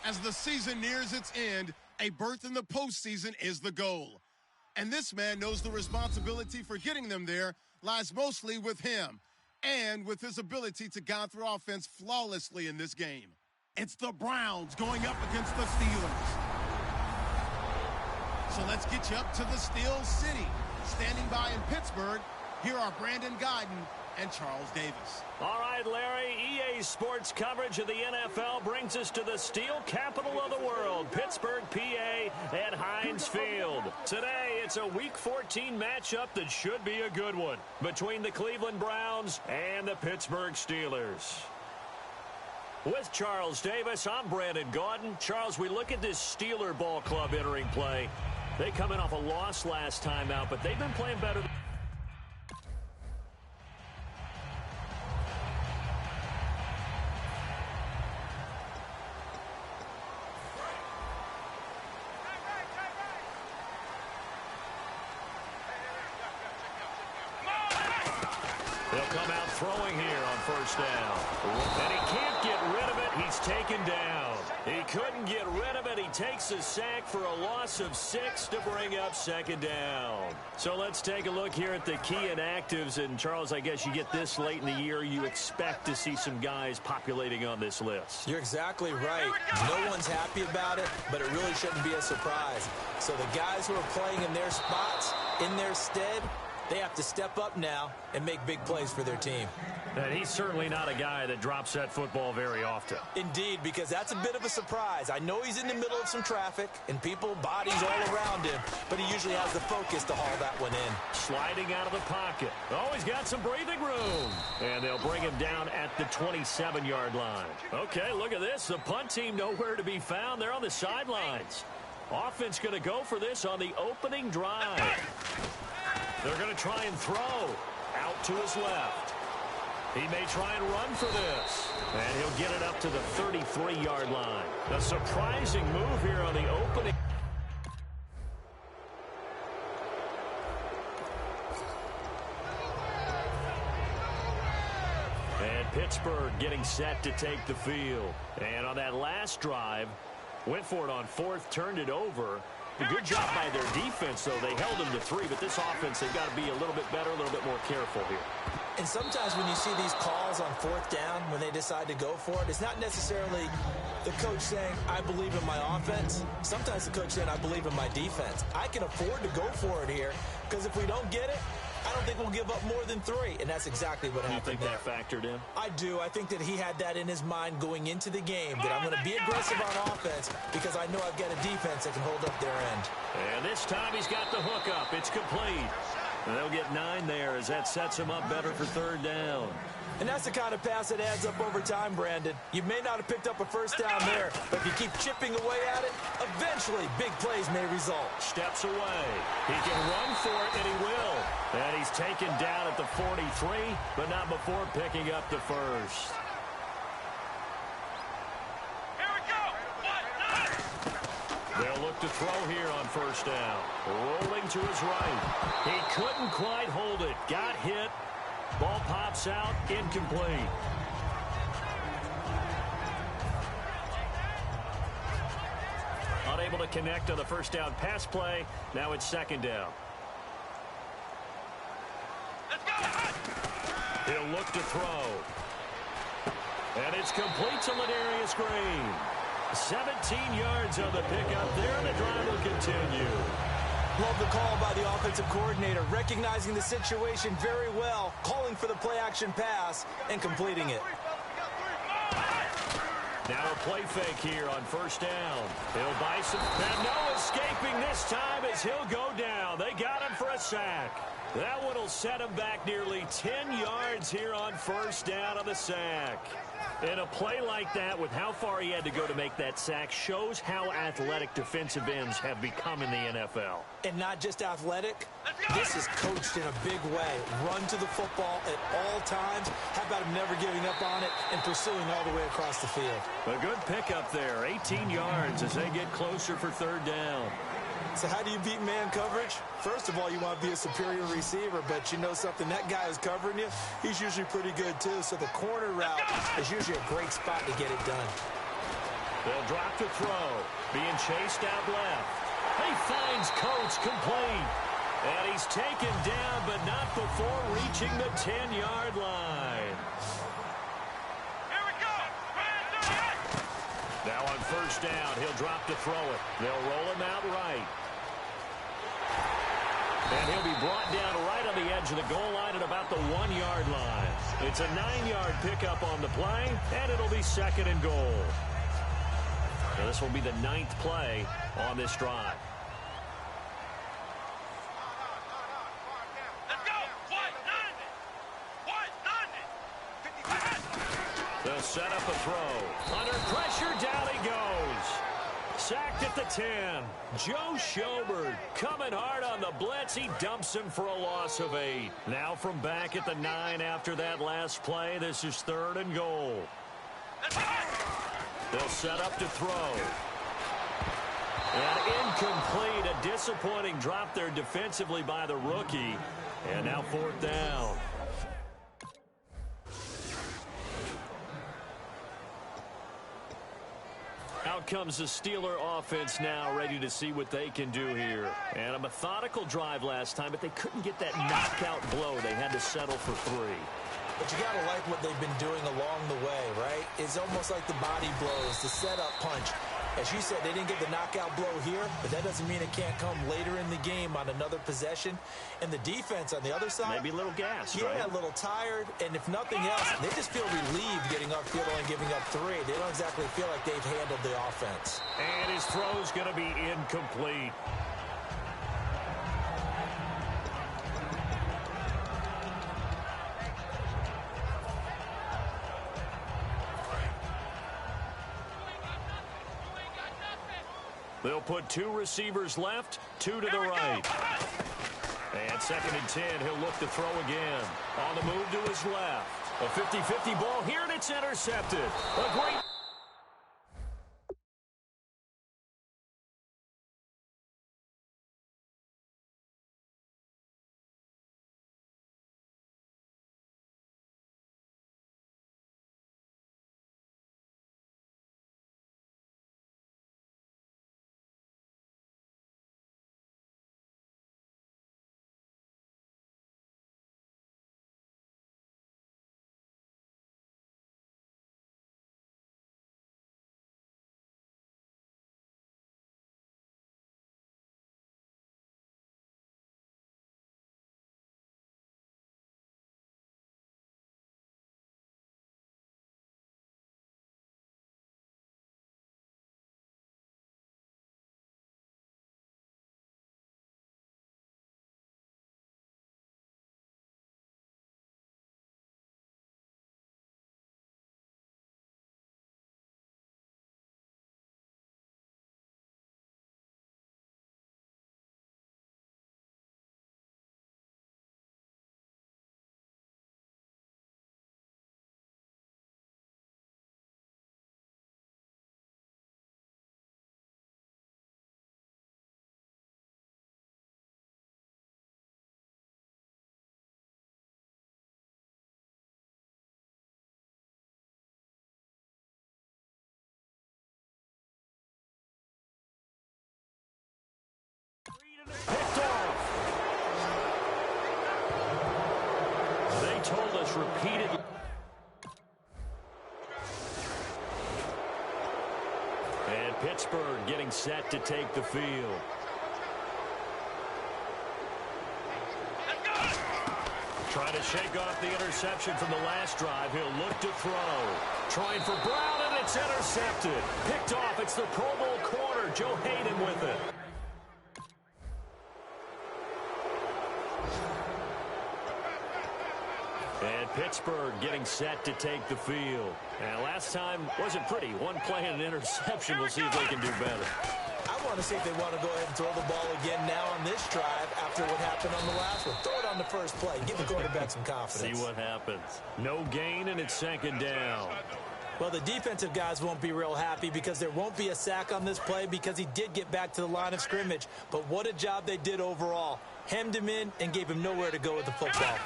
As the season nears its end, a berth in the postseason is the goal. And this man knows the responsibility for getting them there lies mostly with him and with his ability to guide through offense flawlessly in this game. It's the Browns going up against the Steelers. So let's get you up to the Steel City. Standing by in Pittsburgh, here are Brandon Guyton and Charles Davis. All right, Larry, EA Sports coverage of the NFL brings us to the steel capital of the world, Pittsburgh, PA, at Heinz Field. Today, it's a Week 14 matchup that should be a good one between the Cleveland Browns and the Pittsburgh Steelers. With Charles Davis, I'm Brandon Guyton. Charles, we look at this Steeler ball club entering play. They come in off a loss last time out, but they've been playing better. They'll come out throwing here on first down. And he can't get rid of it. He's taken down. He couldn't get rid of it. He takes a sack for a loss of 6 to bring up second down. So let's take a look here at the key inactives. And, Charles, I guess you get this late in the year, you expect to see some guys populating on this list. You're exactly right. No one's happy about it, but it really shouldn't be a surprise. So the guys who are playing in their spots, in their stead, they have to step up now and make big plays for their team. And he's certainly not a guy that drops that football very often. Indeed, because that's a bit of a surprise. I know he's in the middle of some traffic and people, bodies all around him, but he usually has the focus to haul that one in. Sliding out of the pocket. Oh, he's got some breathing room. And they'll bring him down at the 27-yard line. Okay, look at this. The punt team nowhere to be found. They're on the sidelines. Offense going to go for this on the opening drive. They're going to try and throw out to his left. He may try and run for this. And he'll get it up to the 33-yard line. A surprising move here on the opening. And Pittsburgh getting set to take the field. And on that last drive, went for it on fourth, turned it over. A good job by their defense, though. They held them to 3, but this offense, they've got to be a little bit better, a little bit more careful here. And sometimes when you see these calls on fourth down, when they decide to go for it, it's not necessarily the coach saying, I believe in my offense. Sometimes the coach saying, I believe in my defense. I can afford to go for it here, because if we don't get it, I don't think we'll give up more than 3, and that's exactly what happened. You think that factored in? I do. I think that he had that in his mind going into the game, that I'm going to be aggressive on offense because I know I've got a defense that can hold up their end. And this time he's got the hook up. It's complete. And they'll get 9 there as that sets him up better for third down. And that's the kind of pass that adds up over time, Brandon. You may not have picked up a first down there, but if you keep chipping away at it, eventually big plays may result. Steps away. He can run for it, and he will. And he's taken down at the 43, but not before picking up the first. Here we go. They'll look to throw here on first down. Rolling to his right. He couldn't quite hold it. Got hit. Ball pops out, incomplete. Unable to connect on the first down pass play. Now it's second down. Let's go. He'll look to throw. And it's complete to Ladarius Green. 17 yards on the pickup there, and the drive will continue. Love the call by the offensive coordinator, recognizing the situation very well, calling for the play-action pass, and completing it. Now a play fake here on first down. He'll buy some, and no escaping this time as he'll go down. They got him for a sack. That one will set him back nearly 10 yards here on first down on the sack. And a play like that, with how far he had to go to make that sack, shows how athletic defensive ends have become in the NFL. And not just athletic, this is coached in a big way. Run to the football at all times. How about him never giving up on it and pursuing all the way across the field? A good pickup there, 18 yards as they get closer for third down. So how do you beat man coverage? First of all, you want to be a superior receiver, but you know something, that guy who's covering you, he's usually pretty good too. So the corner route is usually a great spot to get it done. They'll drop to throw. Being chased out left. He finds Coates complete. And he's taken down, but not before reaching the 10-yard line. Here we go. Now on first down, he'll drop to throw it. They'll roll him out right. And he'll be brought down right on the edge of the goal line at about the 1-yard line. It's a 9-yard pickup on the play, and it'll be 2nd and goal. Now this will be the 9th play on this drive. Let's go. They'll set up a throw. Under pressure, down he goes. Sacked at the 10. Joe Schobert coming hard on the blitz. He dumps him for a loss of 8. Now from back at the 9 after that last play. This is 3rd and goal. They'll set up to throw. And incomplete. A disappointing drop there defensively by the rookie. And now 4th down. Out comes the Steeler offense now, ready to see what they can do here. And a methodical drive last time, but they couldn't get that knockout blow. They had to settle for 3. But you got to like what they've been doing along the way, right? It's almost like the body blows, the setup punch. As you said, they didn't get the knockout blow here, but that doesn't mean it can't come later in the game on another possession. And the defense on the other side, maybe a little gassed, yeah, right? A little tired. And if nothing else, they just feel relieved getting upfield and giving up 3. They don't exactly feel like they've handled the offense. And his throw's going to be incomplete. They'll put 2 receivers left, 2 to the right. And 2nd and 10, he'll look to throw again. On the move to his left. A 50-50 ball here, and it's intercepted. A great... Picked off. They told us repeatedly. And Pittsburgh getting set to take the field. Trying to shake off the interception from the last drive. He'll look to throw. Trying for Brown, and it's intercepted. Picked off. It's the Pro Bowl corner, Joe Hayden, with it. And Pittsburgh getting set to take the field. And last time wasn't pretty. One play and an interception. We'll see if they can do better. I want to see if they want to go ahead and throw the ball again now on this drive after what happened on the last one. Throw it on the first play. Give the quarterback some confidence. See what happens. No gain, and it's 2nd down. Well, the defensive guys won't be real happy because there won't be a sack on this play because he did get back to the line of scrimmage. But what a job they did overall. Hemmed him in and gave him nowhere to go with the football.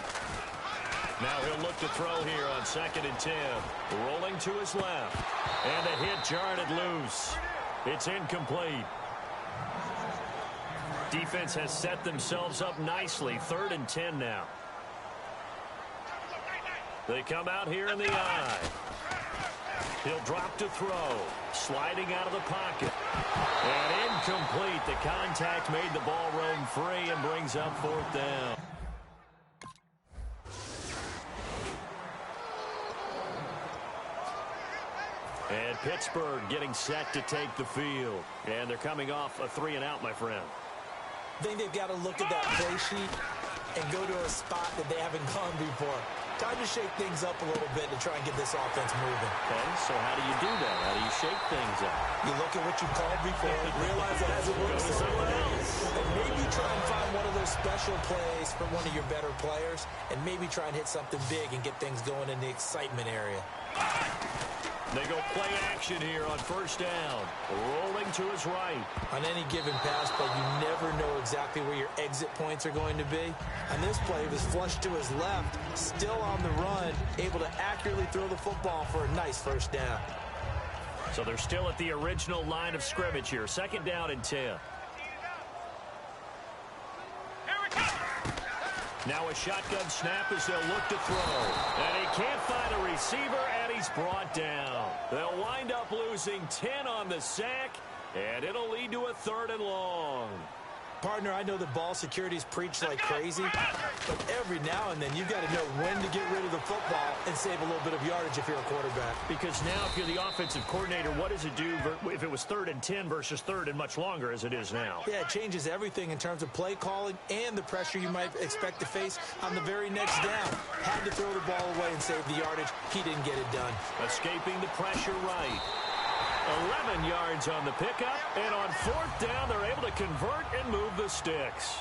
Now he'll look to throw here on 2nd and 10. Rolling to his left. And the hit jarred it loose. It's incomplete. Defense has set themselves up nicely. 3rd and 10 now. They come out here in the eye. He'll drop to throw. Sliding out of the pocket. And incomplete. The contact made the ball roam free and brings up 4th down. And Pittsburgh getting set to take the field. And they're coming off a 3-and-out, my friend. I think they've got to look at that play sheet and go to a spot that they haven't gone before. Time to shake things up a little bit to try and get this offense moving. Okay, so how do you do that? How do you shake things up? You look at what you called before, realize it hasn't worked somewhere else, and maybe try and find one of those special plays for one of your better players, and maybe try and hit something big and get things going in the excitement area. They go play action here on 1st down. Rolling to his right. On any given pass play, you never know exactly where your exit points are going to be. On this play, he was flushed to his left, still on the run, able to accurately throw the football for a nice 1st down. So they're still at the original line of scrimmage here. 2nd down and 10. Now a shotgun snap as they'll look to throw. And he can't find a receiver, and he's brought down. They'll wind up losing 10 on the sack, and it'll lead to a 3rd and long. Partner, I know that ball security's preached like crazy, but every now and then you've got to know when to get rid of the football and save a little bit of yardage if you're a quarterback. Because now if you're the offensive coordinator, what does it do if it was 3rd and 10 versus 3rd and much longer as it is now? Yeah, it changes everything in terms of play calling and the pressure you might expect to face on the very next down. Had to throw the ball away and save the yardage. He didn't get it done. Escaping the pressure right. 11 yards on the pickup, and on 4th down, they're able to convert and move the sticks.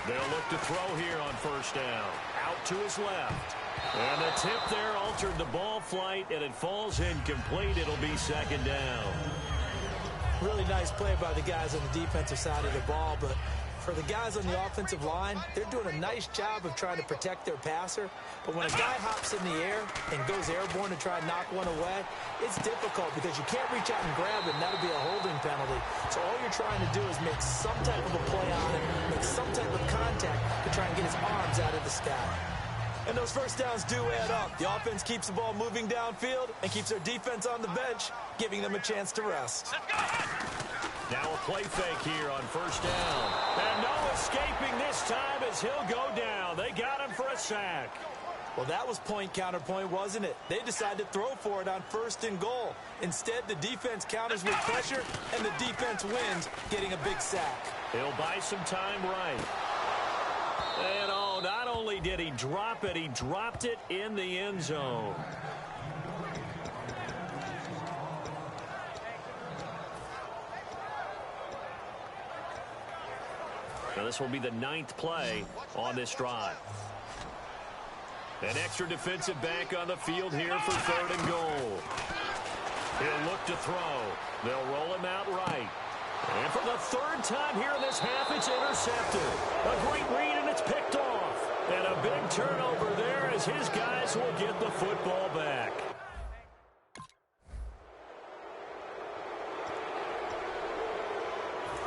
They'll look to throw here on 1st down. Out to his left. And the tip there altered the ball flight, and it falls incomplete. It'll be 2nd down. Really nice play by the guys on the defensive side of the ball, but for the guys on the offensive line, they're doing a nice job of trying to protect their passer. But when a guy hops in the air and goes airborne to try and knock one away, it's difficult because you can't reach out and grab it, and that'll be a holding penalty. So all you're trying to do is make some type of a play on him, make some type of contact to try and get his arms out of the sky. And those 1st downs do add up. The offense keeps the ball moving downfield and keeps their defense on the bench, giving them a chance to rest. Now a play fake here on 1st down. And no escaping this time as he'll go down. They got him for a sack. Well, that was point counterpoint, wasn't it? They decided to throw for it on 1st and goal. Instead, the defense counters with pressure, and the defense wins, getting a big sack. He'll buy some time right. And oh, not only did he drop it, he dropped it in the end zone. Now this will be the 9th play on this drive. An extra defensive back on the field here for 3rd and goal. He'll look to throw. They'll roll him out right. And for the 3rd time here in this half, it's intercepted. A great read, and it's picked off. And a big turnover there as his guys will get the football back.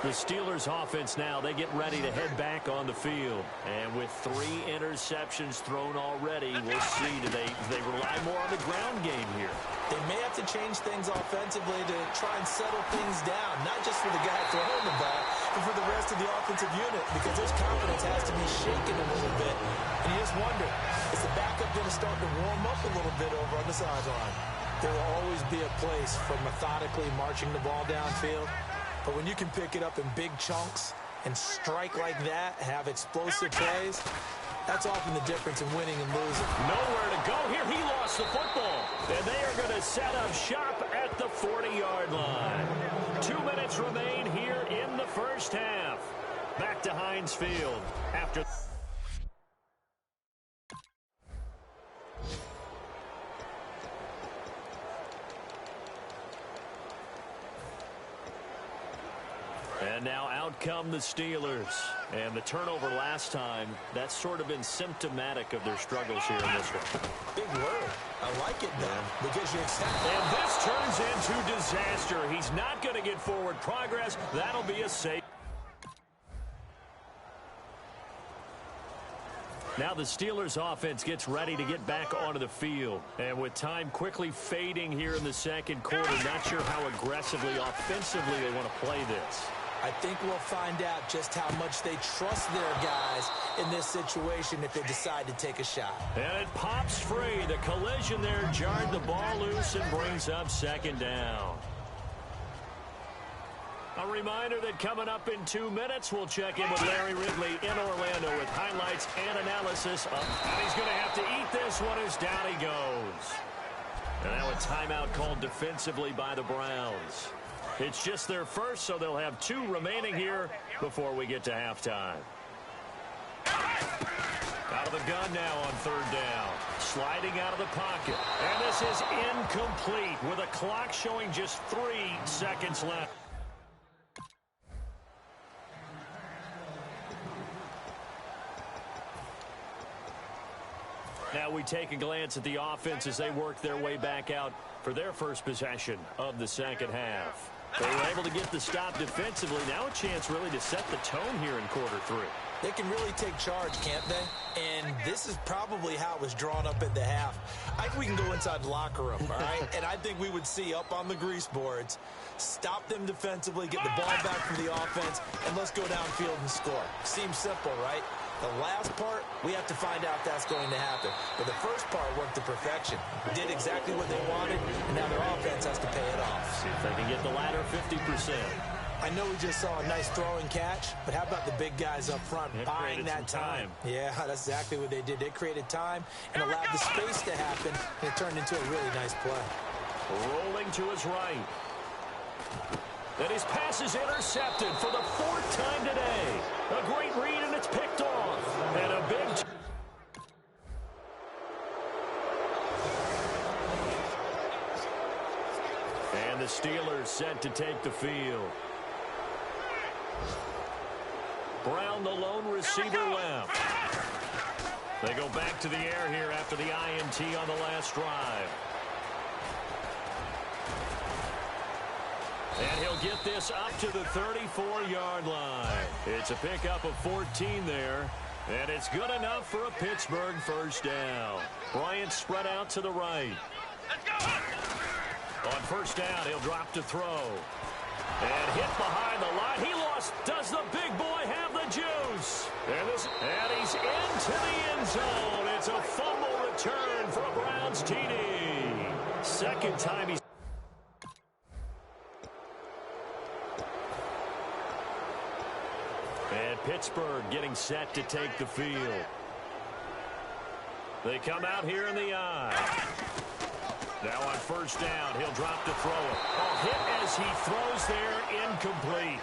The Steelers offense now, they get ready to head back on the field. And with 3 interceptions thrown already, we'll see, do they rely more on the ground game here? They may have to change things offensively to try and settle things down, not just for the guy throwing the ball, but for the rest of the offensive unit, because his confidence has to be shaken a little bit. And you just wonder, is the backup going to start to warm up a little bit over on the sideline? There will always be a place for methodically marching the ball downfield. But when you can pick it up in big chunks and strike like that, have explosive plays, that's often the difference in winning and losing. Nowhere to go here. He lost the football. And they are going to set up shop at the 40-yard line. 2 minutes remain here in the 1st half. Back to Heinz Field after... come the Steelers. And the turnover last time, that's sort of been symptomatic of their struggles here in this one. Big word. I like it now because you accept it. And this turns into disaster. He's not going to get forward progress. That'll be a save. Now the Steelers offense gets ready to get back onto the field. And with time quickly fading here in the second quarter, not sure how aggressively, offensively they want to play this. I think we'll find out just how much they trust their guys in this situation if they decide to take a shot. And it pops free. The collision there jarred the ball loose and brings up second down. A reminder that coming up in 2 minutes, we'll check in with Larry Ridley in Orlando with highlights and analysis. And he's going to have to eat this one as down he goes. And now a timeout called defensively by the Browns. It's just their first, so they'll have 2 remaining here before we get to halftime. Out of the gun now on third down. Sliding out of the pocket. And this is incomplete with a clock showing just 3 seconds left. Now we take a glance at the offense as they work their way back out for their first possession of the second half. They were able to get the stop defensively. Now a chance really to set the tone here in quarter 3. They can really take charge, can't they? And this is probably how it was drawn up in the half. I think we can go inside the locker room, all right? And I think we would see up on the grease boards, stop them defensively, get the ball back from the offense, and let's go downfield and score. Seems simple, right? The last part, we have to find out if that's going to happen. But the first part worked to perfection. Did exactly what they wanted, and now their offense has to pay it off. See if they can get the latter 50%. I know we just saw a nice throwing catch, but how about the big guys up front buying that time? Yeah, that's exactly what they did. They created time and allowed the space to happen, and it turned into a really nice play. Rolling to his right. And his pass is intercepted for the 4th time today. A great read, and it's picked off. And a big... And the Steelers set to take the field. Brown, the lone receiver, left. They go back to the air here after the INT on the last drive. And he'll get this up to the 34-yard line. It's a pickup of 14 there. And it's good enough for a Pittsburgh first down. Bryant spread out to the right. On first down, he'll drop to throw. And hit behind the line. He lost. Does the big boy have the juice? And he's into the end zone. It's a fumble return for a Browns TD. Second time he's... And Pittsburgh getting set to take the field. They come out here in the eye. Now on first down, he'll drop to throw it. A hit as he throws there, incomplete.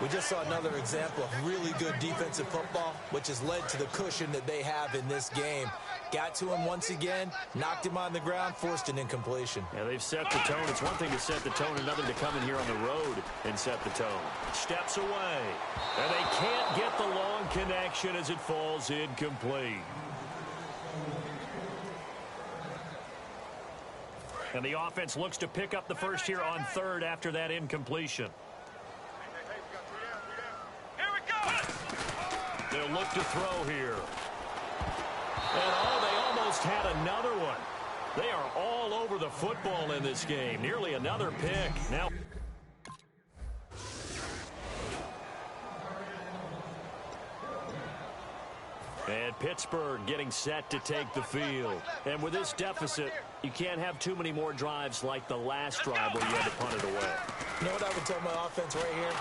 We just saw another example of really good defensive football, which has led to the cushion that they have in this game. Got to him once again, knocked him on the ground, forced an incompletion. Yeah, they've set the tone. It's one thing to set the tone, another to come in here on the road and set the tone. Steps away. And they can't get the long connection as it falls incomplete. And the offense looks to pick up the first here on third after that incompletion. Here we go! They'll look to throw here. And they almost had another one. They are all over the football in this game. Nearly another pick. Now... And Pittsburgh getting set to take the field. And with this deficit, you can't have too many more drives like the last drive where you had to punt it away. You know what I would tell my offense right here?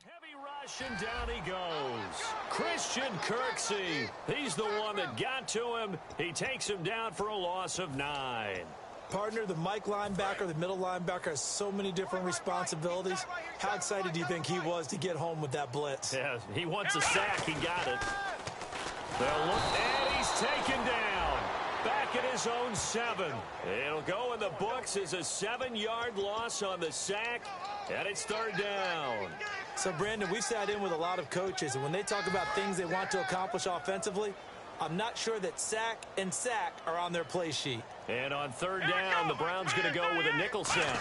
Heavy rush, and down he goes. Christian Kirksey. He's the one that got to him. He takes him down for a loss of 9. Partner, the Mike linebacker, the middle linebacker, has so many different responsibilities. How excited do you think he was to get home with that blitz? Yeah, he wants a sack. He got it. They'll look, and taken down. Back at his own 7. It'll go in the books as a 7-yard loss on the sack, and it's 3rd down. So, Brandon, we've sat in with a lot of coaches, and when they talk about things they want to accomplish offensively, I'm not sure that sack and sack are on their play sheet. And on 3rd down, the Browns going to go with a nickel set.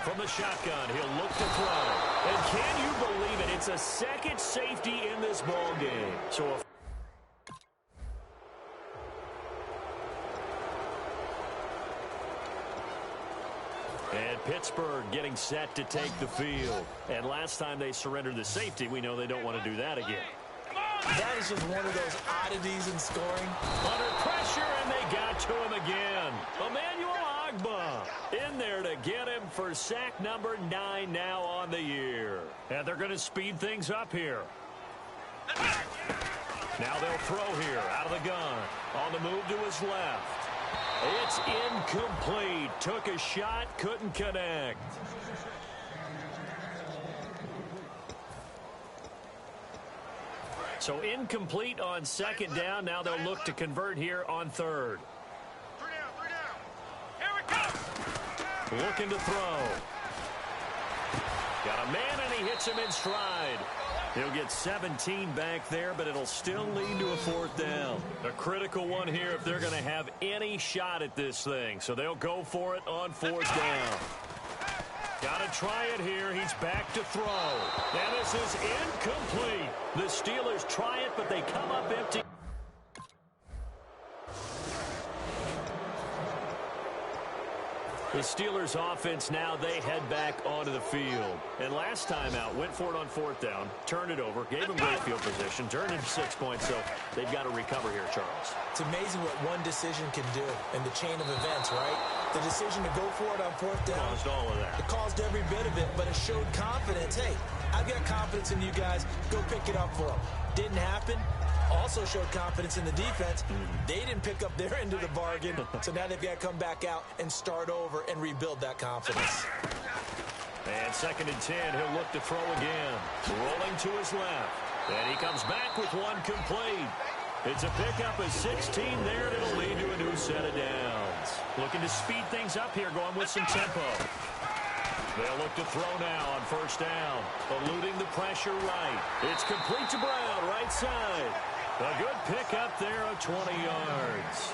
From the shotgun, he'll look to throw. And can you believe it? It's a second safety in this ball game. So and Pittsburgh getting set to take the field. And last time they surrendered the safety, we know they don't want to do that again. That is just one of those oddities in scoring. Under pressure, and they got to him again. Emmanuel Ogbah in there to get him for sack number 9 now on the year. And they're going to speed things up here. Now they'll throw here out of the gun. On the move to his left. It's incomplete. Took a shot, couldn't connect. So incomplete on 2nd down. Now they'll look to convert here on 3rd. 3 down. Here we go. Looking to throw. Got a man, and he hits him in stride. He'll get 17 back there, but it'll still lead to a 4th down. A critical one here if they're going to have any shot at this thing. So they'll go for it on 4th down. Got to try it here. He's back to throw. And this is incomplete. The Steelers try it, but they come up empty. The Steelers offense now, they head back onto the field. And last time out, went for it on 4th down, turned it over, gave them great field position, turned into 6 points, so they've got to recover here, Charles. It's amazing what one decision can do in the chain of events, right? The decision to go for it on 4th down. Caused all of that. It caused every bit of it, but it showed confidence. Hey, I've got confidence in you guys. Go pick it up for them. Didn't happen. Also showed confidence in the defense. They didn't pick up their end of the bargain, so now they've got to come back out and start over and rebuild that confidence. And 2nd and 10, he'll look to throw again. Rolling to his left. And he comes back with one complete. It's a pickup of 16 there, and it'll lead to a new set of downs. Looking to speed things up here, going with some tempo. They'll look to throw now on 1st down. Eluding the pressure right. It's complete to Brown, right side. A good pickup there of 20 yards.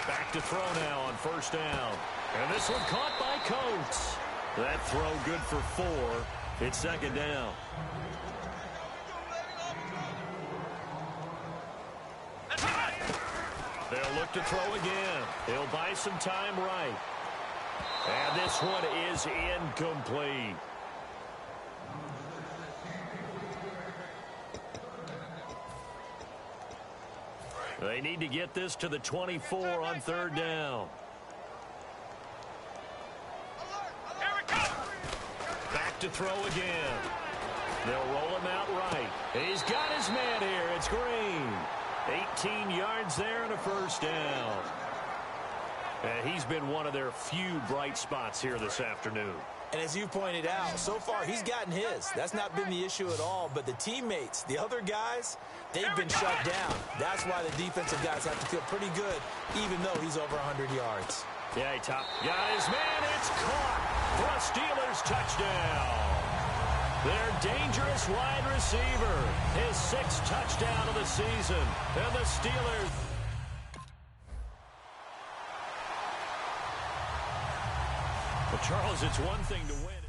Back to throw now on 1st down. And this one caught by Coates. That throw good for 4. It's 2nd down. They'll look to throw again. He'll buy some time right. And this one is incomplete. They need to get this to the 24 on 3rd down. Back to throw again. They'll roll him out right. He's got his man here. It's Green. 18 yards there and a 1st down. And he's been one of their few bright spots here this afternoon. And as you pointed out, so far he's gotten his. That's not been the issue at all. But the teammates, the other guys, they've been shut down. That's why the defensive guys have to feel pretty good, even though he's over 100 yards. Yeah, he got his man. It's caught for a Steelers touchdown. Their dangerous wide receiver, his 6th touchdown of the season. And the Steelers... Well, Charles, it's one thing to win.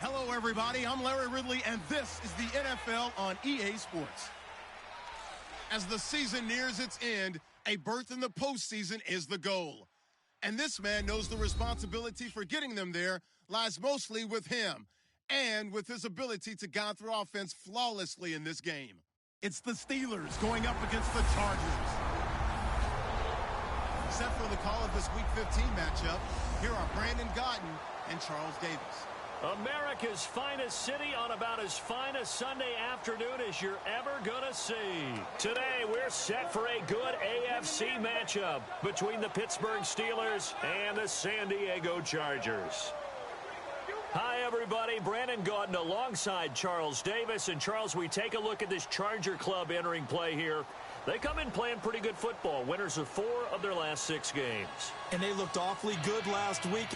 Hello, everybody. I'm Larry Ridley, and this is the NFL on EA Sports. As the season nears its end, a berth in the postseason is the goal. And this man knows the responsibility for getting them there lies mostly with him and with his ability to guide through offense flawlessly in this game. It's the Steelers going up against the Chargers. Set for the call of this Week 15 matchup, here are Brandon Gaudin and Charles Davis. America's finest city on about as fine a Sunday afternoon as you're ever gonna see. Today, we're set for a good AFC matchup between the Pittsburgh Steelers and the San Diego Chargers. Hi, everybody. Brandon Gaudin alongside Charles Davis. And, Charles, we take a look at this Charger club entering play here. They come in playing pretty good football. Winners of 4 of their last 6 games. And they looked awfully good last week.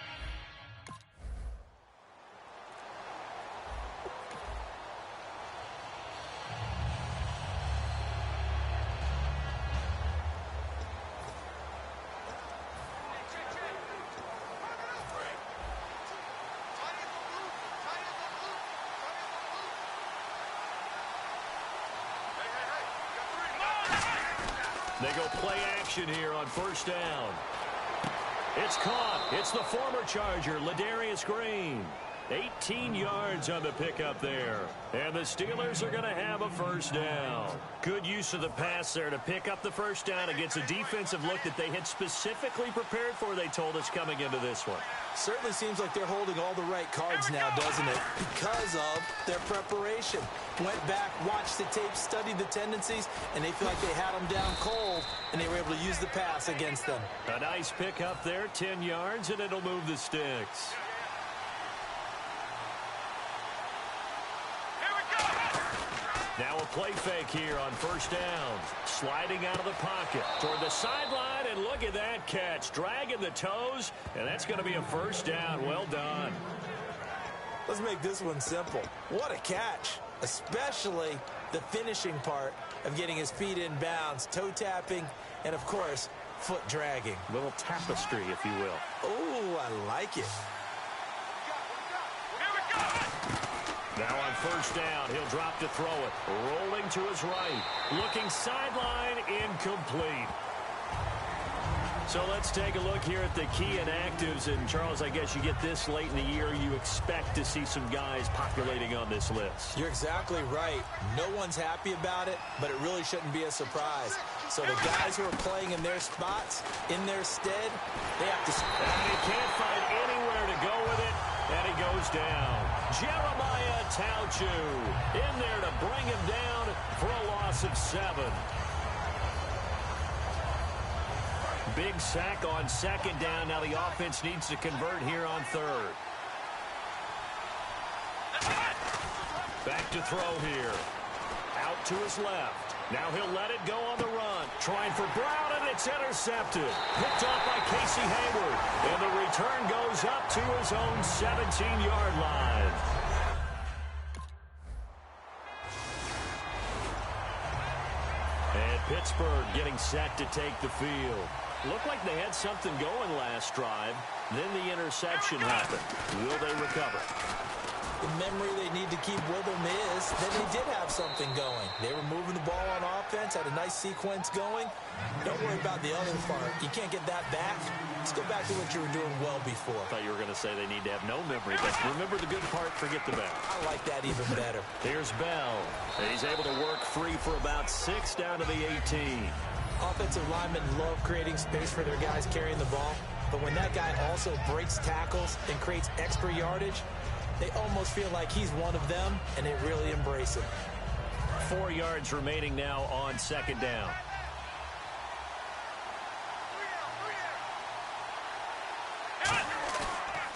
They go play action here on first down. It's caught. It's the former Charger, Ladarius Green. 18 yards on the pickup there. And the Steelers are going to have a first down. Good use of the pass there to pick up the first down against a defensive look that they had specifically prepared for, they told us, coming into this one. Certainly seems like they're holding all the right cards now, doesn't it? Because of their preparation. Went back, watched the tape, studied the tendencies, and they feel like they had them down cold, and they were able to use the pass against them. A nice pickup there, 10 yards, and it'll move the sticks. Now a play fake here on first down. Sliding out of the pocket toward the sideline, and look at that catch. Dragging the toes, and that's going to be a first down. Well done. Let's make this one simple. What a catch, especially the finishing part of getting his feet in bounds, toe tapping, and, of course, foot dragging. A little tapestry, if you will. Oh, I like it. Now on first down, he'll drop to throw it. Rolling to his right. Looking sideline, incomplete. So let's take a look here at the key inactives. And, Charles, I guess you get this late in the year, you expect to see some guys populating on this list. You're exactly right. No one's happy about it, but it really shouldn't be a surprise. So the guys who are playing in their spots, in their stead, they have to... And he can't find anywhere to go with it, and he goes down. Jeremiah Tauchu in there to bring him down for a loss of 7. Big sack on second down. Now the offense needs to convert here on third. Back to throw here. Out to his left. Now he'll let it go on the run. Trying for Brown, and it's intercepted. Picked off by Casey Hayward. And the return goes up to his own 17-yard line. And Pittsburgh getting set to take the field. Looked like they had something going last drive. Then the interception happened. Will they recover? The memory they need to keep with them is that they did have something going. They were moving the ball on offense, had a nice sequence going. Don't worry about the other part. You can't get that back. Let's go back to what you were doing well before. I thought you were going to say they need to have no memory, but remember the good part, forget the bad. I like that even better. Here's Bell. And he's able to work free for about 6 down to the 18. Offensive linemen love creating space for their guys carrying the ball, but when that guy also breaks tackles and creates extra yardage, they almost feel like he's one of them, and they really embrace it. 4 yards remaining now on second down.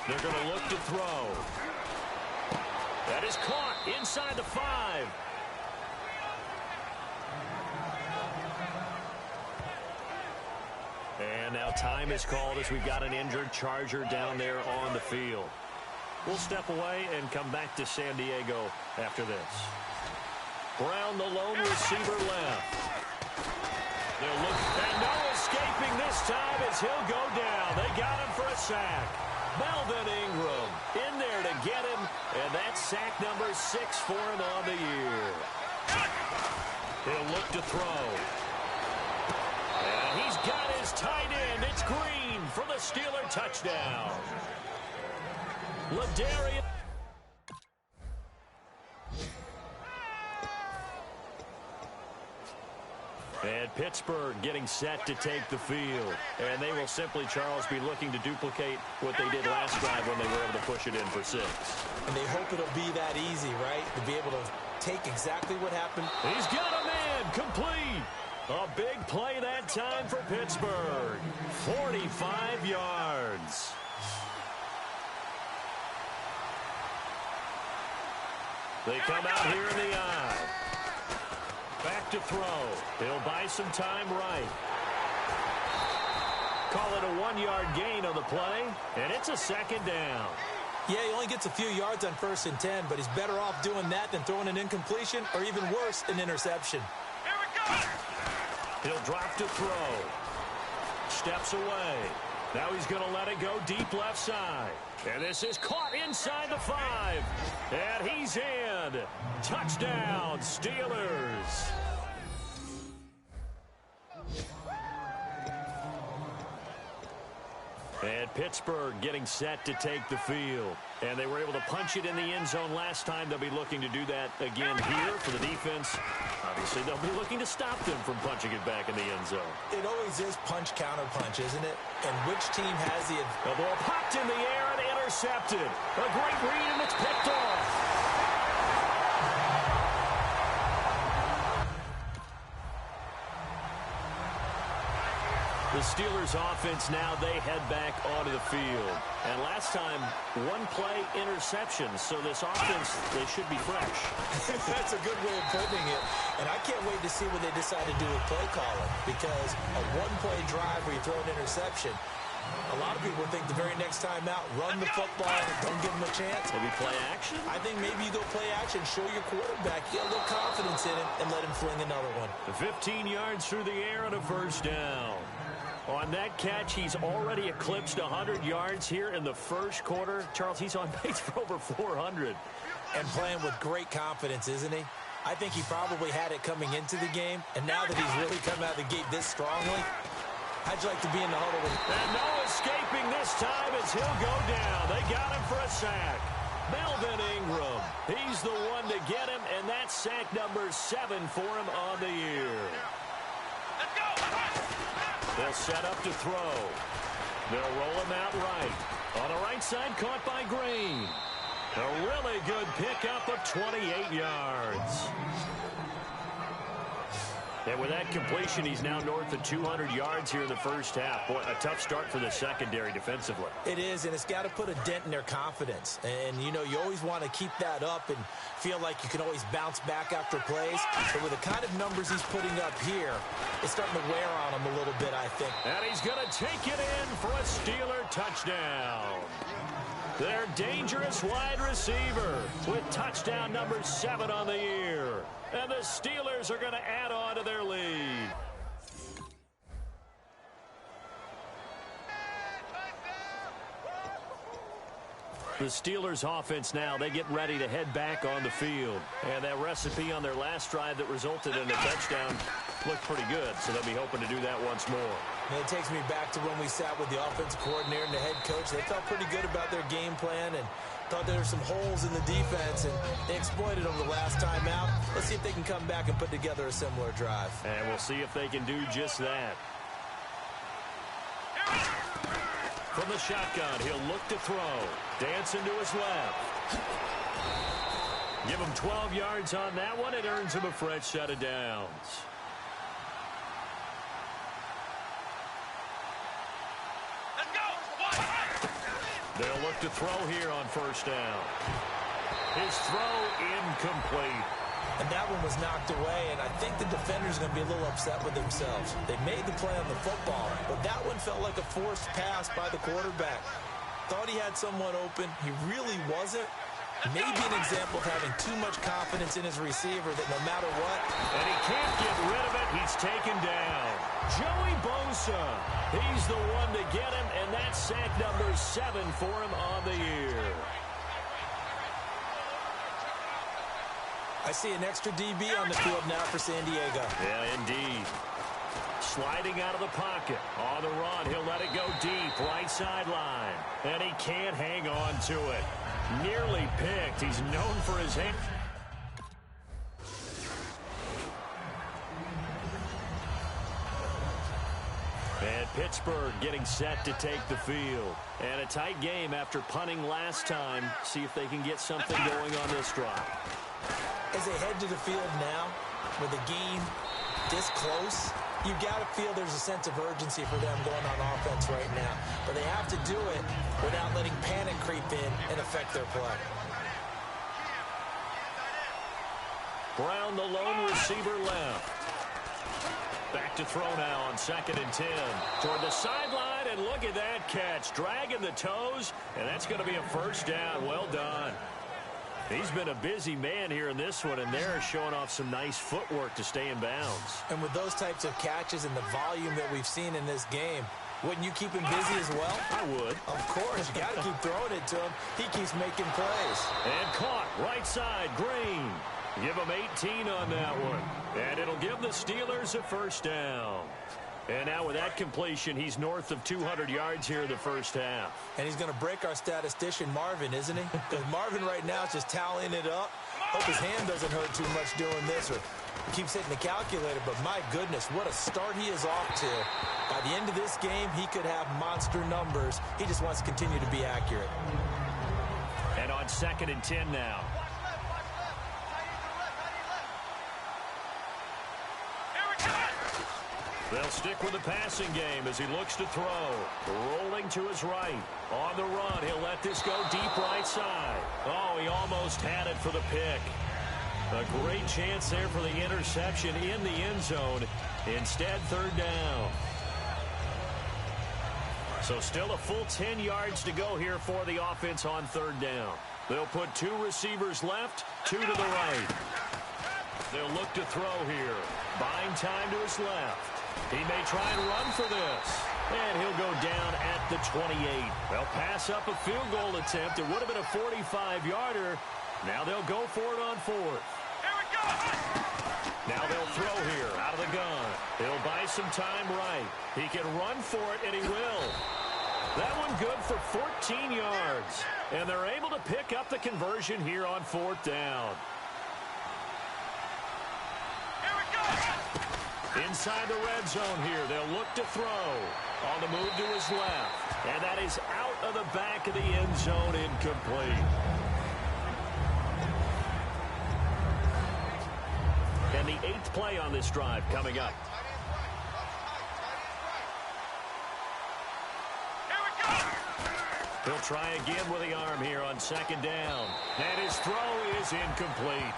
They're going to look to throw. That is caught inside the 5. And now time is called as we've got an injured Charger down there on the field. We'll step away and come back to San Diego after this. Brown, the lone receiver, left. They'll look, and no escaping this time as he'll go down. They got him for a sack. Melvin Ingram in there to to get him, and that's sack number 6 for him on the year. He'll look to throw. And he's got his tight end. It's Green for the Steeler touchdown. Ladarius. And Pittsburgh getting set to take the field. And they will simply, Charles, be looking to duplicate what they did last drive when they were able to push it in for 6. And they hope it'll be that easy, right? To be able to take exactly what happened. He's got a man complete. A big play that time for Pittsburgh. 45 yards. They come out here in the eye. Back to throw. He'll buy some time right. Call it a 1-yard gain on the play, and it's a 2nd down. Yeah, he only gets a few yards on 1st and 10, but he's better off doing that than throwing an incompletion or even worse, an interception. Here we go! He'll drop to throw. Steps away. Now he's going to let it go deep left side. And this is caught inside the 5. And he's in. Touchdown, Steelers. And Pittsburgh getting set to take the field. And they were able to punch it in the end zone last time. They'll be looking to do that again here for the defense. Obviously, they'll be looking to stop them from punching it back in the end zone. It always is punch-counter-punch, isn't it? And which team has the... The ball popped in the air and intercepted. A great read, and it's picked off. The Steelers offense now, they head back onto the field. And last time, 1-play interception. So this offense, they should be fresh. That's a good way of putting it. And I can't wait to see what they decide to do with play calling. Because a 1-play drive where you throw an interception, a lot of people think the very next time out, run the football, don't give them a chance. Maybe play action? I think maybe you go play action, show your quarterback, get a little confidence in him, and let him fling another one. 15 yards through the air and a 1st down. On that catch, he's already eclipsed 100 yards here in the 1st quarter. Charles, he's on pace for over 400. And playing with great confidence, isn't he? I think he probably had it coming into the game, and now that he's really come out of the gate this strongly, how'd you like to be in the huddle with him? And no escaping this time as he'll go down. They got him for a sack. Melvin Ingram, he's the one to get him, and that's sack number 7 for him on the year. Let's go! They'll set up to throw. They'll roll him out right. On the right side, caught by Green. A really good pickup of 28 yards. And with that completion, he's now north of 200 yards here in the 1st half. Boy, a tough start for the secondary defensively. It is, and it's got to put a dent in their confidence. And, you know, you always want to keep that up and feel like you can always bounce back after plays. But with the kind of numbers he's putting up here, it's starting to wear on him a little bit, I think. And he's going to take it in for a Steeler touchdown. Their dangerous wide receiver with touchdown number 7 on the year. And the Steelers are going to add on to their lead. The Steelers offense now, they get ready to head back on the field. And that recipe on their last drive that resulted in a touchdown looked pretty good. So they'll be hoping to do that once more. And it takes me back to when we sat with the offensive coordinator and the head coach. They felt pretty good about their game plan and thought there were some holes in the defense, and they exploited them the last time out. Let's see if they can come back and put together a similar drive. And we'll see if they can do just that. From the shotgun, he'll look to throw. Dancing to his left. Give him 12 yards on that one. It earns him a fresh set of downs. They'll look to throw here on 1st down. His throw incomplete. And that one was knocked away, and I think the defender's going to be a little upset with themselves. They made the play on the football, but that one felt like a forced pass by the quarterback. Thought he had someone open. He really wasn't. Maybe an example of having too much confidence in his receiver that no matter what. And he can't get rid of it. He's taken down. Joey Bosa. He's the one to get him, and that's sack number 7 for him on the year. I see an extra DB on the field now for San Diego. Yeah, indeed. Sliding out of the pocket. On the run, he'll let it go deep. Right sideline. And he can't hang on to it. Nearly picked. He's known for his hand. And Pittsburgh getting set to take the field. And a tight game after punting last time. See if they can get something going on this drive. As they head to the field now, with the game this close, you've got to feel there's a sense of urgency for them going on offense right now. But they have to do it without letting panic creep in and affect their play. Brown, the lone receiver, left. Back to throw now on 2nd and 10. Toward the sideline, and look at that catch. Dragging the toes, and that's going to be a first down. Well done. He's been a busy man here in this one, and they're showing off some nice footwork to stay in bounds. And with those types of catches and the volume that we've seen in this game, wouldn't you keep him busy as well? I would. Of course. You got to keep throwing it to him. He keeps making plays. And caught. Right side, Green. Give him 18 on that one. And it'll give the Steelers a first down. And now with that completion, he's north of 200 yards here in the first half. And he's going to break our statistician, Marvin, isn't he? Because Marvin right now is just tallying it up. Hope his hand doesn't hurt too much doing this, or he keeps hitting the calculator. But my goodness, what a start he is off to. By the end of this game, he could have monster numbers. He just wants to continue to be accurate. And on 2nd and 10 now. They'll stick with the passing game as he looks to throw. Rolling to his right. On the run, he'll let this go deep right side. Oh, he almost had it for the pick. A great chance there for the interception in the end zone. Instead, 3rd down. So still a full 10 yards to go here for the offense on 3rd down. They'll put 2 receivers left, 2 to the right. They'll look to throw here. Buying time to his left. He may try and run for this. And he'll go down at the 28. They'll pass up a field goal attempt. It would have been a 45-yarder. Now they'll go for it on 4th. Here we go! Now they'll throw here out of the gun. He'll buy some time right. He can run for it, and he will. That one good for 14 yards. And they're able to pick up the conversion here on 4th down. Here we go! Inside the red zone here, they'll look to throw. On the move to his left. And that is out of the back of the end zone, incomplete. And the 8th play on this drive coming up. Here we go! He'll try again with the arm here on 2nd down. And his throw is incomplete.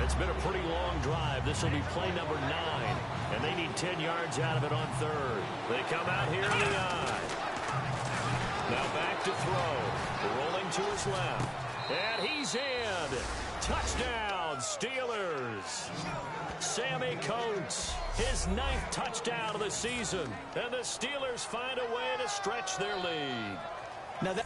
It's been a pretty long drive. This will be play number 9. And they need 10 yards out of it on 3rd. They come out here in the eye. Now back to throw. Rolling to his left. And he's in. Touchdown, Steelers. Sammy Coates, his 9th touchdown of the season. And the Steelers find a way to stretch their lead. Now that...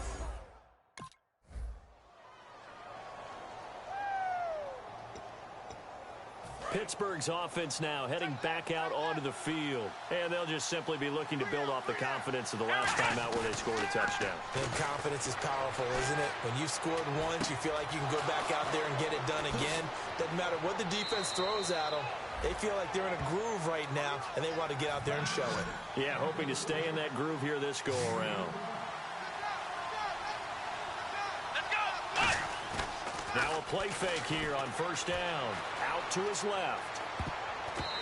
Pittsburgh's offense now heading back out onto the field. And they'll just simply be looking to build off the confidence of the last time out where they scored a touchdown. And confidence is powerful, isn't it? When you've scored once, you feel like you can go back out there and get it done again. Doesn't matter what the defense throws at them. They feel like they're in a groove right now, and they want to get out there and show it. Yeah, hoping to stay in that groove here this go-around. Now a play fake here on 1st down. Out to his left.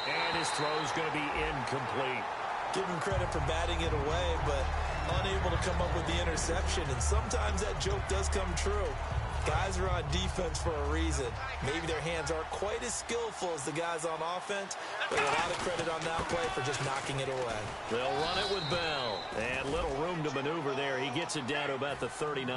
And his throw's going to be incomplete. Give him credit for batting it away, but unable to come up with the interception. And sometimes that joke does come true. Guys are on defense for a reason. Maybe their hands aren't quite as skillful as the guys on offense, but a lot of credit on that play for just knocking it away. They'll run it with Bell. And little room to maneuver there. He gets it down to about the 39.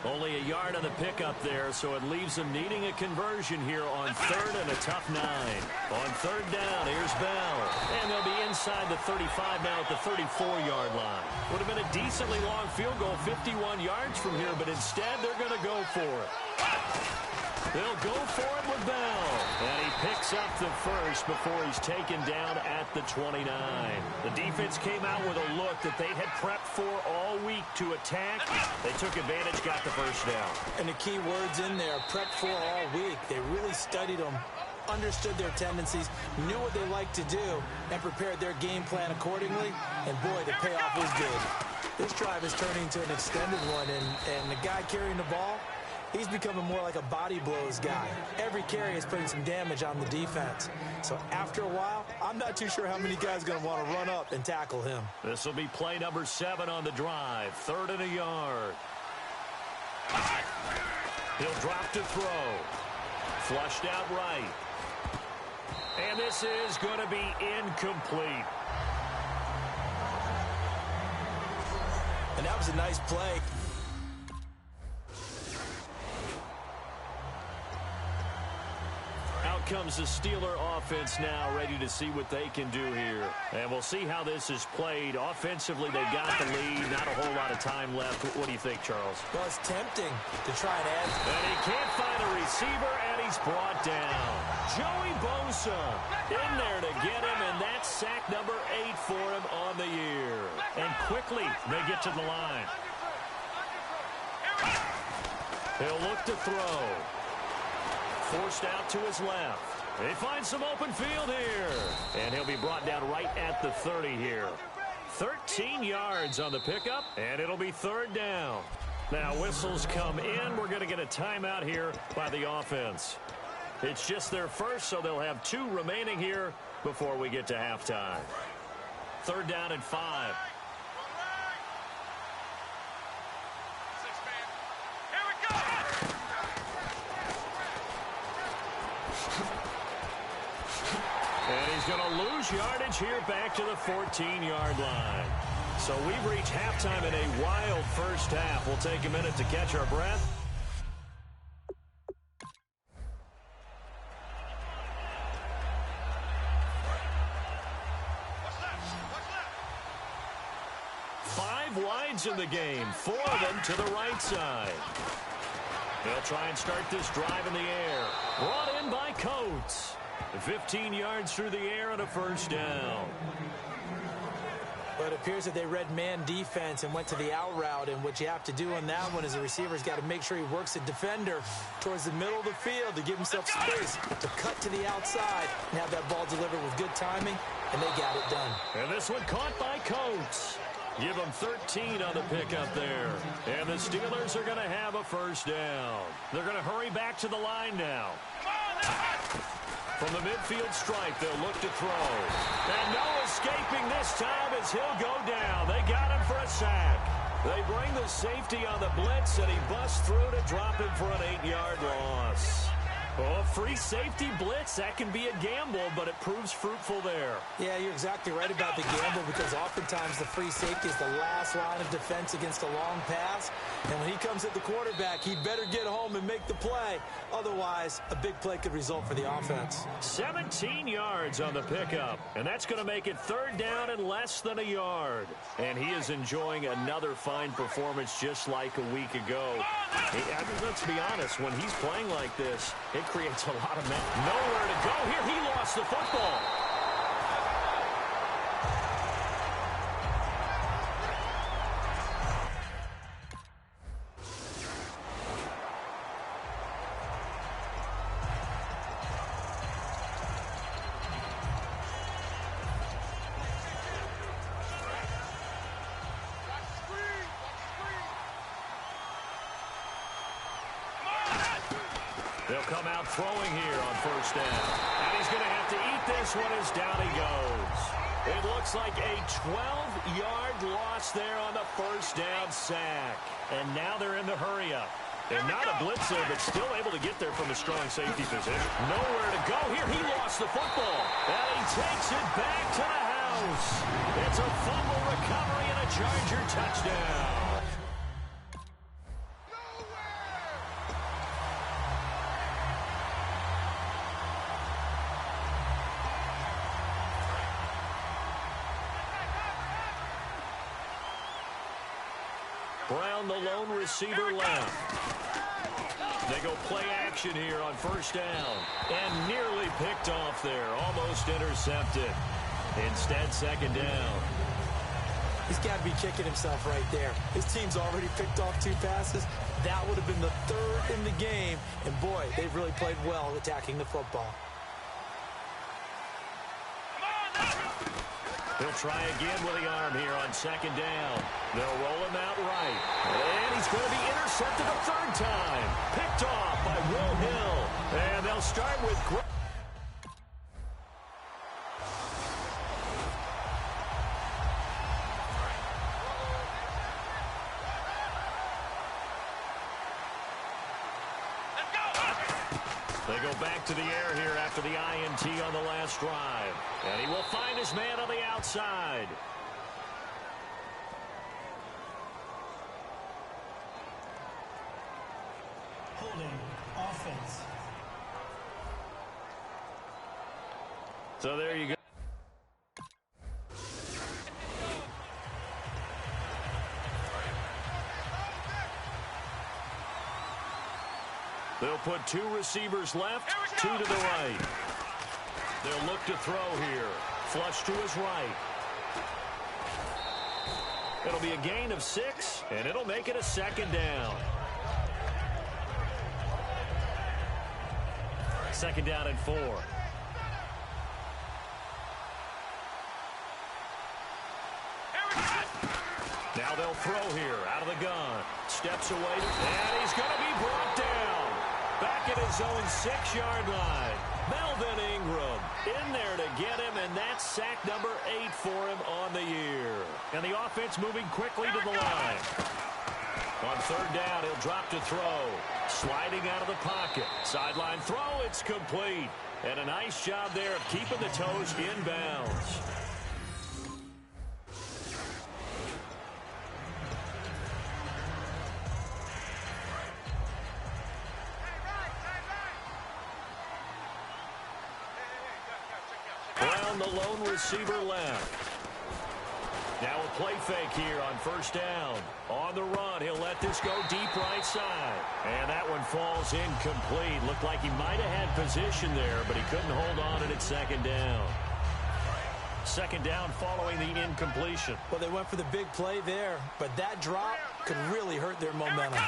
Only a yard on the pickup there, so it leaves them needing a conversion here on third and a tough 9. On third down, here's Bell. And they'll be inside the 35 now at the 34-yard line. Would have been a decently long field goal, 51 yards from here, but instead they're going to go for it. They'll go for it with Bell. And he picks up the first before he's taken down at the 29. The defense came out with a look that they had prepped for all week to attack. They took advantage, got the first down. And the key words in there, prepped for all week. They really studied them, understood their tendencies, knew what they like to do, and prepared their game plan accordingly. And boy, the payoff was good. This drive is turning into an extended one, and the guy carrying the ball, he's becoming more like a body blows guy. Every carry is putting some damage on the defense. So after a while, I'm not too sure how many guys are going to want to run up and tackle him. This will be play number 7 on the drive. 3rd and a yard. He'll drop to throw. Flushed out right. And this is going to be incomplete. And that was a nice play. Out comes the Steeler offense now, ready to see what they can do here. And we'll see how this is played. Offensively, they got the lead. Not a whole lot of time left. What do you think, Charles? Well, it's tempting to try and add. And he can't find a receiver, and he's brought down. Joey Bosa in there to get him, and that's sack number 8 for him on the year. And quickly, they get to the line. He'll look to throw. Forced out to his left. They find some open field here. And he'll be brought down right at the 30 here. 13 yards on the pickup, and it'll be 3rd down. Now whistles come in. We're going to get a timeout here by the offense. It's just their first, so they'll have 2 remaining here before we get to halftime. 3rd down and 5. And he's going to lose yardage here back to the 14-yard line. So we've reached halftime in a wild first half. We'll take a minute to catch our breath. Five wides in the game, 4 of them to the right side. They'll try and start this drive in the air. Brought in by Coates. 15 yards through the air and a 1st down. But it appears that they read man defense and went to the out route, and what you have to do on that one is the receiver's got to make sure he works the defender towards the middle of the field to give himself space to cut to the outside and have that ball delivered with good timing, and they got it done. And this one caught by Coates. Give them 13 on the pickup there. And the Steelers are going to have a 1st down. They're going to hurry back to the line now. From the midfield stripe, they'll look to throw. And no escaping this time as he'll go down. They got him for a sack. They bring the safety on the blitz, and he busts through to drop him for an 8-yard loss. Oh, free safety blitz, that can be a gamble, but it proves fruitful there. Yeah, you're exactly right about the gamble, because oftentimes the free safety is the last line of defense against a long pass. And when he comes at the quarterback, he better get home and make the play. Otherwise, a big play could result for the offense. 17 yards on the pickup, and that's going to make it 3rd down and less than a yard. And he is enjoying another fine performance just like a week ago. Let's be honest, when he's playing like this, it creates a lot of men. Nowhere to go here. He lost the football. They'll come out throwing here on 1st down. And he's going to have to eat this one as down he goes. It looks like a 12-yard loss there on the 1st down sack. And now they're in the hurry-up. And not a blitzer, but still able to get there from a strong safety position. Nowhere to go here. He lost the football. And he takes it back to the house. It's a fumble recovery and a Charger touchdown. Brown, the lone receiver left. They go play action here on first down. And nearly picked off there. Almost intercepted. Instead, second down. He's got to be kicking himself right there. His team's already picked off 2 passes. That would have been the 3rd in the game. And, boy, they've really played well attacking the football. He'll try again with the arm here on second down. They'll roll him out right. And he's going to be intercepted a 3rd time. Picked off by Will Hill. And they'll start with... They go back to the air here after the INT on the last drive. And he will find his man on the outside. Holding offense. So there you go. They'll put 2 receivers left, 2 to the right. They'll look to throw here. Flush to his right. It'll be a gain of 6, and it'll make it a second down. Second down and 4. Now they'll throw here out of the gun. Steps away, and he's going to be brought down. Back at his own 6-yard line. Melvin Ingram in there to get him, and that's sack number 8 for him on the year. And the offense moving quickly to the line. On third down, he'll drop to throw. Sliding out of the pocket. Sideline throw, it's complete. And a nice job there of keeping the toes in bounds. Brown, the lone receiver left. Now a play fake here on first down. On the run, he'll let this go deep right side. And that one falls incomplete. Looked like he might have had position there, but he couldn't hold on at second down. Second down following the incompletion. Well, they went for the big play there, but that drop could really hurt their momentum.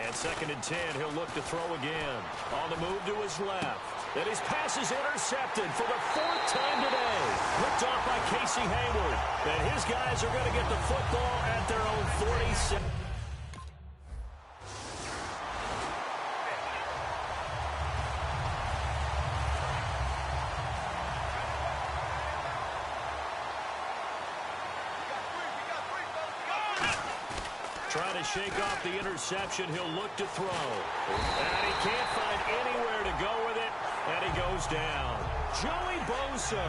And second and 10, he'll look to throw again. On the move to his left. And his pass is intercepted for the 4th time today. Ripped off by Casey Hayward. And his guys are going to get the football at their own 47. Trying to shake off the interception. He'll look to throw. And he can't find anywhere to go with it. And he goes down. Joey Bosa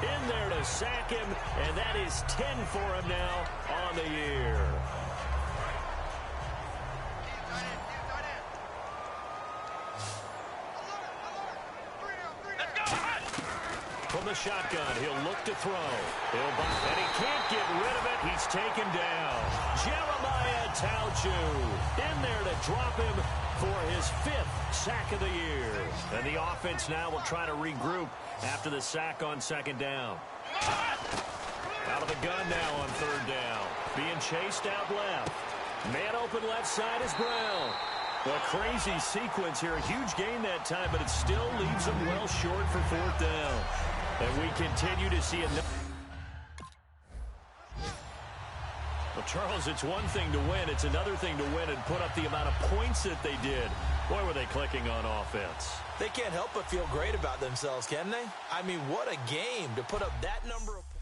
in there to sack him. And that is 10 for him now on the year. From the shotgun, he'll look to throw. And he can't get rid of it. He's taken down. Jeremiah Tauchu in there to drop him for his 5th sack of the year. And the offense now will try to regroup after the sack on second down. Out of the gun now on third down. Being chased out left. Man open left side is Brown. A crazy sequence here. A huge gain that time, but it still leaves him well short for 4th down. And we continue to see another. Well, Charles, it's one thing to win. It's another thing to win and put up the amount of points that they did. Boy, were they clicking on offense. They can't help but feel great about themselves, can they? I mean, what a game to put up that number of points.